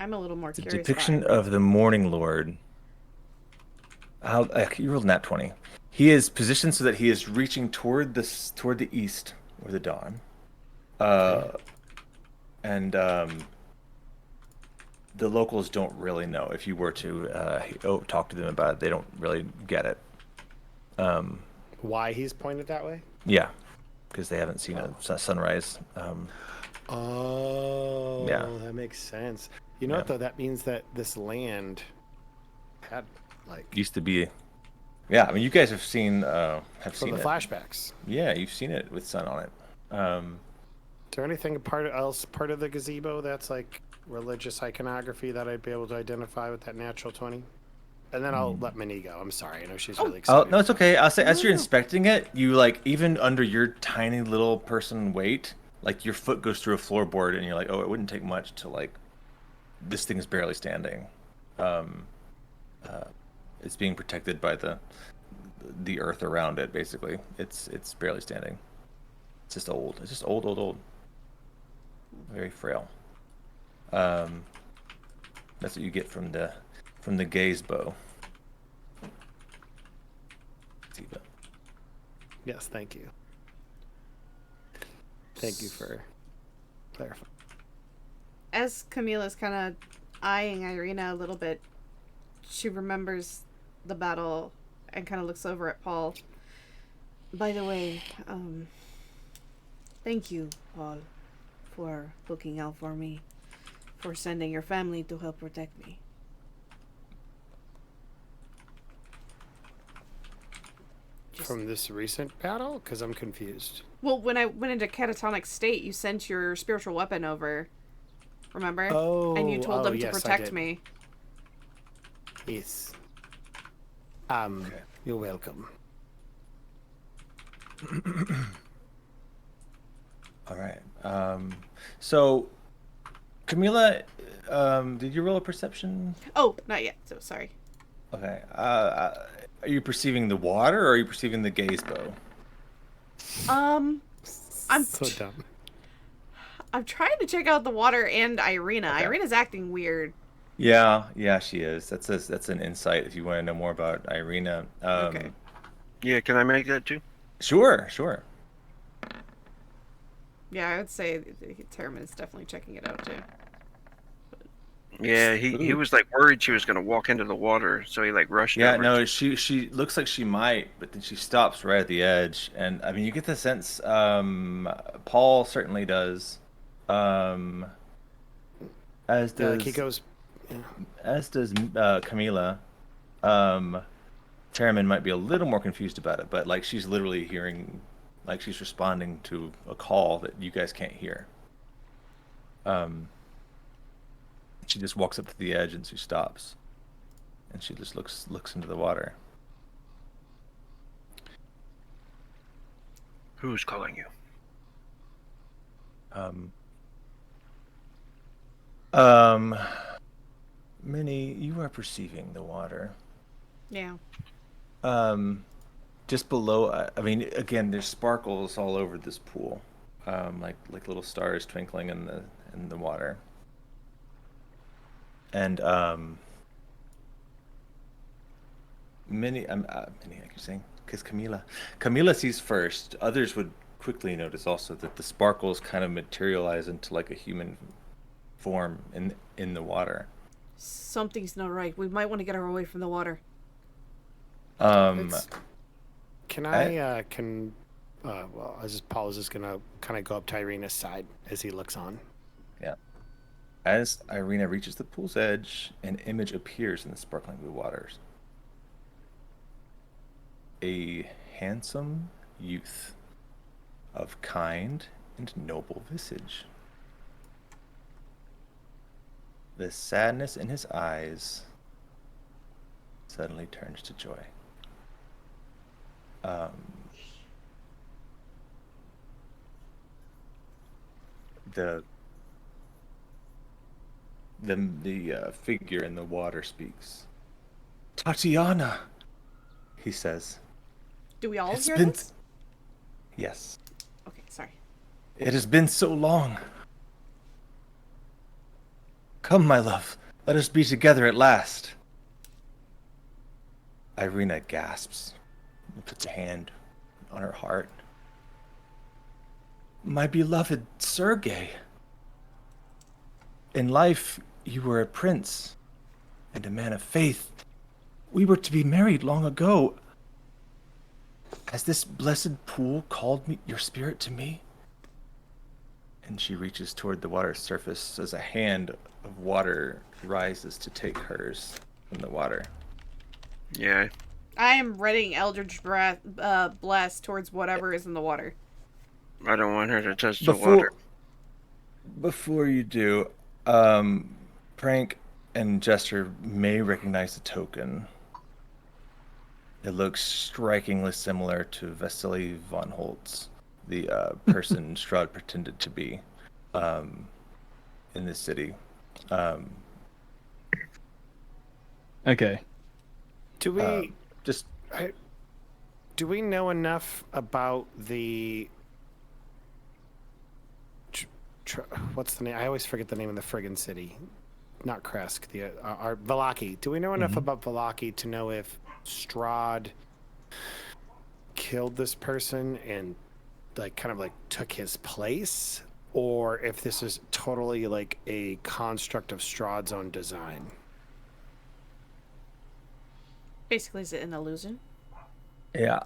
I'm a little more The curious. depiction about it. of the Morning Lord. You rolled nat 20. He is positioned so that he is reaching toward the east or the dawn. And the locals don't really know. If you were to talk to them about it, they don't really get it. Why he's pointed that way? Yeah, because they haven't seen a sunrise. Oh, Yeah. that makes sense. You know what though? That means that this land had like Used to be. Yeah, I mean, you guys have seen from the it. flashbacks. Yeah, you've seen it with sun on it. there anything part of the gazebo that's like religious iconography that I'd be able to identify with that natural 20? And then I'll let Minnie go. I'm sorry. I know she's really Oh, excited. no, it's okay. I'll say, as you're inspecting it, you like, even under your tiny little person weight, like your foot goes through a floorboard and you're like, oh, it wouldn't take much to like, this thing is barely standing. It's being protected by the earth around it, basically. It's barely standing. It's just old. It's just old. Very frail. That's what you get from the gaze bow. Yes, thank you. Thank you for clarifying. As Camilla's kind of eyeing Ireena a little bit, she remembers the battle and kind of looks over at Paul. By the way, thank you, Paul, for looking out for me, for sending your family to help protect me. From this recent battle? Because I'm confused. Well, when I went into catatonic state, you sent your spiritual weapon over. Remember? Oh, and you told them to yes, protect me. Yes. You're welcome. All right. So, Camila, did you roll a perception? Oh, not yet. So sorry. Okay. Are you perceiving the water, or are you perceiving the gaze bow? I'm So dumb. I'm trying to check out the water and Ireena. Okay. Ireena's acting weird. Yeah, she is. That's an insight if you want to know more about Ireena. Okay. Yeah, can I make that too? Sure. Yeah, I would say Terman is definitely checking it out too. Yeah, he was like worried she was gonna walk into the water, so he like rushed. Yeah, over. no, she looks like she might, but then she stops right at the edge, and I mean, you get the sense. Paul certainly does. As does Like he goes. Yeah. as does Camila. Chairman might be a little more confused about it, but like she's literally hearing, like she's responding to a call that you guys can't hear. She just walks up to the edge and she stops, and she just looks into the water. Who's calling you? Minnie, you are perceiving the water. Yeah. Just below. I mean, again, there's sparkles all over this pool, like little stars twinkling in the water. And Minnie, Minnie, I keep saying, because Camila sees first. Others would quickly notice also that the sparkles kind of materialize into like a human form in the water. Something's not right. We might want to get her away from the water. Can I, well, Paul is just gonna kind of go up to Ireena's side as he looks on. Yeah. As Ireena reaches the pool's edge, an image appears in the sparkling blue waters. A handsome youth of kind and noble visage. The sadness in his eyes suddenly turns to joy. The figure in the water speaks. Tatyana, he says. Do we all It's hear been... this? Yes. Okay, sorry. It has been so long. Come, my love, let us be together at last. Ireena gasps and puts a hand on her heart. My beloved Sergei. In life, you were a prince and a man of faith. We were to be married long ago. Has this blessed pool called your spirit to me? And she reaches toward the water's surface as a hand of water rises to take hers from the water. Yeah. I am readying Eldritch Blast towards whatever is in the water. I don't want her to touch the water. before you do, Prank and Jester may recognize the token. It looks strikingly similar to Vasily von Holtz, the person Strahd pretended to be in this city. Okay. Do we Just do we know enough about the what's the name? I always forget the name of the friggin' city. Not Krezk, the our Valaki. Do we know enough about Valaki to know if Strahd killed this person and kind of took his place, or if this is totally like a construct of Strahd's own design? Basically, is it an illusion? yeah.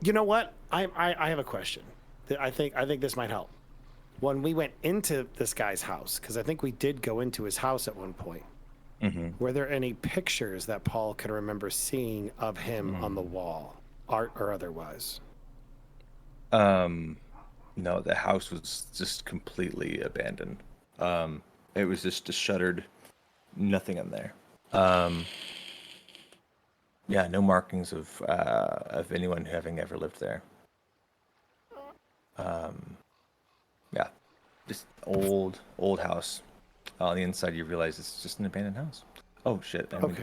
You know what? I have a question. I think this might help. When we went into this guy's house, because I think we did go into his house at one point, were there any pictures that Paul could remember seeing of him on the wall, art or otherwise? No, the house was just completely abandoned. It was just shuttered, nothing in there. Yeah, no markings of anyone having ever lived there. Yeah, just old house. On the inside, you realize it's just an abandoned house. Oh shit! I mean, Okay.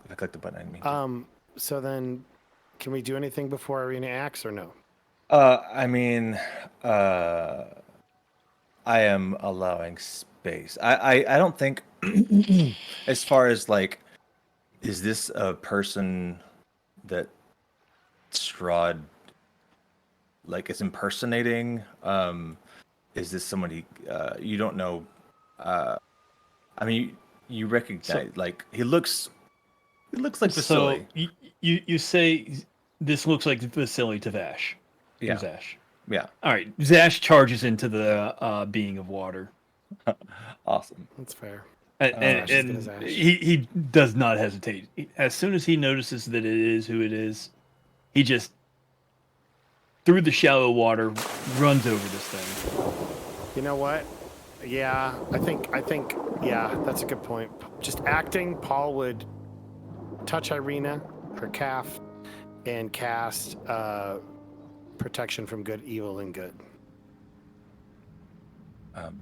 if I click the button, I didn't mean to. So then, can we do anything before Ireena acts or no? I mean, I am allowing space. I don't think, as far as is this a person that Strahd is impersonating? Is this somebody you don't know? I mean, you recognize he looks like Vasily. So you say this looks like Vasily to Vash. Yeah. Zash. Yeah. All right. Zash charges into the being of water. Awesome. That's fair. And She's gonna Zash. he does not hesitate. As soon as he notices that it is who it is, he just, through the shallow water, runs over this thing. You know what? Yeah, I think, yeah, that's a good point. Just acting, Paul would touch Ireena, her calf, and cast protection from good, evil, and good.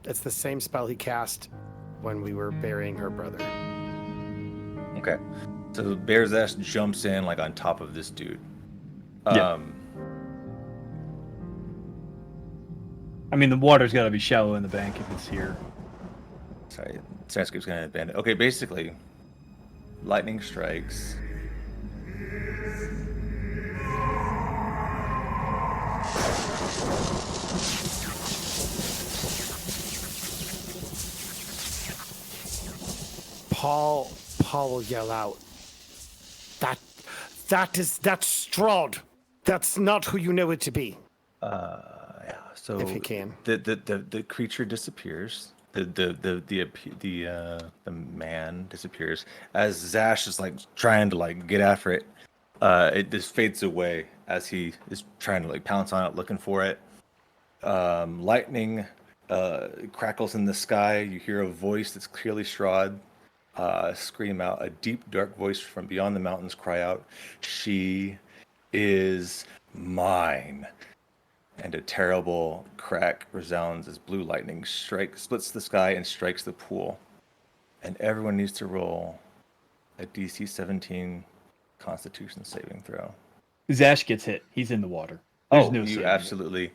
It's the same spell he cast when we were burying her brother. Okay. So Bear's Ass jumps in on top of this dude. Yeah. I mean, the water's got to be shallow in the bank if it's here. Sorry, Saske's gonna abandon. Okay, basically, lightning strikes. Paul will yell out, that's Strahd. That's not who you know it to be. Yeah. So If he can. the creature disappears. The man disappears as Zash is trying to get after it. It just fades away as he is trying to pounce on it, looking for it. Lightning crackles in the sky. You hear a voice that's clearly Strahd scream out. A deep, dark voice from beyond the mountains cry out, "She is mine." And a terrible crack resounds as blue lightning splits the sky and strikes the pool. And everyone needs to roll a DC 17 Constitution saving throw. Zash gets hit. He's in the water. There's no you saving it. absolutely.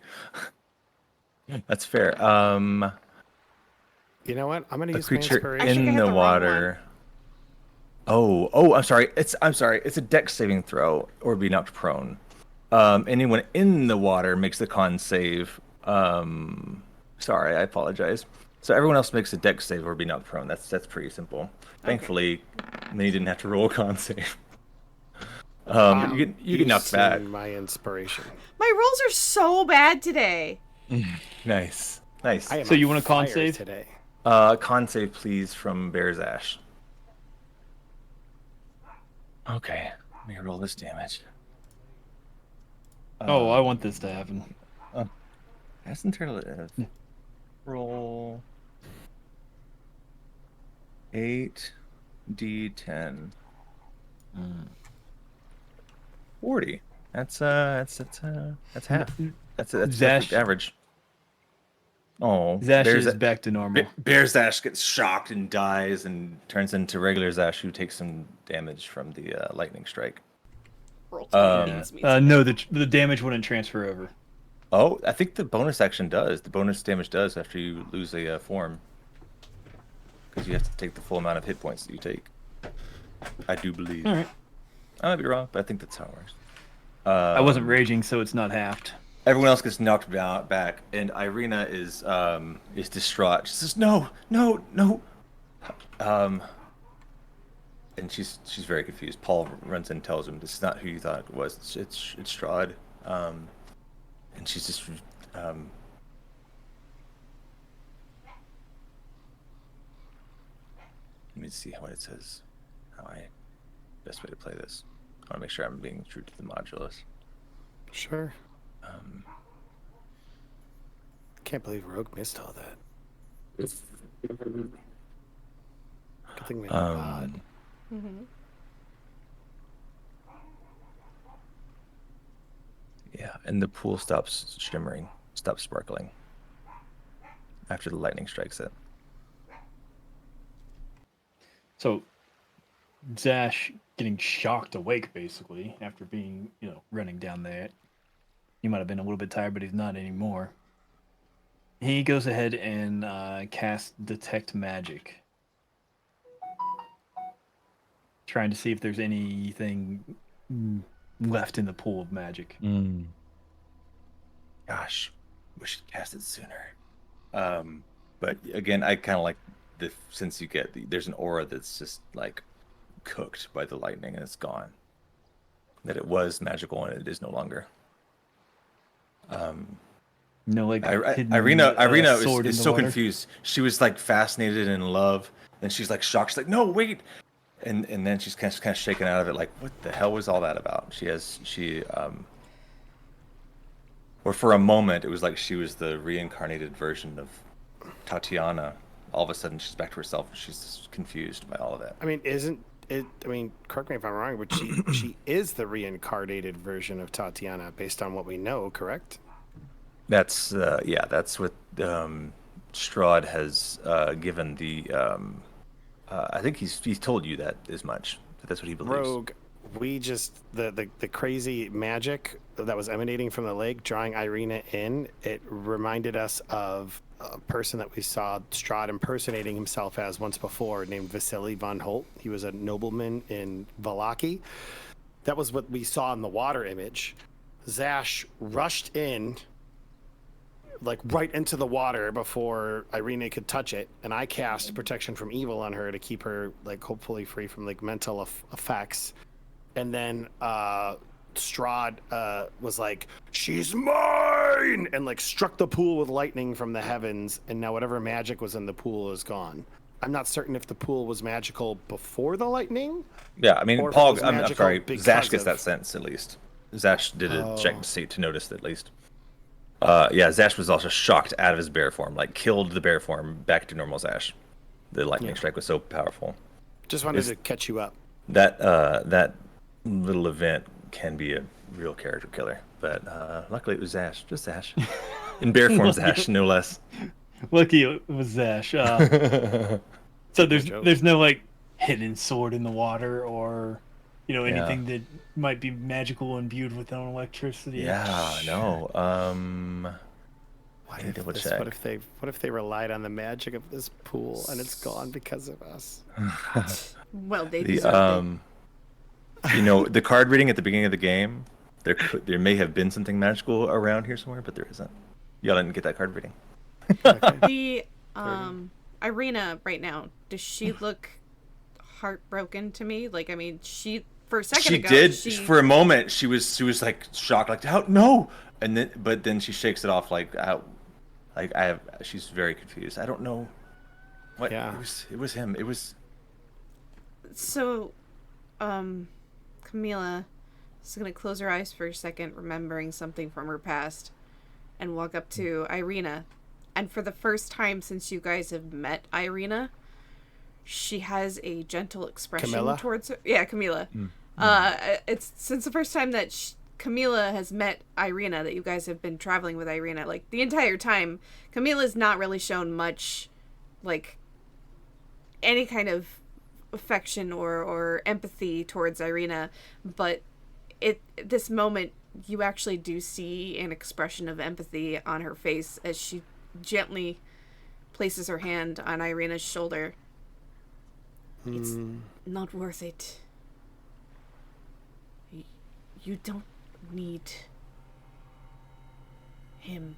That's fair. You know what? I'm going to A use my creature inspiration. think I in hit the the wrong water. Oh, I'm sorry. I'm sorry. It's a dex saving throw or be knocked prone. Anyone in the water makes the con save. Sorry, I apologize. So everyone else makes a dex save or be knocked prone. That's pretty simple. Thankfully, Minnie didn't have to roll a con save. You get knocked back. My inspiration. My rolls are so bad today. Nice. I am So you on want a con fire save? today? Con save, please, from Bear's Ash. Okay, let me roll this damage. I want this to happen. That's entirely. Roll 8d10. 40. That's half. That's perfect Zash- average. Oh, Zash is back to normal. Bear Zash gets shocked and dies and turns into regular Zash, who takes some damage from the lightning strike. Roll 20 beats me too. No, the damage wouldn't transfer over. Oh, I think the bonus action does. The bonus damage does after you lose a form. Because you have to take the full amount of hit points that you take. I do believe. All right. I might be wrong, but I think that's how it works. I wasn't raging, so it's not halved. Everyone else gets knocked back, and Ireena is distraught. She says, "No, no, no." And she's very confused. Paul runs in and tells him, "This is not who you thought it was. It's Strahd." And she's just let me see what it says. Best way to play this. I want to make sure I'm being true to the modulus. Sure. Can't believe Rogue missed all that. Good thing we have God. Yeah, and the pool stops shimmering, stops sparkling after the lightning strikes it. So, Zash getting shocked awake, basically, after being, running down there. He might have been a little bit tired, but he's not anymore. He goes ahead and casts Detect Magic. Trying to see if there's anything left in the pool of magic. Gosh, wish you'd cast it sooner. But again, I kind of like since you get there's an aura that's just like cooked by the lightning and it's gone. That it was magical and it is no longer. No, like Ireena is so confused. She was like fascinated and in love, and she's like shocked. She's like, "No, wait!" And then she's kind of shaken out of it. Like, what the hell was all that about? Or for a moment, it was like she was the reincarnated version of Tatyana. All of a sudden, she's back to herself, and she's just confused by all of that. I mean, isn't it? I mean, correct me if I'm wrong, but she is the reincarnated version of Tatyana, based on what we know. Correct? That's that's what Strahd has given the. I think he's told you that as much. That's what he believes. Rogue, we just the crazy magic that was emanating from the lake, drawing Ireena in. It reminded us of a person that we saw Strahd impersonating himself as once before, named Vasily von Holt. He was a nobleman in Valaki. That was what we saw in the water image. Zash rushed in, like right into the water before Ireena could touch it, and I cast protection from evil on her to keep her like hopefully free from like mental effects. And then Strahd was like, "She's mine!" and like struck the pool with lightning from the heavens, and now whatever magic was in the pool is gone. I'm not certain if the pool was magical before the lightning. Yeah, I mean, Paul. I'm sorry. Zash gets of... that sense at least. Zash did a check to notice that at least. Yeah, Zash was also shocked out of his bear form, like killed the bear form back to normal Zash. The lightning strike was so powerful. Just wanted to catch you up. That little event can be a real character killer, but luckily it was Zash, just Zash, in bear form Zash, no less. Lucky it was Zash. So there's no like hidden sword in the water or anything that might be magical imbued with own electricity. Yeah, no. I need to double check. What if they relied on the magic of this pool and it's gone because of us? Well, they deserved it. The card reading at the beginning of the game, there may have been something magical around here somewhere, but there isn't. Y'all didn't get that card reading. The Ireena right now, does she look heartbroken to me? Like, I mean, for a second ago, for a moment she was like shocked, like, how, no, but then she shakes it off like, how, like she's very confused. I don't know what. Yeah, it was him. It was. So, Camila is gonna close her eyes for a second, remembering something from her past, and walk up to Ireena And for the first time since you guys have met Ireena, she has a gentle expression Camilla? towards her. Yeah, Camilla. It's since the first time that Camilla has met Ireena, that you guys have been traveling with Ireena. Like, the entire time, Camilla's not really shown much, like, any kind of affection or empathy towards Ireena. But this moment, you actually do see an expression of empathy on her face as she gently places her hand on Ireena's shoulder. It's not worth it. You don't need him.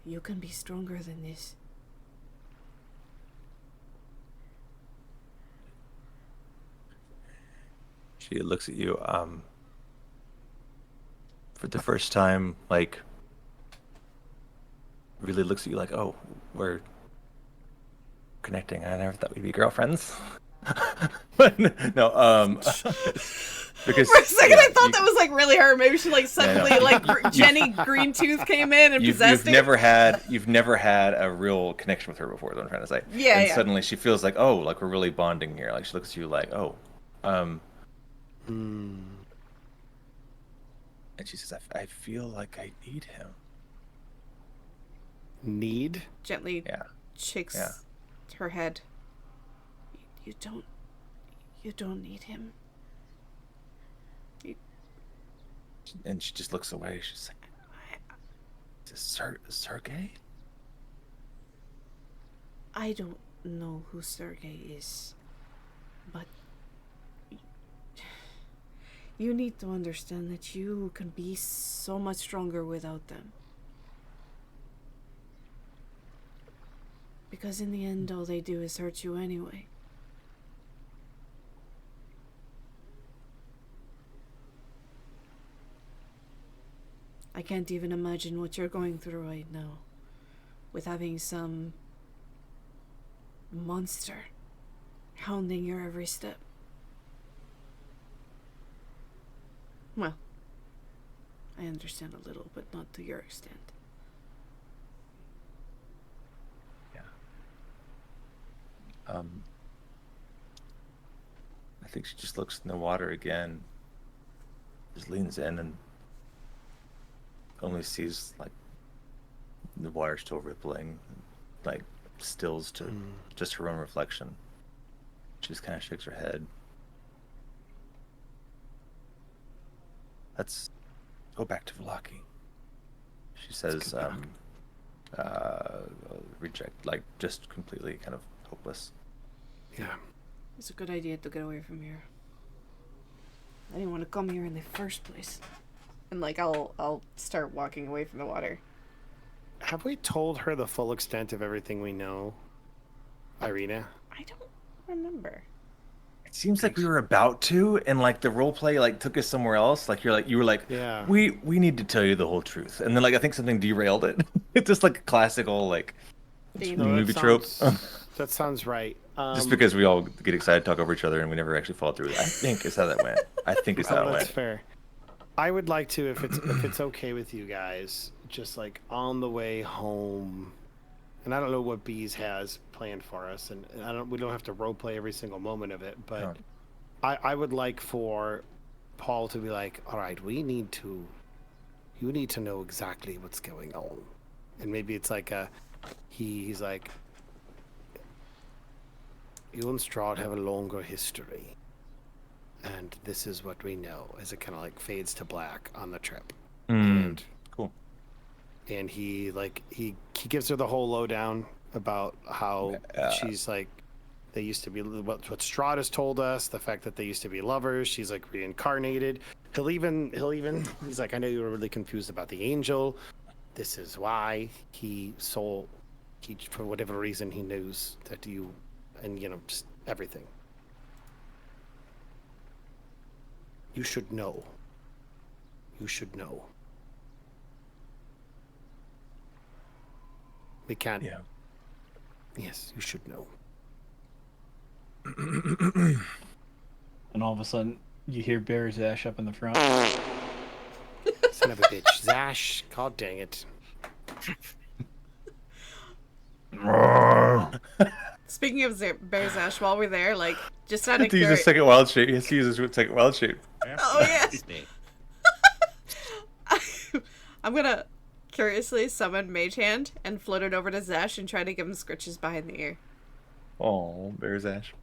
You can be stronger than this. She looks at you, for the first time, like, really looks at you like, oh, we're connecting. I never thought we'd be girlfriends. But no, because For a second, I thought that was like really her. Maybe she like suddenly Jenny Greentooth came in and possessed her. You've never had a real connection with her before. Is what I'm trying to say. Yeah, and suddenly she feels like, oh, like we're really bonding here. Like she looks at you like, oh, and she says, I feel like I need him. Need? Gently shakes her head. You don't need him. And she just looks away. She's like, is this Sergei? I don't know who Sergei is, but you need to understand that you can be so much stronger without them. Because in the end, all they do is hurt you anyway. I can't even imagine what you're going through right now, with having some monster hounding your every step. Well, I understand a little, but not to your extent. I think she just looks in the water again, just leans in and only sees like the water still rippling, like stills to just her own reflection. She just kind of shakes her head. Let's go back to Vallaki, she says, reject, like just completely kind of hopeless. Yeah. It's a good idea to get away from here. I didn't want to come here in the first place. And like I'll start walking away from the water. Have we told her the full extent of everything we know, Ireena? I don't remember. It seems like we were about to, and like the role play like took us somewhere else. Like you were like, yeah, we need to tell you the whole truth, and then like I think something derailed it. It's just like a classical like movie trope. That sounds right. Just because we all get excited, talk over each other, and we never actually follow through. I think is how that went. I think is how it went. That's fair. I would like to, if it's okay with you guys, just like on the way home, and I don't know what Bees has planned for us, and we don't have to role play every single moment of it, but No. I would like for Paul to be like, all right, you need to know exactly what's going on, and maybe it's like he's like, you and Strahd have a longer history. And this is what we know, as it kind of like fades to black on the trip. And cool. And he gives her the whole lowdown about how she's like, they used to be what Strahd has told us, the fact that they used to be lovers. She's like reincarnated. He'll even he's like, I know you were really confused about the angel. This is why he for whatever reason he knows that you, and just everything. You should know. You should know. We can't. Yeah. Yes, you should know. And all of a sudden, you hear Bear Zash up in the front. Son of a bitch. Zash. God dang it. Speaking of Bear Zash, while we're there, like, just out of To use a second wild shape. He has to use his second wild shape. Oh, yes. I'm gonna curiously summon Mage Hand and float it over to Zash and try to give him scritches behind the ear. Oh, Bear's Ash.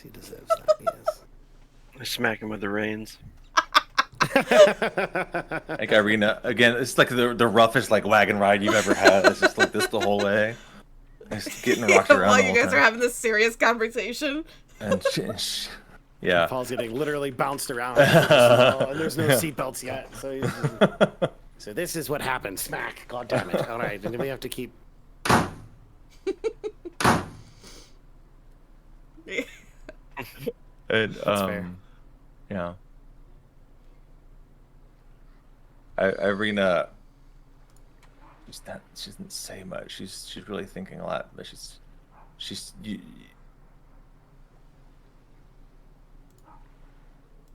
He deserves that, yes. I smack him with the reins. Like Ireena, again, it's like the roughest like wagon ride you've ever had. It's just like this the whole way. It's getting rocked around While the you whole guys time. are having this serious conversation. And yeah. Paul's getting literally bounced around. And there's no seatbelts yet. So this is what happens. Smack. God damn it. All right. And then we have to keep. And fair. yeah. Ireena, she doesn't say much. She's really thinking a lot, but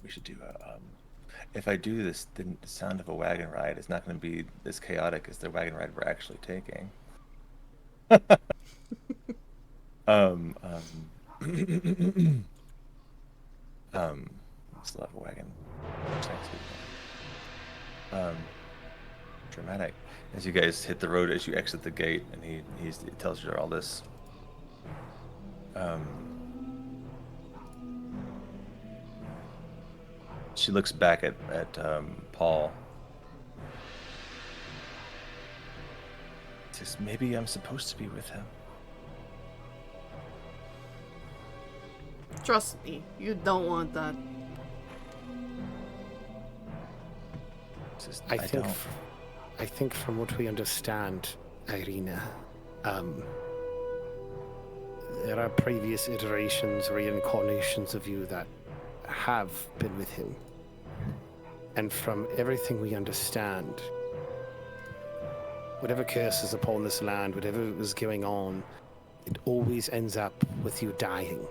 we should do a if I do this, then the sound of a wagon ride is not going to be as chaotic as the wagon ride we're actually taking. Still have a wagon. Dramatic. As you guys hit the road, as you exit the gate, and he tells you all this. She looks back at Paul. Says, maybe I'm supposed to be with him. Trust me, you don't want that. Says, I don't. think from what we understand, Ireena, there are previous iterations, reincarnations of you that have been with him. And from everything we understand, whatever curse is upon this land, whatever is going on, it always ends up with you dying.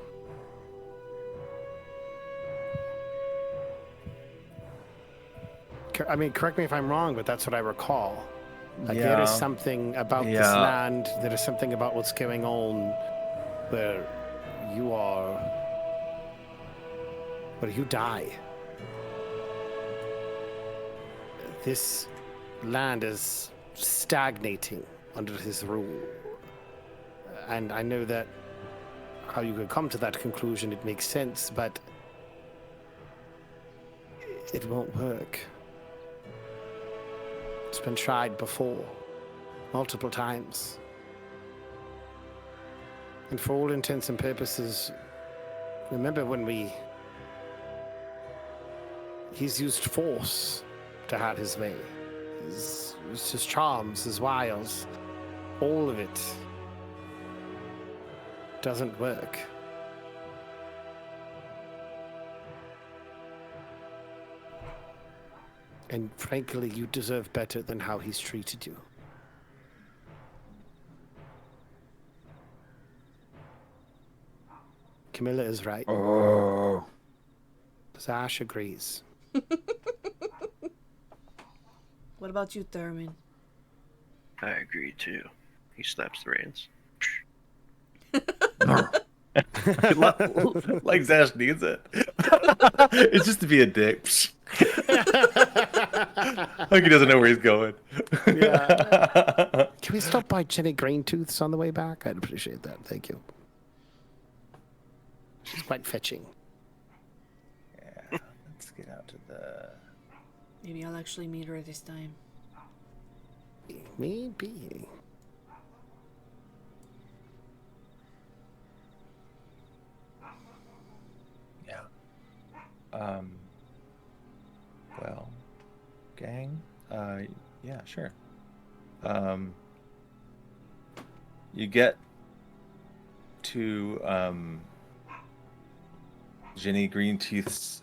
I mean, correct me if I'm wrong, but that's what I recall. Like, there is something about this land, there is something about what's going on where you die. This land is stagnating under his rule. And I know that how you could come to that conclusion, it makes sense, but it won't work. It's been tried before, multiple times. And for all intents and purposes, remember when he's used force to have his way. His charms, his wiles, all of it doesn't work. And frankly, you deserve better than how he's treated you. Camilla is right. Oh. Zash agrees. What about you, Thurman? I agree too. He slaps the reins. Like Zash needs it. It's just to be a dick. Like he doesn't know where he's going. Yeah. Can we stop by Jenny Greentooth's on the way back? I'd appreciate that. Thank you. She's quite fetching. Yeah, let's get out to the... Maybe I'll actually meet her this time. Maybe. Yeah. Well, gang. Yeah, sure. You get to Jenny Greentooth's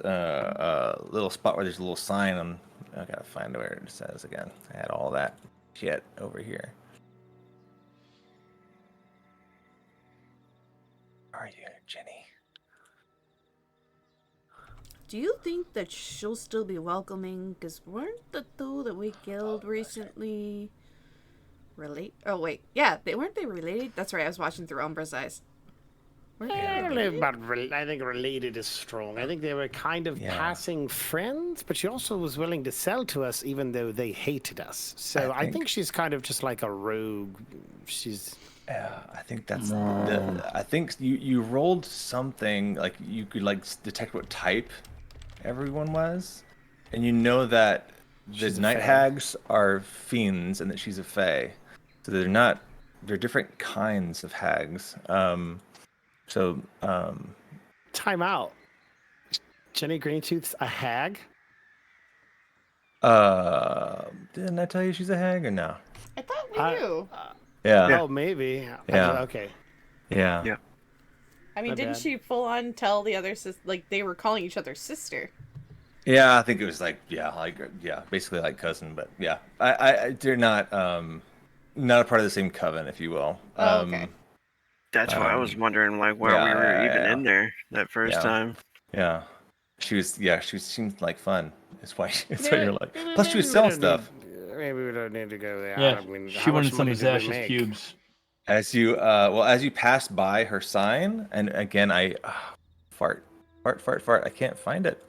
little spot where there's a little sign on. I gotta find where it says again. I had all that shit over here. Are you, Jenny? Do you think that she'll still be welcoming? Because weren't the two that we killed recently relate. Oh wait, yeah, they weren't they related? That's right. I was watching through Umbra's eyes. Weren't they I don't know related? about I think related is strong. I think they were kind of passing friends, but she also was willing to sell to us even though they hated us. So I think she's kind of just like a rogue. She's Yeah, I think that's I think you rolled something like you could like detect what type everyone was, and you know that the night hags are fiends and that she's a fae, so they're different kinds of hags. time out. Jenny Greentooth's a hag. Didn't I tell you she's a hag or no? I thought we knew. Yeah. Oh, maybe. Yeah. Okay. Yeah. Yeah. I mean, My didn't bad. she full on tell the other like they were calling each other sister? Yeah, I think it was basically like cousin, but yeah, they're not not a part of the same coven, if you will. Oh, okay. That's why I was wondering like why yeah, we were yeah, even yeah. in there that first time. Yeah, she seemed like fun. That's why Yeah. you're like. Plus, she was selling stuff. Maybe we don't need to go there. Yeah, I mean, she how wanted much some money of did we Zash's make? cubes. As you pass by her sign, and again, fart. I can't find it.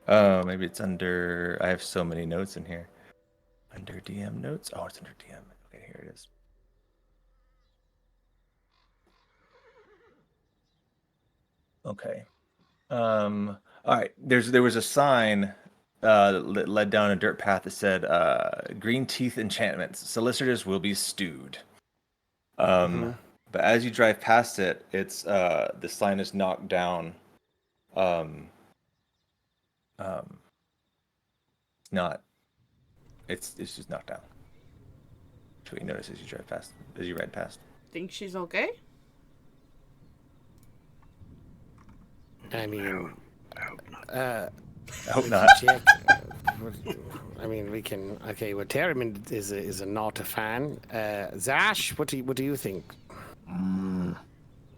Maybe it's under. I have so many notes in here. Under DM notes. Oh, it's under DM. Okay, here it is. Okay. All right. There was a sign that led down a dirt path that said green teeth enchantments. Solicitors will be stewed. But as you drive past it, it's the sign is knocked down. It's just knocked down. That's what you notice as you ride past. Think she's okay? I mean, I hope not. I hope not. Jack, I mean, we can. Okay, well, Terriman is not a fan. Zash, what do you think?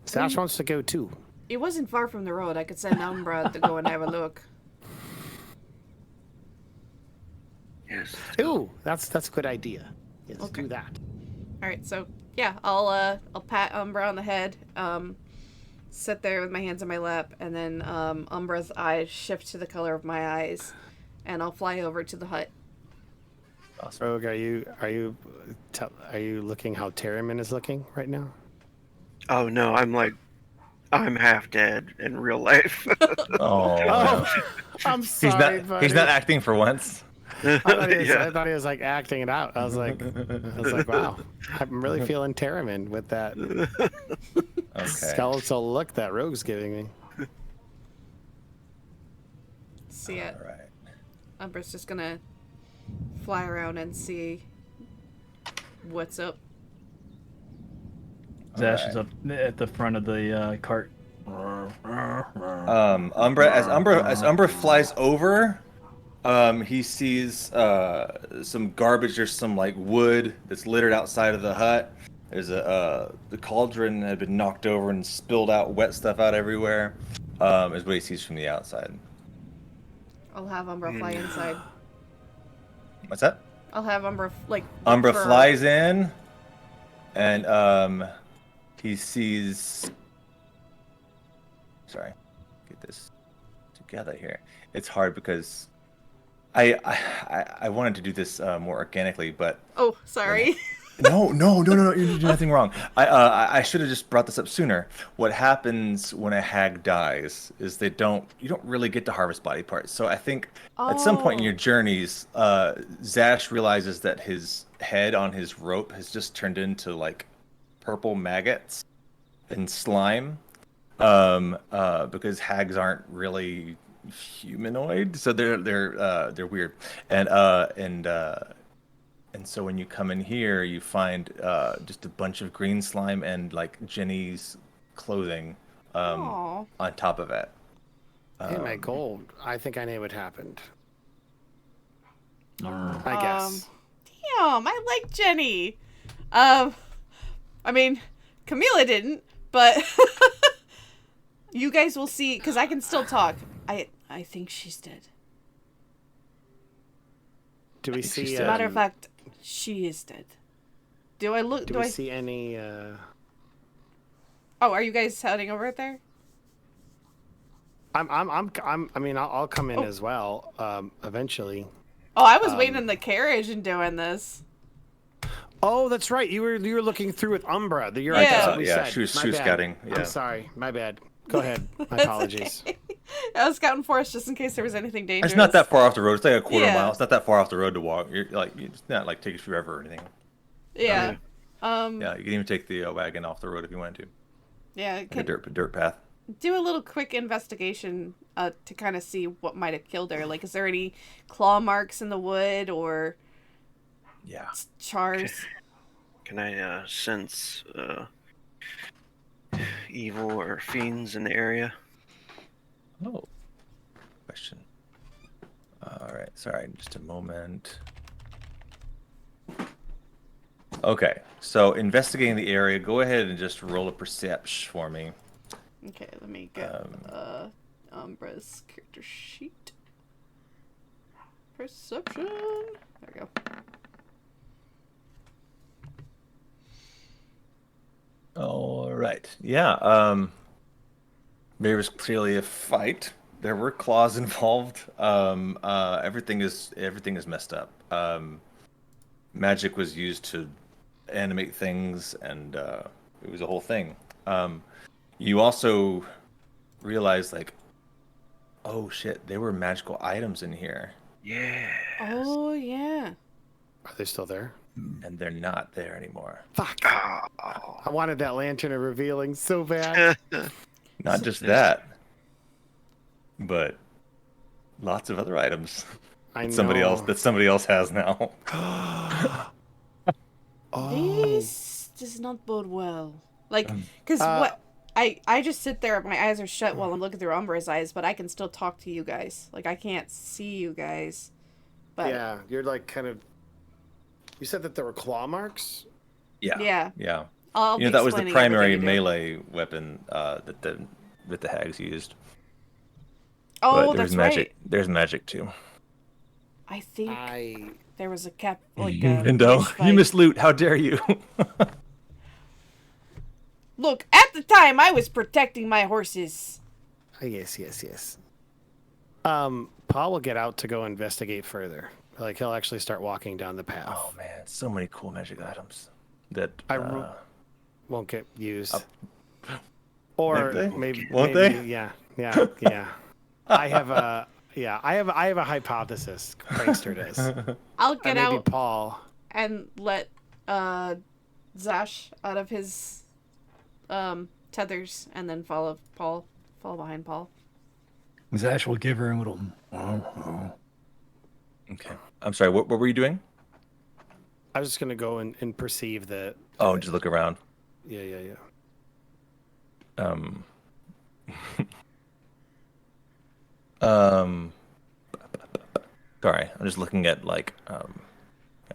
Zash wants to go too. It wasn't far from the road. I could send Umbra to go and have a look. Yes. Ooh, that's a good idea. Yes, Okay. do that. All right, so yeah, I'll pat Umbra on the head, sit there with my hands on my lap, and then Umbra's eyes shift to the color of my eyes, and I'll fly over to the hut. Awesome. Rogue, are you looking how Terriman is looking right now? Oh no, I'm half dead in real life. Oh, I'm sorry, he's not acting for once. I thought he was like acting it out. I was like, wow, I'm really feeling Terriman with that Okay. skeletal look that Rogue's giving me. See it. All right. Umbra's just gonna fly around and see what's up. Zash is up at the front of the cart. As Umbra flies over, he sees some garbage. There's some like wood that's littered outside of the hut. There's the cauldron had been knocked over and spilled out wet stuff out everywhere. Is what he sees from the outside. I'll have Umbra fly inside. What's that? I'll have Umbra Umbra for- flies in, and he sees. Sorry, get this together here. It's hard because I wanted to do this more organically, but Oh, sorry. no, you did nothing wrong. I should have just brought this up sooner. What happens when a hag dies is you don't really get to harvest body parts. So I think at some point in your journeys, Zash realizes that his head on his rope has just turned into like purple maggots and slime. Because hags aren't really humanoid, so they're weird, and so when you come in here, you find just a bunch of green slime and like Jenny's clothing Aw. on top of it. Hey, my gold. I think I know what happened. I guess. Damn, I like Jenny. I mean, Camila didn't, but you guys will see, because I can still talk. I think she's dead. Do we see? As a matter of fact, she is dead. Do I look? Do we see any? Oh, are you guys heading over there? I mean, I'll come in as well. Eventually. Oh, I was waiting in the carriage and doing this. Oh, that's right. You were looking through with Umbra. You're Yeah. right. That's what we Yeah, said. she was My bad. scouting. Yeah. I'm sorry. My bad. Go ahead. My That's apologies. okay. I was scouting for us just in case there was anything dangerous. It's not that far off the road. It's like a quarter Yeah. mile. It's not that far off the road to walk. It's not like takes forever or anything. Yeah. Yeah, you can even take the wagon off the road if you wanted to. Yeah. Like a dirt path. Do a little quick investigation to kind of see what might have killed her. Like, is there any claw marks in the wood or Yeah. chars? Can I sense evil or fiends in the area? Oh. Question. All right. Sorry, just a moment. Okay. So investigating the area. Go ahead and just roll a perception for me. Okay, let me get Umbra's character sheet. Perception. There we go. All right. Yeah. There was clearly a fight. There were claws involved. Everything is messed up. Magic was used to animate things, and it was a whole thing. You also realize, like, oh shit, there were magical items in here, Yeah. Oh, yeah. Are they still there? and they're not there anymore. Fuck. Oh. I wanted that lantern of revealing so bad. Not just that, but lots of other items I know. that somebody else has now. This does not bode well. Like, because what... I just sit there, my eyes are shut while I'm looking through Umbra's eyes, but I can still talk to you guys. Like, I can't see you guys. But Yeah, you're like kind of. You said that there were claw marks. Yeah. Yeah. I'll You know, be that was the explaining primary everything you do. melee weapon that the hags used. Oh, But there's that's magic. right. There's magic too. I think I. there was a like a Vindo, fish you fight. miss loot. How dare you? Look, at the time, I was protecting my horses. Yes. Paul will get out to go investigate further. Like he'll actually start walking down the path. Oh man, so many cool magic items that Won't get used. Or Won't they? maybe Won't maybe, they? Yeah. I have a hypothesis. Prankster does. I'll And get maybe out Paul. and let Zash out of his tethers, and then follow behind Paul. Zash will give her a little. Okay. I'm sorry. What were you doing? I was just gonna go and perceive the. Oh, just look around. Yeah. Sorry, I'm just looking at like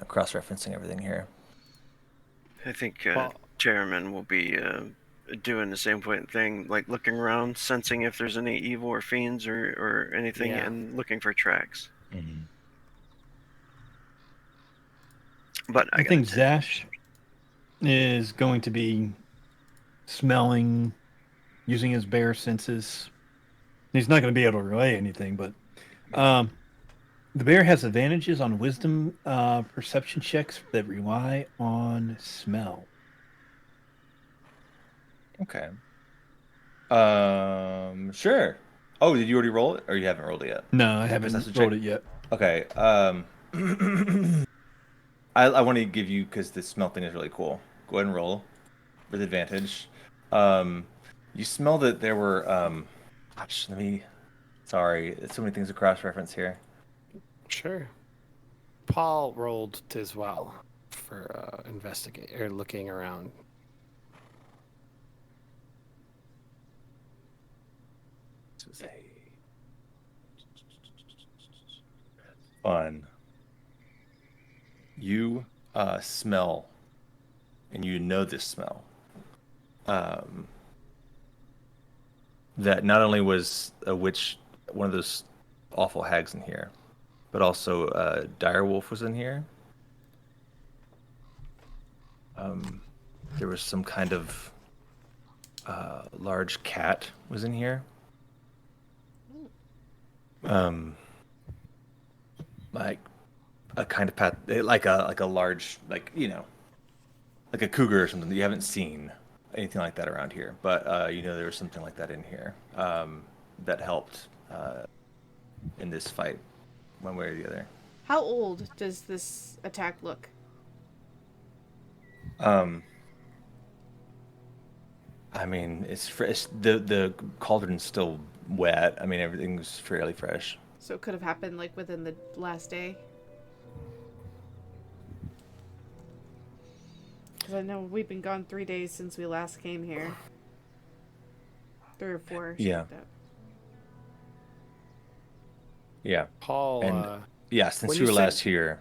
cross-referencing everything here. I think Well- Chairman will be doing the same thing, like looking around, sensing if there's any evil or fiends or anything, Yeah. and looking for tracks. Mm-hmm. But I think Zash is going to be smelling, using his bear senses. He's not going to be able to relay anything, but the bear has advantages on wisdom perception checks that rely on smell. Okay. Sure. Oh, did you already roll it, or you haven't rolled it yet? No, I haven't perception rolled check? it yet. Okay. I want to give you, because the smell thing is really cool. Go ahead and roll with advantage. You smell that there were. Sorry, so many things to cross-reference here. Sure. Paul rolled as well for investigate or looking around. This was fun. You smell, and you know this smell. That not only was a witch, one of those awful hags in here, but also Direwolf was in here. there was some kind of large cat was in here. Like a kind of pat, like a large, like like a cougar or something that you haven't seen anything like that around here. But there was something like that in here that helped in this fight, one way or the other. How old does this attack look? I mean, it's fresh. The cauldron's still wet. I mean, everything's fairly fresh. So it could have happened like within the last day. Because I know we've been gone 3 days since we last came here. 3 or 4. Yeah. Like that. Yeah. Paul. And, yeah, since when you were said- last here.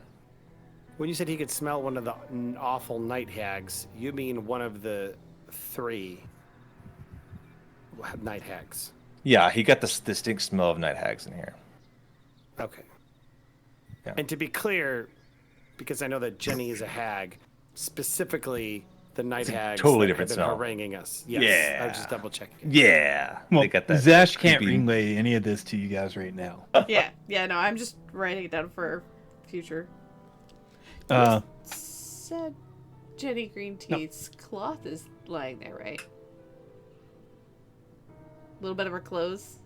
When you said he could smell one of the awful night hags, you mean one of the 3 night hags? Yeah, he got the distinct smell of night hags in here. Okay. Yeah. And to be clear, because I know that Jenny is a hag, specifically the night hags totally that different have been smell. haranguing us. Yes, Yeah. I was just double checking. Yeah. Well, they got that Zash can't creepy- relay any of this to you guys right now. Yeah, no, I'm just writing it down for future. Said Jenny Green Teeth's cloth is lying there, right? A little bit of her clothes.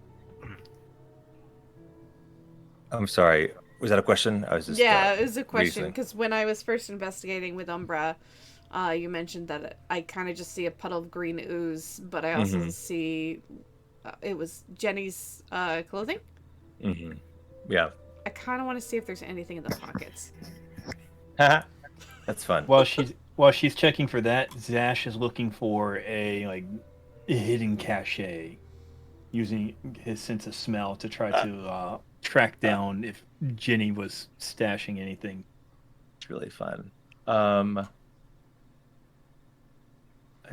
I'm sorry. Was that a question? I was just It was a question reasoning. because when I was first investigating with Umbra, you mentioned that I kind of just see a puddle of green ooze, but I also see it was Jenny's clothing. Mm-hmm. Yeah. I kind of want to see if there's anything in the pockets. That's fun. While she's checking for that, Zash is looking for a hidden cachet, using his sense of smell to try to track down if Jenny was stashing anything. It's really fun. Let's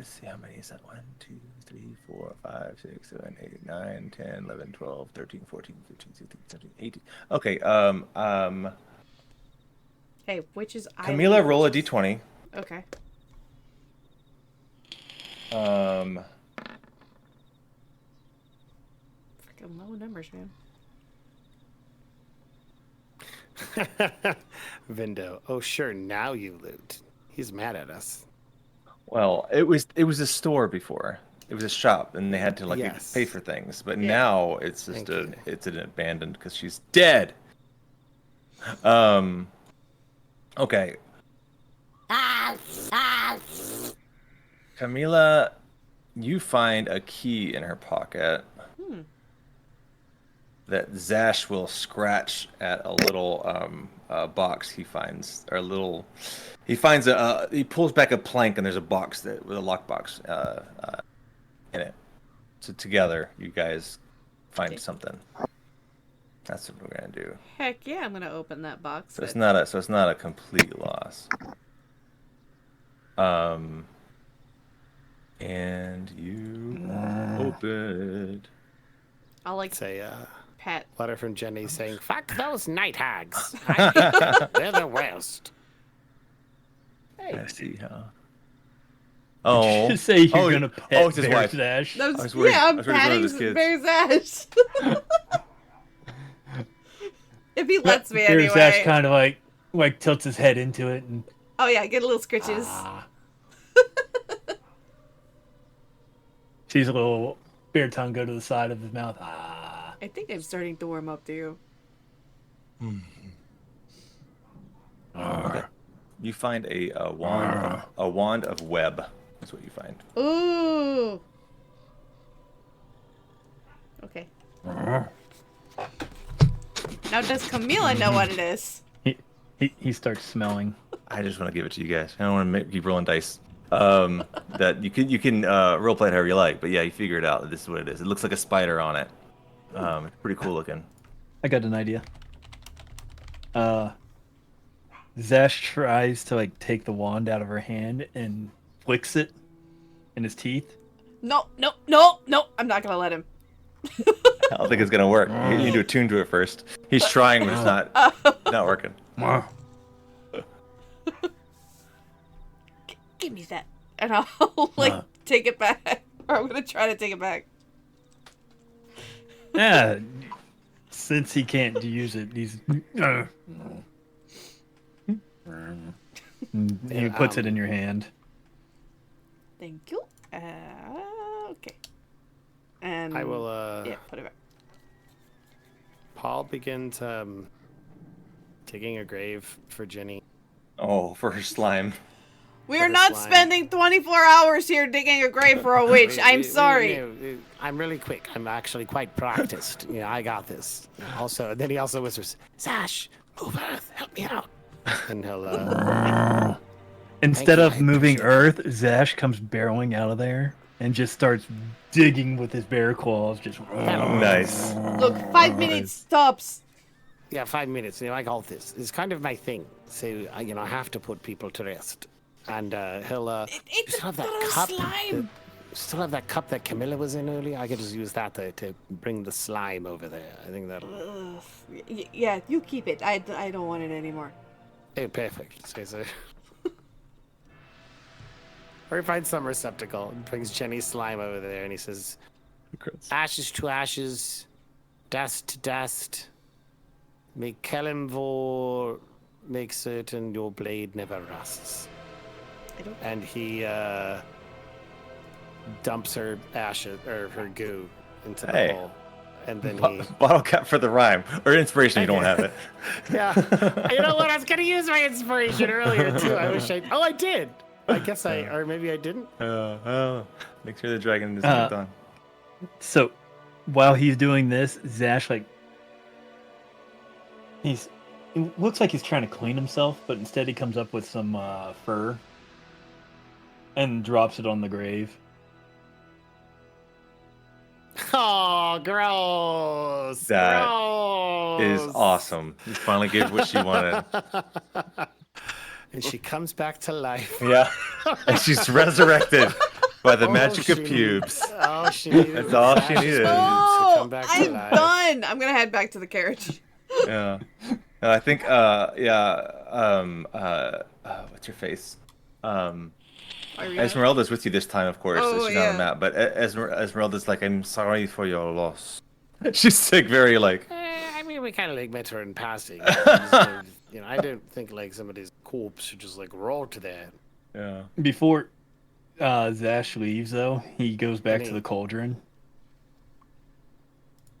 see, how many is that? 1, 2, 3, 4, 5, 6, 7, 8, 9, 10, 11, 12, 13, 14, 15, 16, 17, 18. Okay, Hey, witches. Camila, roll a d20. Okay. Um, Freaking low numbers, man. Vindo. Oh, sure. Now you loot. He's mad at us. well, it was a store before. It was a shop, and they had to Yes. pay for things. But Yeah. now it's just Thank you. it's an abandoned because she's dead. Okay. Camila, you find a key in her pocket that Zash will scratch at a little box he finds, or a little. He finds he pulls back a plank and there's a box with a lockbox in it. So together, you guys find something. That's what we're gonna do. Heck yeah, I'm gonna open that box. So it's not a complete loss. And you open it. I'll It's a pat. letter from Jenny saying, "Fuck those night hags. I hate them. They're the worst." I see how. Did Oh, you just say you're gonna pet it's his Bear wife. Zash? That was, I was worried- yeah, I I'm was worried it was one of patting his kids. Bear's ass. If he lets me Bear Zash anyway. kind of like tilts his head into it and Oh yeah, get a little scritches. sees a little bear tongue go to the side of his mouth. Ah. I think I'm starting to warm up too. Okay. You find a wand of web. That's what you find. Ooh. Okay. Now does Camila know what it is? He starts smelling. I just want to give it to you guys. I don't want to keep rolling dice. That you can roleplay it however you like, but yeah, you figure it out. This is what it is. It looks like a spider on it. It's pretty cool looking. I got an idea. Zash tries to take the wand out of her hand and flicks it in his teeth. No. I'm not gonna let him. I don't think it's gonna work. You need to attune to it first. He's trying, but it's not working. give me that. And I'll, like, take it back. Or I'm going to try to take it back. Yeah. Since he can't use it, he's... he puts it in your hand. Thank you. Okay. And I will, yeah, put it back. Paul begins digging a grave for Jenny. Oh, for her slime. We are the not slime. spending 24 hours here digging a grave for a witch. I'm sorry. I'm really quick. I'm actually quite practiced. I got this. Also, then he also whispers, Zash, move Earth, help me out. And he'll, Instead Thank you, of I moving appreciate Earth, Zash comes barreling out of there and just starts digging with his bare claws. Just Nice. Look, 5 minutes tops. yeah, 5 minutes. I got this. It's kind of my thing. So, I have to put people to rest. And he'll, It's still have that a cup. slime. Still have that cup that Camilla was in earlier. I could just use that to bring the slime over there. I think that'll. Ugh. Yeah, you keep it. I don't want it anymore. Hey, perfect. So. Or he finds some receptacle and brings Jenny's slime over there, and he says, "Ashes to ashes, dust to dust. Make Kellenvor make certain your blade never rusts." And he dumps her ashes or her goo into the Hey. bowl, and then he. Bottle cap for the rhyme. Or inspiration, you don't have it. Yeah. You know what? I was gonna use my inspiration earlier too. I wish I. Oh, I did. I guess or maybe I didn't. Make sure the dragon is not on. So, while he's doing this, Zash, like, it looks like he's trying to clean himself, but instead he comes up with some fur and drops it on the grave. Oh, gross! That gross. is awesome. You finally gave what she wanted. And she comes back to life. Yeah. And she's resurrected by the Oh, magic of she- pubes. Oh, she needed. That's all she needed. Oh, come back to I'm life. done. I'm gonna head back to the carriage. Yeah. I think, what's your face? Ireena? Esmeralda's with you this time, of course. Oh, She's not on yeah. the map, but Esmeralda's like, I'm sorry for your loss. She's like, very like, I mean, we kind of like met her in passing. I don't think like somebody's corpse should just like rot there. yeah. Before Zash leaves, though, he goes back to the cauldron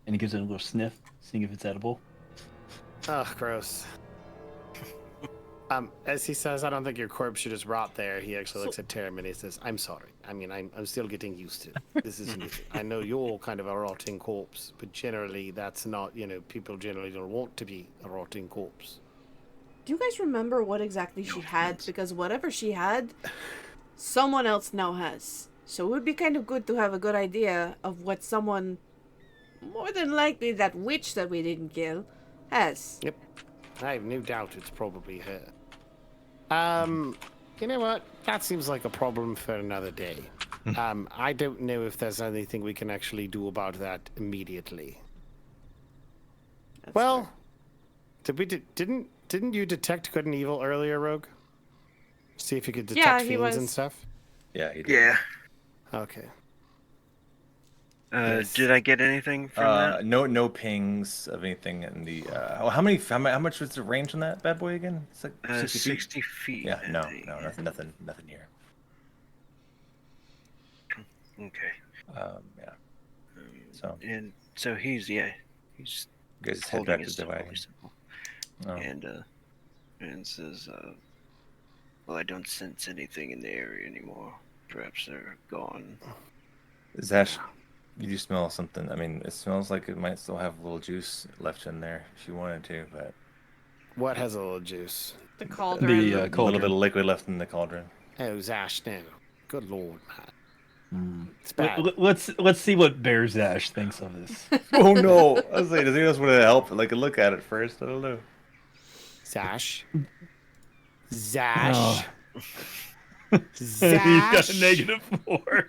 and he gives it a little sniff, seeing if it's edible. Oh, gross. As he says, I don't think your corpse should just rot there. He actually looks at Tarim and he says, I'm sorry. I mean, I'm still getting used to it. This is new. I know you're kind of a rotting corpse, but generally that's not, people generally don't want to be a rotting corpse. Do you guys remember what exactly she had? Because whatever she had, someone else now has. So it would be kind of good to have a good idea of what someone, more than likely that witch that we didn't kill, has. Yep. I have no doubt it's probably her. You know what? That seems like a problem for another day. I don't know if there's anything we can actually do about that immediately. That's Well, didn't you detect good and evil earlier, Rogue? See if you could detect Yeah, he fiends and was. stuff. Yeah, he did. Yeah. Okay. Did I get anything from that? No pings of anything in the. How much was the range on that bad boy again? It's like 60 feet? 60 feet. Yeah, I no, think. nothing here. Okay. Yeah. So you And so he's guys head holding back to his the symbol, wagon. and says, "Well, I don't sense anything in the area anymore. Perhaps they're gone." Zash, you smell something. I mean, it smells like it might still have a little juice left in there if you wanted to, but What has a little juice? The cauldron. The a little cauldron. bit of liquid left in the cauldron. Oh, Zash, no. Good lord, man. It's bad. Let's see what Bear Zash thinks of this. Oh no! I was like, does anyone else want to help? Like, look at it first. I don't know. Zash. Zash. He got Zash. a -4.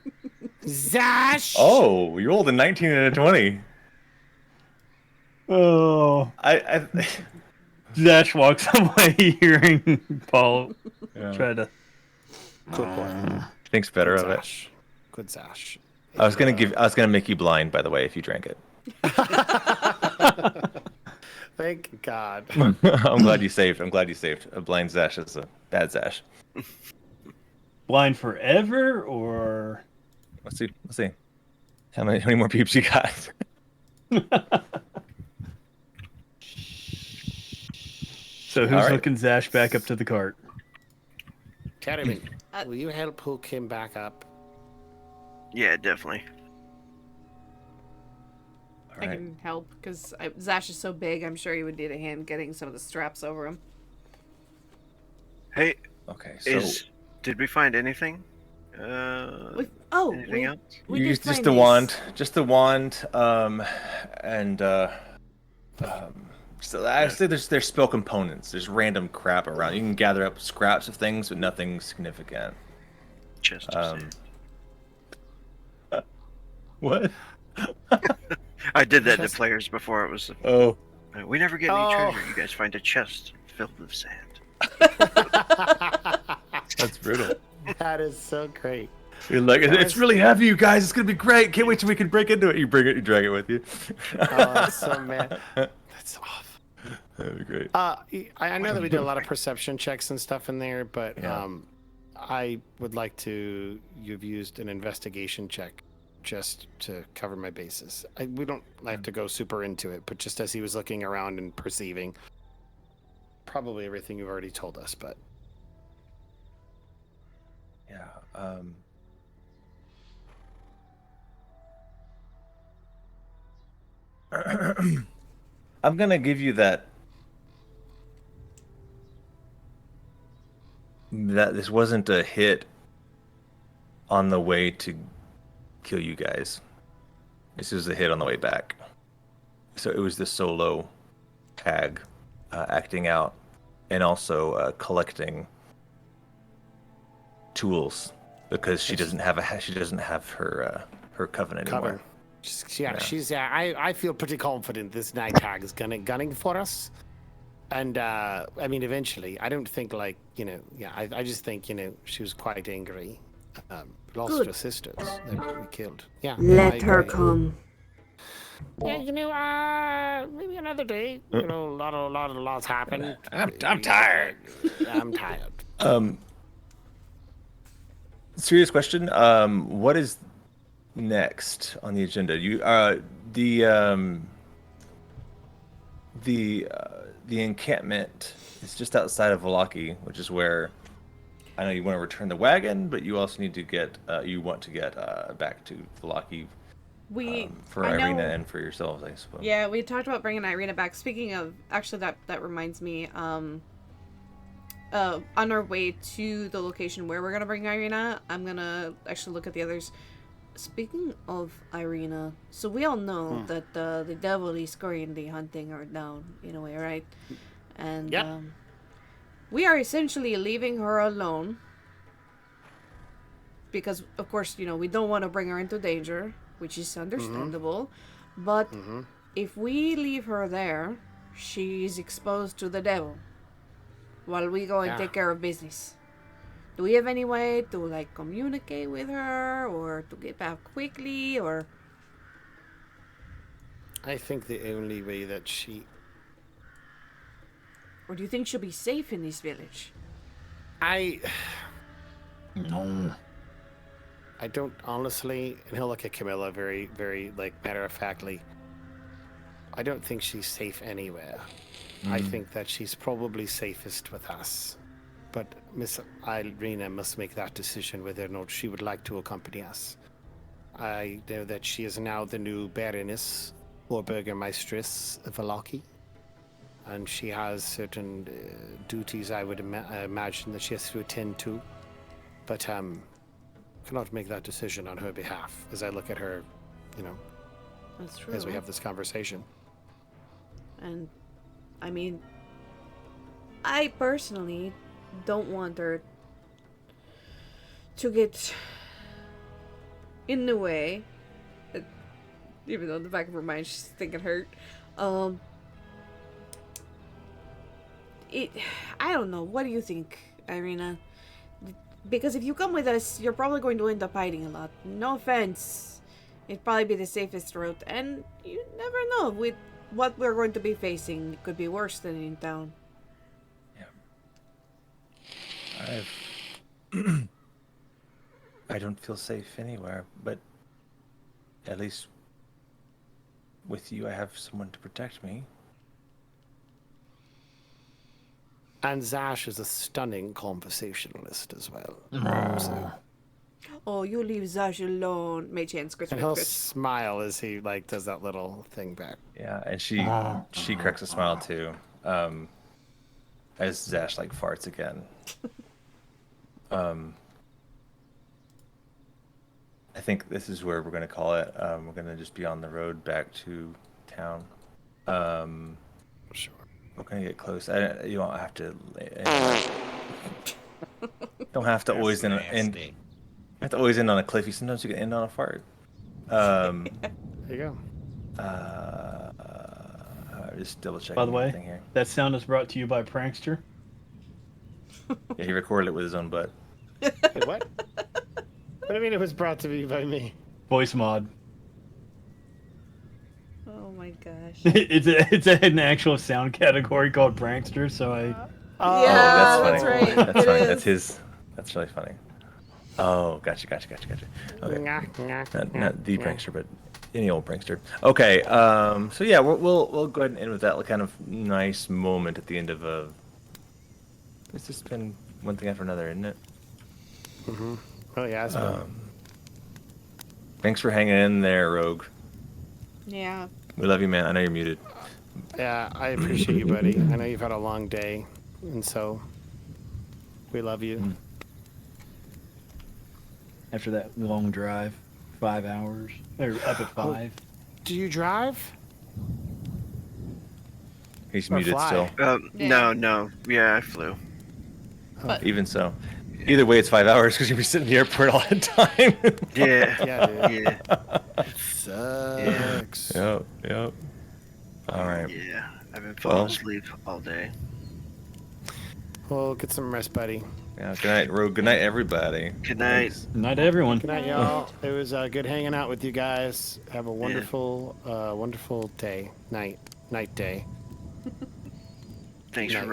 Zash. Oh, you rolled a 19 and a 20. Oh. I Zash walks away hearing Paul yeah. try to Good boy. Thinks better Good of it. Zash. Good Zash. I was gonna make you blind, by the way, if you drank it. Thank God. I'm glad you saved. A blind Zash is a bad Zash. Blind forever, or Let's see. How many more peeps you got? so who's All right. hooking Zash back up to the cart? Jeremy, will you help hook him back up? Yeah, definitely. All I right. can help because Zash is so big. I'm sure you would need a hand getting some of the straps over him. Hey, Okay. So did we find anything? Anything else? We you did used just find the these. wand, and so I say there's spell components. There's random crap around. You can gather up scraps of things, but nothing significant. Chest of sand. What? I did that to players before. It was. Oh. We never get any treasure. You guys find a chest filled with sand. That's brutal. That is so great. You're like, it's really heavy, you guys. It's gonna be great. Can't wait till we can break into it. You bring it, you drag it with you. Oh, that's so mad. That's off. That'd be great. I know that we did a lot of perception checks and stuff in there, but Yeah. I would like to. You've used an investigation check just to cover my bases. We don't have to go super into it, but just as he was looking around and perceiving, probably everything you've already told us, but. Yeah. I'm gonna give you that this wasn't a hit on the way to kill you guys. This was a hit on the way back. So it was the solo hag acting out and also collecting tools because she doesn't have her coven anymore. Coven. I feel pretty confident this night hag is gunning for us. And I mean, eventually, I don't think I just think she was quite angry. Lost Good. her sisters that we killed. Yeah. Let her come. Yeah, maybe another day. A lot's happened. I'm tired. I'm tired. Serious question. What is next on the agenda? The encampment is just outside of Valaki, which is where I know you want to return the wagon, but you also need to get back to Valaki for Ireena and for yourselves, I suppose. Yeah, we talked about bringing Ireena back. Speaking of, actually, that reminds me. On our way to the location where we're gonna bring Ireena, I'm gonna actually look at the others. Speaking of Ireena, so we all know that the devil is currently hunting her down in a way, right? And Yep. we are essentially leaving her alone because, of course, we don't want to bring her into danger, which is understandable. But if we leave her there, she's exposed to the devil while we go and take care of business. Do we have any way to communicate with her or to get back quickly or? I think the only way that Or do you think she'll be safe in this village? No. I don't honestly, and he'll look at Camilla very, very matter-of-factly. I don't think she's safe anywhere. I think that she's probably safest with us. But Miss Ireena must make that decision whether or not she would like to accompany us. I know that she is now the new Baroness or Burgermeistress of Valaki. And she has certain duties I would imagine that she has to attend to. But cannot make that decision on her behalf as I look at her, That's true. as we have this conversation. And, I mean, I personally don't want her to get in the way. Even though in the back of her mind she's thinking hurt. I don't know. What do you think, Ireena? Because if you come with us, you're probably going to end up hiding a lot. No offense. It'd probably be the safest route, and you never know with what we're going to be facing. It could be worse than in town. Yeah. I don't feel safe anywhere, but at least with you, I have someone to protect me. And Zash is a stunning conversationalist as well. So, Oh, you leave Zash alone. Mage hand, scratch, and scratch, he'll scratch. smile as he like does that little thing back. Yeah, and she cracks a smile too, as Zash like farts again. I think this is where we're gonna call it. We're gonna just be on the road back to town. Sure. We're gonna get close. You don't have to. Don't have to always end. Have to always end on a cliffy. Sometimes you can end on a fart. There you go. Just double checking. By the way, everything here. that sound is brought to you by Prankster. Yeah, he recorded it with his own butt. Wait, what? What do you mean it was brought to me by me? Voice mod. Oh my gosh. It's an actual sound category called Prankster, so I... Oh, Yeah, that's funny. right. That's It funny. is. That's his. That's really funny. Oh, gotcha. Okay. Not the prankster, but any old prankster. Okay. So yeah, we'll go ahead and end with that kind of nice moment at the end of a. It's just been one thing after another, isn't it? Mm-hmm. Oh yeah. It's been... Thanks for hanging in there, Rogue. Yeah. We love you, man. I know you're muted. Yeah, I appreciate you, buddy. I know you've had a long day, and so we love you. After that long drive, 5 hours, or up at 5. Do you drive? He's Or muted fly. still. Yeah. No. Yeah, I flew. Even so. Either way, it's 5 hours because you'll be sitting in the airport all the time. Yeah. Yeah, dude. Yeah. Sucks. Yep. All right. Yeah. I've been falling asleep all day. Well, get some rest, buddy. Yeah. Good night, Rogue. Good night, everybody. Good night. Thanks. Good night, everyone. Good night, y'all. It was good hanging out with you guys. Have a wonderful, wonderful day. Night day. Thanks for Night.